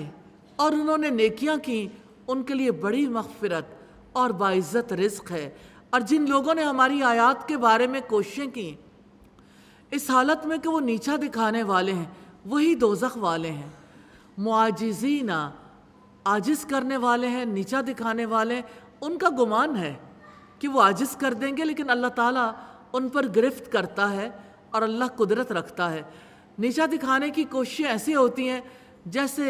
B: اور انہوں نے نیکیاں کی، ان کے لیے بڑی مغفرت اور باعزت رزق ہے، اور جن لوگوں نے ہماری آیات کے بارے میں کوششیں کی اس حالت میں کہ وہ نیچا دکھانے والے ہیں، وہی دوزخ والے ہیں۔ معاجزین، عاجز کرنے والے ہیں، نیچا دکھانے والے ہیں، ان کا گمان ہے کہ وہ عاجز کر دیں گے، لیکن اللہ تعالیٰ ان پر گرفت کرتا ہے اور اللہ قدرت رکھتا ہے۔ نیچا دکھانے کی کوششیں ایسی ہوتی ہیں جیسے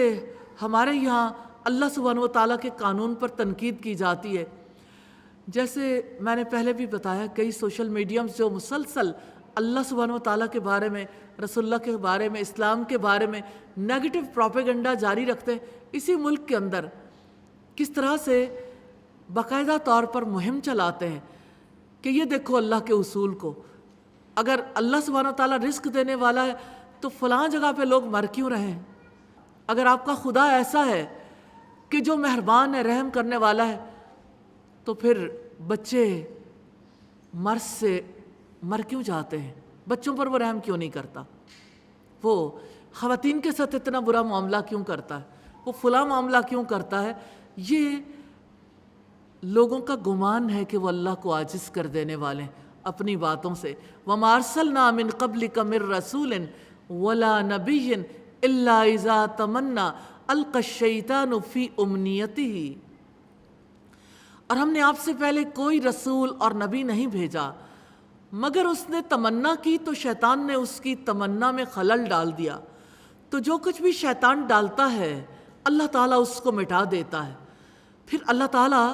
B: ہمارے یہاں اللہ سبحانہ و تعالیٰ کے قانون پر تنقید کی جاتی ہے۔ جیسے میں نے پہلے بھی بتایا، کئی سوشل میڈیمز جو مسلسل اللہ سبحانہ و تعالیٰ کے بارے میں، رسول اللہ کے بارے میں، اسلام کے بارے میں نیگیٹو پروپیگنڈا جاری رکھتے ہیں، اسی ملک کے اندر کس طرح سے باقاعدہ طور پر مہم چلاتے ہیں کہ یہ دیکھو اللہ کے اصول کو، اگر اللہ سبحانہ و تعالیٰ رزق دینے والا ہے تو فلاں جگہ پہ لوگ مر کیوں رہے ہیں؟ اگر آپ کا خدا ایسا ہے کہ جو مہربان ہے، رحم کرنے والا ہے، تو پھر بچے مرض سے مر کیوں جاتے ہیں؟ بچوں پر وہ رحم کیوں نہیں کرتا؟ وہ خواتین کے ساتھ اتنا برا معاملہ کیوں کرتا ہے؟ وہ فلاں معاملہ کیوں کرتا ہے؟ یہ لوگوں کا گمان ہے کہ وہ اللہ کو عاجز کر دینے والے ہیں اپنی باتوں سے۔ وَمَا أَرْسَلْنَا مِن قَبْلِكَ مِن رَّسُولٍ وَلَا نَبِيٍّ إِلَّا إِذَا تَمَنَّى أَلْقَى الشَّيْطَانُ فِي أُمْنِيَّتِهِ۔ اور ہم نے آپ سے پہلے کوئی رسول اور نبی نہیں بھیجا مگر اس نے تمنا کی تو شیطان نے اس کی تمنا میں خلل ڈال دیا۔ تو جو کچھ بھی شیطان ڈالتا ہے اللہ تعالیٰ اس کو مٹا دیتا ہے، پھر اللہ تعالیٰ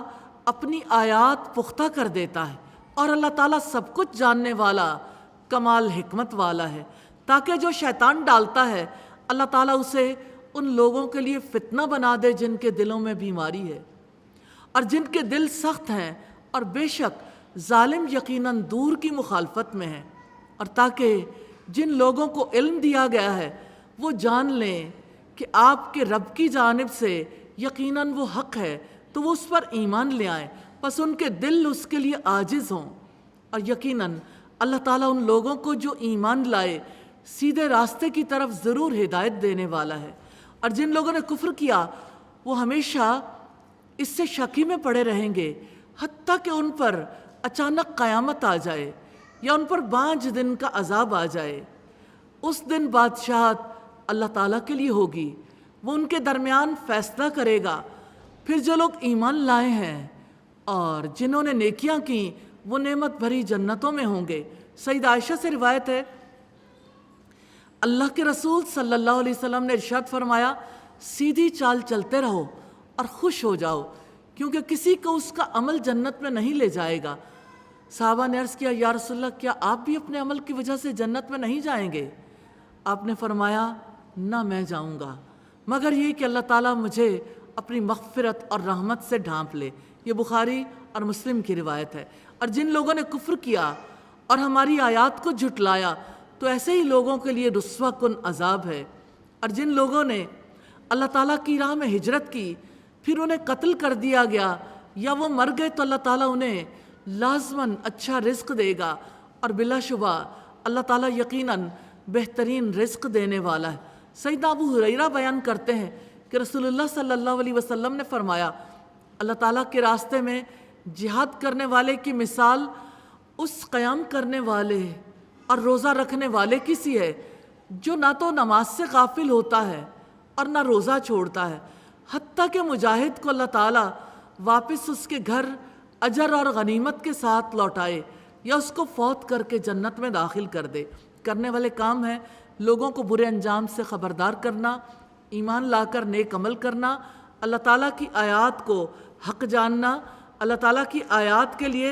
B: اپنی آیات پختہ کر دیتا ہے، اور اللہ تعالیٰ سب کچھ جاننے والا، کمال حکمت والا ہے، تاکہ جو شیطان ڈالتا ہے اللہ تعالیٰ اسے ان لوگوں کے لیے فتنہ بنا دے جن کے دلوں میں بیماری ہے اور جن کے دل سخت ہیں، اور بے شک ظالم یقیناً دور کی مخالفت میں ہے، اور تاکہ جن لوگوں کو علم دیا گیا ہے وہ جان لیں کہ آپ کے رب کی جانب سے یقیناً وہ حق ہے، تو وہ اس پر ایمان لے آئیں، بس ان کے دل اس کے لیے عاجز ہوں۔ اور یقیناً اللہ تعالیٰ ان لوگوں کو جو ایمان لائے سیدھے راستے کی طرف ضرور ہدایت دینے والا ہے، اور جن لوگوں نے کفر کیا وہ ہمیشہ اس سے شکی میں پڑے رہیں گے حتیٰ کہ ان پر اچانک قیامت آ جائے یا ان پر 5 دن کا عذاب آ جائے۔ اس دن بادشاہت اللہ تعالیٰ کے لیے ہوگی، وہ ان کے درمیان فیصلہ کرے گا۔ پھر جو لوگ ایمان لائے ہیں اور جنہوں نے نیکیاں کی وہ نعمت بھری جنتوں میں ہوں گے۔ سیدہ عائشہ سے روایت ہے، اللہ کے رسول صلی اللہ علیہ وسلم نے ارشاد فرمایا، سیدھی چال چلتے رہو اور خوش ہو جاؤ، کیونکہ کسی کو اس کا عمل جنت میں نہیں لے جائے گا۔ صحابہ نے عرض کیا، یا رسول اللہ، کیا آپ بھی اپنے عمل کی وجہ سے جنت میں نہیں جائیں گے؟ آپ نے فرمایا، نہ میں جاؤں گا، مگر یہ کہ اللہ تعالیٰ مجھے اپنی مغفرت اور رحمت سے ڈھانپ لے۔ یہ بخاری اور مسلم کی روایت ہے۔ اور جن لوگوں نے کفر کیا اور ہماری آیات کو جھٹلایا تو ایسے ہی لوگوں کے لیے رسوا کن عذاب ہے۔ اور جن لوگوں نے اللہ تعالیٰ کی راہ میں ہجرت کی پھر انہیں قتل کر دیا گیا یا وہ مر گئے تو اللہ تعالیٰ انہیں لازماً اچھا رزق دے گا، اور بلا شبہ اللہ تعالیٰ یقیناً بہترین رزق دینے والا ہے۔ سیدنا ابو ہریرہ بیان کرتے ہیں کہ رسول اللہ صلی اللہ علیہ وسلم نے فرمایا، اللہ تعالیٰ کے راستے میں جہاد کرنے والے کی مثال اس قیام کرنے والے اور روزہ رکھنے والے کی سی ہے جو نہ تو نماز سے غافل ہوتا ہے اور نہ روزہ چھوڑتا ہے، حتیٰ کہ مجاہد کو اللہ تعالیٰ واپس اس کے گھر اجر اور غنیمت کے ساتھ لوٹائے یا اس کو فوت کر کے جنت میں داخل کر دے۔ کرنے والے کام ہیں لوگوں کو برے انجام سے خبردار کرنا، ایمان لا کر نیک عمل کرنا، اللہ تعالیٰ کی آیات کو حق جاننا، اللہ تعالیٰ کی آیات کے لیے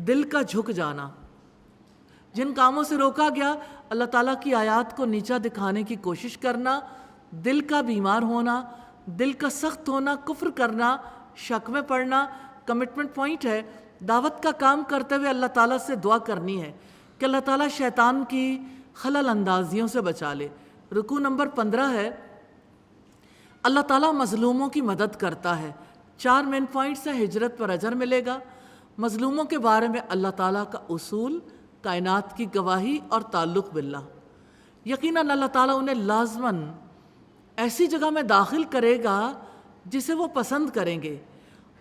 B: دل کا جھک جانا۔ جن کاموں سے روکا گیا اللہ تعالیٰ کی آیات کو نیچا دکھانے کی کوشش کرنا، دل کا بیمار ہونا، دل کا سخت ہونا، کفر کرنا، شک میں پڑنا۔ کمٹمنٹ پوائنٹ ہے، دعوت کا کام کرتے ہوئے اللہ تعالیٰ سے دعا کرنی ہے کہ اللہ تعالیٰ شیطان کی خلل اندازیوں سے بچا لے۔ رکوع نمبر 15 ہے، اللہ تعالیٰ مظلوموں کی مدد کرتا ہے۔ 4 مین پوائنٹس ہیں۔ ہجرت پر اجر ملے گا، مظلوموں کے بارے میں اللہ تعالیٰ کا اصول، کائنات کی گواہی اور تعلق باللہ۔ یقیناً اللہ تعالیٰ انہیں لازماً ایسی جگہ میں داخل کرے گا جسے وہ پسند کریں گے،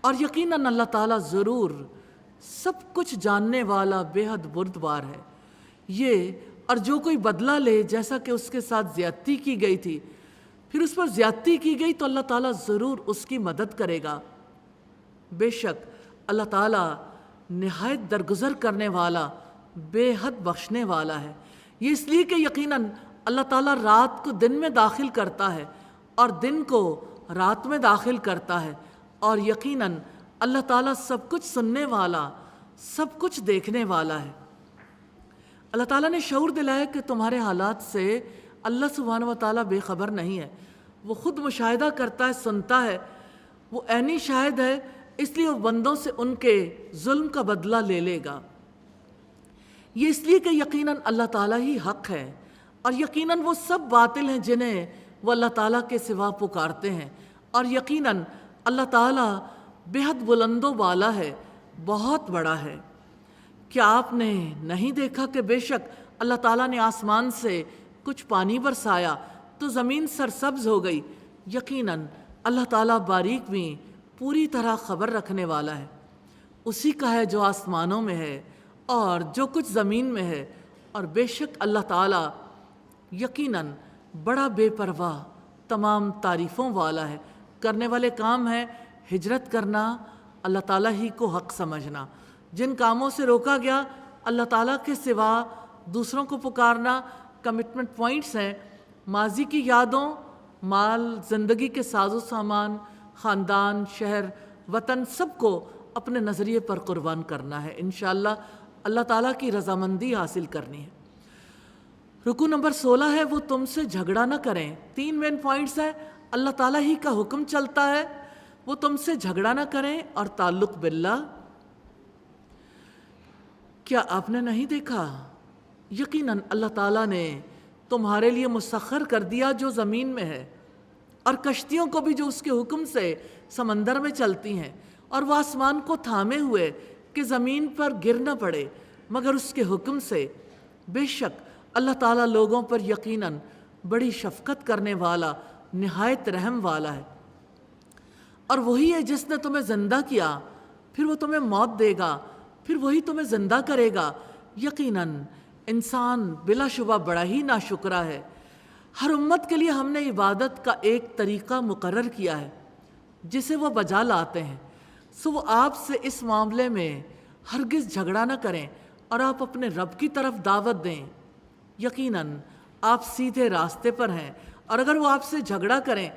B: اور یقیناً اللہ تعالیٰ ضرور سب کچھ جاننے والا بے حد بردبار ہے۔ یہ اور جو کوئی بدلہ لے جیسا کہ اس کے ساتھ زیادتی کی گئی تھی پھر اس پر زیادتی کی گئی تو اللہ تعالیٰ ضرور اس کی مدد کرے گا۔ بے شک اللہ تعالیٰ نہایت درگزر کرنے والا، بے حد بخشنے والا ہے۔ یہ اس لیے کہ یقیناً اللہ تعالیٰ رات کو دن میں داخل کرتا ہے اور دن کو رات میں داخل کرتا ہے، اور یقیناً اللہ تعالیٰ سب کچھ سننے والا، سب کچھ دیکھنے والا ہے۔ اللہ تعالیٰ نے شعور دلایا کہ تمہارے حالات سے اللہ سبحانہ و تعالیٰ بے خبر نہیں ہے، وہ خود مشاہدہ کرتا ہے، سنتا ہے، وہ عینی شاہد ہے، اس لیے وہ بندوں سے ان کے ظلم کا بدلہ لے لے گا۔ یہ اس لیے کہ یقیناً اللہ تعالیٰ ہی حق ہے، اور یقیناً وہ سب باطل ہیں جنہیں وہ اللہ تعالیٰ کے سوا پکارتے ہیں، اور یقیناً اللہ تعالیٰ بے حد بلند و بالا ہے، بہت بڑا ہے۔ کیا آپ نے نہیں دیکھا کہ بے شک اللہ تعالیٰ نے آسمان سے کچھ پانی برسایا تو زمین سرسبز ہو گئی؟ یقیناً اللہ تعالیٰ باریک بھی پوری طرح خبر رکھنے والا ہے۔ اسی کا ہے جو آسمانوں میں ہے اور جو کچھ زمین میں ہے، اور بے شک اللہ تعالیٰ یقیناً بڑا بے پرواہ تمام تعریفوں والا ہے۔ کرنے والے کام ہیں ہجرت کرنا، اللہ تعالیٰ ہی کو حق سمجھنا۔ جن کاموں سے روکا گیا اللہ تعالیٰ کے سوا دوسروں کو پکارنا۔ کمٹمنٹ پوائنٹس ہیں، ماضی کی یادوں، مال، زندگی کے ساز و سامان، خاندان، شہر، وطن، سب کو اپنے نظریے پر قربان کرنا ہے۔ انشاءاللہ اللہ تعالیٰ کی رضامندی حاصل کرنی ہے۔ رکوع نمبر 16 ہے، وہ تم سے جھگڑا نہ کریں۔ 3 مین پوائنٹس ہیں، اللہ تعالیٰ ہی کا حکم چلتا ہے، وہ تم سے جھگڑا نہ کریں، اور تعلق باللہ۔ کیا آپ نے نہیں دیکھا؟ یقیناً اللہ تعالیٰ نے تمہارے لیے مسخر کر دیا جو زمین میں ہے، اور کشتیوں کو بھی جو اس کے حکم سے سمندر میں چلتی ہیں، اور وہ آسمان کو تھامے ہوئے کہ زمین پر گر نہ پڑے مگر اس کے حکم سے۔ بے شک اللہ تعالیٰ لوگوں پر یقیناً بڑی شفقت کرنے والا، نہایت رحم والا ہے۔ اور وہی ہے جس نے تمہیں زندہ کیا پھر وہ تمہیں موت دے گا، پھر وہی تمہیں زندہ کرے گا۔ یقیناً انسان بلا شبہ بڑا ہی ناشکرا ہے۔ ہر امت کے لیے ہم نے عبادت کا ایک طریقہ مقرر کیا ہے جسے وہ بجا لاتے ہیں، سو وہ آپ سے اس معاملے میں ہرگز جھگڑا نہ کریں اور آپ اپنے رب کی طرف دعوت دیں۔ یقیناً آپ سیدھے راستے پر ہیں، اور اگر وہ آپ سے جھگڑا کریں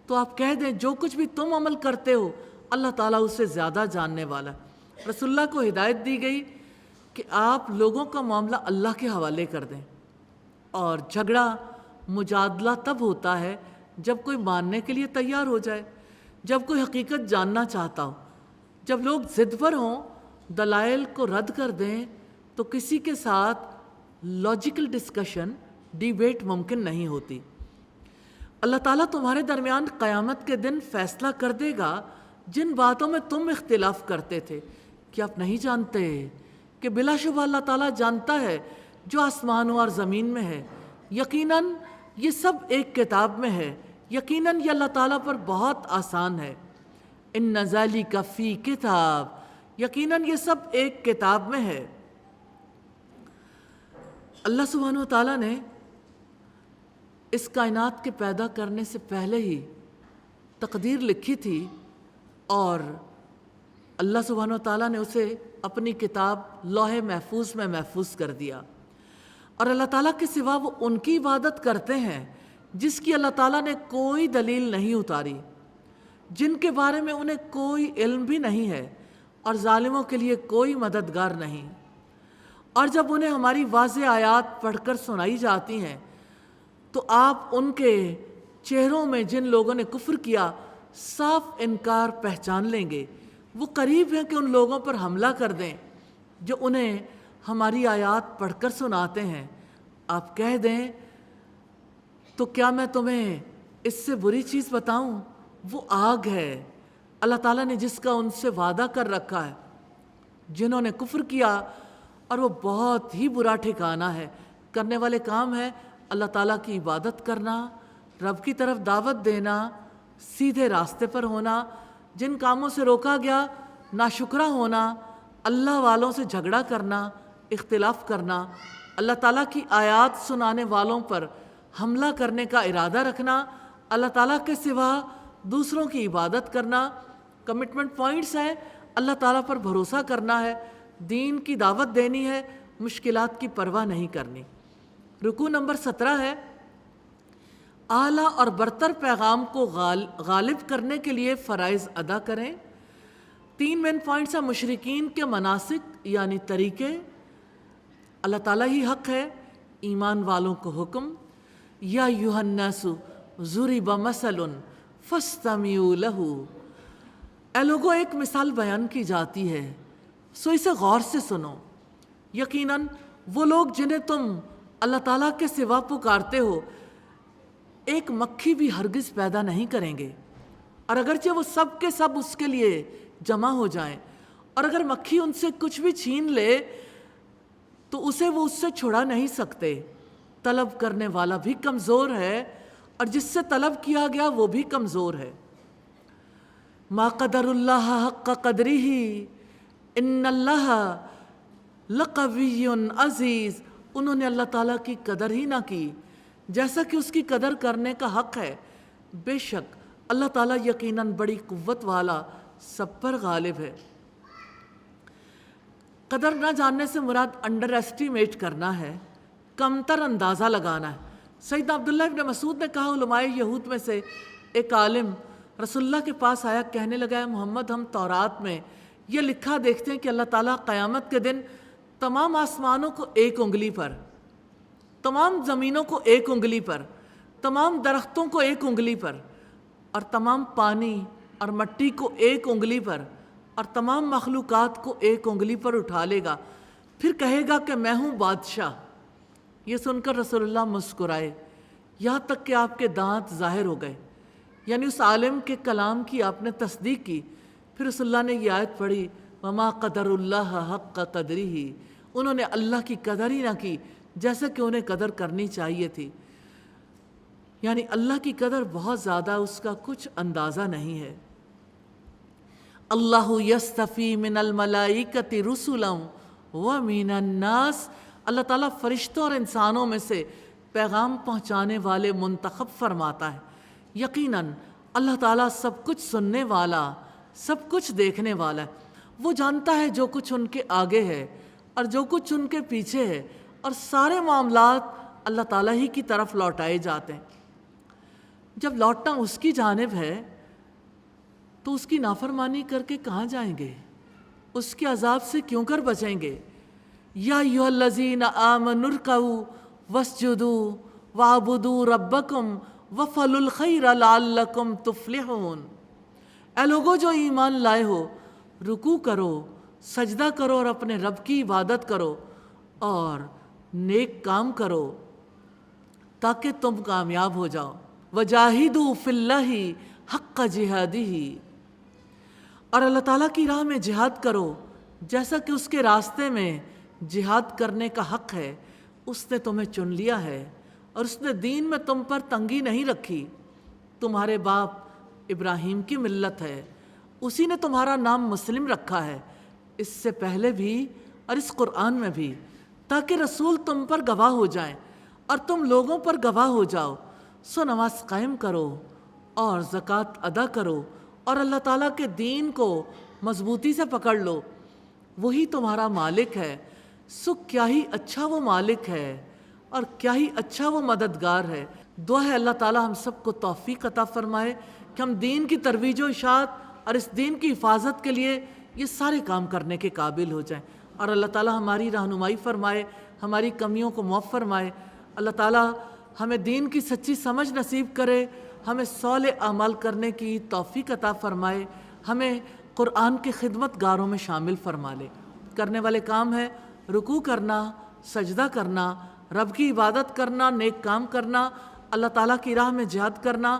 B: تو آپ کہہ دیں جو کچھ بھی تم عمل کرتے ہو اللہ تعالیٰ اسے زیادہ جاننے والا ہے۔ رسول اللہ کو ہدایت دی گئی کہ آپ لوگوں کا معاملہ اللہ کے حوالے کر دیں، اور جھگڑا مجادلہ تب ہوتا ہے جب کوئی ماننے کے لیے تیار ہو جائے۔ جب کوئی حقیقت جاننا چاہتا ہو، جب لوگ ضد پر ہوں، دلائل کو رد کر دیں، تو کسی کے ساتھ لاجیکل ڈسکشن، ڈیبیٹ ممکن نہیں ہوتی۔ اللہ تعالیٰ تمہارے درمیان قیامت کے دن فیصلہ کر دے گا جن باتوں میں تم اختلاف کرتے تھے۔ کیا آپ نہیں جانتے کہ بلا شبہ اللہ تعالیٰ جانتا ہے جو آسمانوں اور زمین میں ہے؟ یقیناً یہ سب ایک کتاب میں ہے، یقیناً یہ اللہ تعالیٰ پر بہت آسان ہے۔ ان ذالک فی کتاب، یقیناً یہ سب ایک کتاب میں ہے۔ اللہ سبحانہ و تعالیٰ نے اس کائنات کے پیدا کرنے سے پہلے ہی تقدیر لکھی تھی، اور اللہ سبحانہ و تعالیٰ نے اسے اپنی کتاب لوح محفوظ میں محفوظ کر دیا۔ اور اللہ تعالیٰ کے سوا وہ ان کی عبادت کرتے ہیں جس کی اللہ تعالیٰ نے کوئی دلیل نہیں اتاری، جن کے بارے میں انہیں کوئی علم بھی نہیں ہے، اور ظالموں کے لیے کوئی مددگار نہیں۔ اور جب انہیں ہماری واضح آیات پڑھ کر سنائی جاتی ہیں تو آپ ان کے چہروں میں جن لوگوں نے کفر کیا صاف انکار پہچان لیں گے۔ وہ قریب ہیں کہ ان لوگوں پر حملہ کر دیں جو انہیں ہماری آیات پڑھ کر سناتے ہیں۔ آپ کہہ دیں تو کیا میں تمہیں اس سے بری چیز بتاؤں؟ وہ آگ ہے اللہ تعالیٰ نے جس کا ان سے وعدہ کر رکھا ہے جنہوں نے کفر کیا، اور وہ بہت ہی برا ٹھکانہ ہے۔ کرنے والے کام ہے اللہ تعالیٰ کی عبادت کرنا، رب کی طرف دعوت دینا، سیدھے راستے پر ہونا، جن کاموں سے روکا گیا ناشکرا ہونا، اللہ والوں سے جھگڑا کرنا، اختلاف کرنا، اللہ تعالیٰ کی آیات سنانے والوں پر حملہ کرنے کا ارادہ رکھنا، اللہ تعالیٰ کے سوا دوسروں کی عبادت کرنا۔ کمٹمنٹ پوائنٹس ہیں، اللہ تعالیٰ پر بھروسہ کرنا ہے، دین کی دعوت دینی ہے، مشکلات کی پرواہ نہیں کرنی۔ رکوع نمبر 17 ہے، اعلیٰ اور برتر پیغام کو غالب کرنے کے لیے فرائض ادا کریں۔ 3 مین پوائنٹس ہیں، مشرکین کے مناسک یعنی طریقے، اللہ تعالیٰ ہی حق ہے، ایمان والوں کو حکم، یا ایھا الناس ضرب مثل فاستمعوا لہ، اے لوگو ایک مثال بیان کی جاتی ہے سو اسے غور سے سنو۔ یقیناً وہ لوگ جنہیں تم اللہ تعالیٰ کے سوا پکارتے ہو ایک مکھی بھی ہرگز پیدا نہیں کریں گے، اور اگرچہ وہ سب کے سب اس کے لیے جمع ہو جائیں، اور اگر مکھی ان سے کچھ بھی چھین لے تو اسے وہ اس سے چھڑا نہیں سکتے۔ طلب کرنے والا بھی کمزور ہے، اور جس سے طلب کیا گیا وہ بھی کمزور ہے۔ ما قدر اللہ حق قدرہ ان اللہ لقوی عزیز، انہوں نے اللہ تعالیٰ کی قدر ہی نہ کی جیسا کہ اس کی قدر کرنے کا حق ہے۔ بے شک اللہ تعالیٰ یقیناً بڑی قوت والا، سب پر غالب ہے۔ قدر نہ جاننے سے مراد انڈر ایسٹیمیٹ کرنا ہے، کمتر اندازہ لگانا ہے۔ سیدنا عبداللہ ابن مسعود نے کہا، علماء یہود میں سے ایک عالم رسول اللہ کے پاس آیا، کہنے لگا، اے محمد ہم تورات میں یہ لکھا دیکھتے ہیں کہ اللہ تعالیٰ قیامت کے دن تمام آسمانوں کو ایک انگلی پر، تمام زمینوں کو ایک انگلی پر، تمام درختوں کو ایک انگلی پر، اور تمام پانی اور مٹی کو ایک انگلی پر، اور تمام مخلوقات کو ایک انگلی پر اٹھا لے گا، پھر کہے گا کہ میں ہوں بادشاہ۔ یہ سن کر رسول اللہ مسکرائے، یہاں تک کہ آپ کے دانت ظاہر ہو گئے، یعنی اس عالم کے کلام کی آپ نے تصدیق کی۔ پھر رسول اللہ نے یہ آیت پڑھی، وما قدر اللہ حق قدرہ، انہوں نے اللہ کی قدر ہی نہ کی جیسا کہ انہیں قدر کرنی چاہیے تھی۔ یعنی اللہ کی قدر بہت زیادہ، اس کا کچھ اندازہ نہیں ہے۔ اللہ یستفی من الملائکۃ رسلا ومن الناس، اللہ تعالیٰ فرشتوں اور انسانوں میں سے پیغام پہنچانے والے منتخب فرماتا ہے۔ یقیناً اللہ تعالیٰ سب کچھ سننے والا، سب کچھ دیکھنے والا ہے۔ وہ جانتا ہے جو کچھ ان کے آگے ہے اور جو کچھ ان کے پیچھے ہے، اور سارے معاملات اللہ تعالیٰ ہی کی طرف لوٹائے جاتے ہیں۔ جب لوٹنا اس کی جانب ہے تو اس کی نافرمانی کر کے کہاں جائیں گے؟ اس کے عذاب سے کیوں کر بچیں گے؟ یا ایھا الذین آمنوا ارکعوا واسجدوا واعبدوا ربکم وافعلوا الخیر لعلکم تفلحون، اے لوگو جو ایمان لائے ہو، رکوع کرو، سجدہ کرو اور اپنے رب کی عبادت کرو اور نیک کام کرو تاکہ تم کامیاب ہو جاؤ۔ وجاہدوا فی اللہ حق جہادہ، اور اللہ تعالیٰ کی راہ میں جہاد کرو جیسا کہ اس کے راستے میں جہاد کرنے کا حق ہے۔ اس نے تمہیں چن لیا ہے اور اس نے دین میں تم پر تنگی نہیں رکھی۔ تمہارے باپ ابراہیم کی ملت ہے، اسی نے تمہارا نام مسلم رکھا ہے، اس سے پہلے بھی اور اس قرآن میں بھی، تاکہ رسول تم پر گواہ ہو جائیں اور تم لوگوں پر گواہ ہو جاؤ۔ سو نماز قائم کرو اور زکوٰۃ ادا کرو اور اللہ تعالیٰ کے دین کو مضبوطی سے پکڑ لو، وہی تمہارا مالک ہے۔ سو کیا ہی اچھا وہ مالک ہے اور کیا ہی اچھا وہ مددگار ہے۔ دعا ہے اللہ تعالیٰ ہم سب کو توفیق عطا فرمائے کہ ہم دین کی ترویج و اشاعت اور اس دین کی حفاظت کے لیے یہ سارے کام کرنے کے قابل ہو جائیں، اور اللہ تعالیٰ ہماری رہنمائی فرمائے، ہماری کمیوں کو معاف فرمائے۔ اللہ تعالیٰ ہمیں دین کی سچی سمجھ نصیب کرے، ہمیں صالح اعمال کرنے کی توفیق عطا فرمائے، ہمیں قرآن کے خدمت گاروں میں شامل فرما لے۔ کرنے والے کام ہیں رکوع کرنا، سجدہ کرنا، رب کی عبادت کرنا، نیک کام کرنا، اللہ تعالیٰ کی راہ میں جہاد کرنا،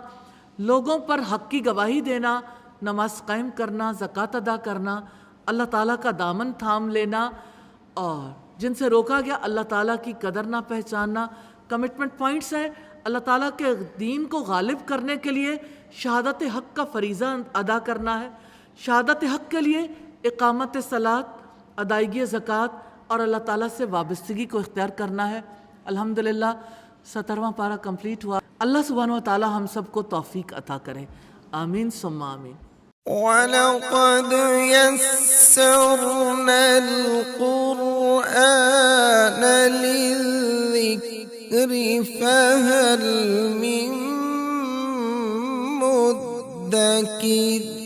B: لوگوں پر حق کی گواہی دینا، نماز قائم کرنا، زکوٰۃ ادا کرنا، اللہ تعالیٰ کا دامن تھام لینا، اور جن سے روکا گیا اللہ تعالیٰ کی قدر نہ پہچاننا۔ کمٹمنٹ پوائنٹس ہیں، اللہ تعالیٰ کے دین کو غالب کرنے کے لیے شہادت حق کا فریضہ ادا کرنا ہے، شہادت حق کے لیے اقامت صلاۃ، ادائیگی زکوٰۃ اور اللہ تعالیٰ سے وابستگی کو اختیار کرنا ہے۔ الحمدللہ 17واں پارہ کمپلیٹ ہوا۔ اللہ سبحانہ و تعالیٰ ہم سب کو توفیق عطا کرے، آمین ثم آمین۔
A: وَلَقَدْ يَسَّرْنَا الْقُرْآنَ لِلذِّكْرِ فَهَلْ مِن مُّدَّكِرٍ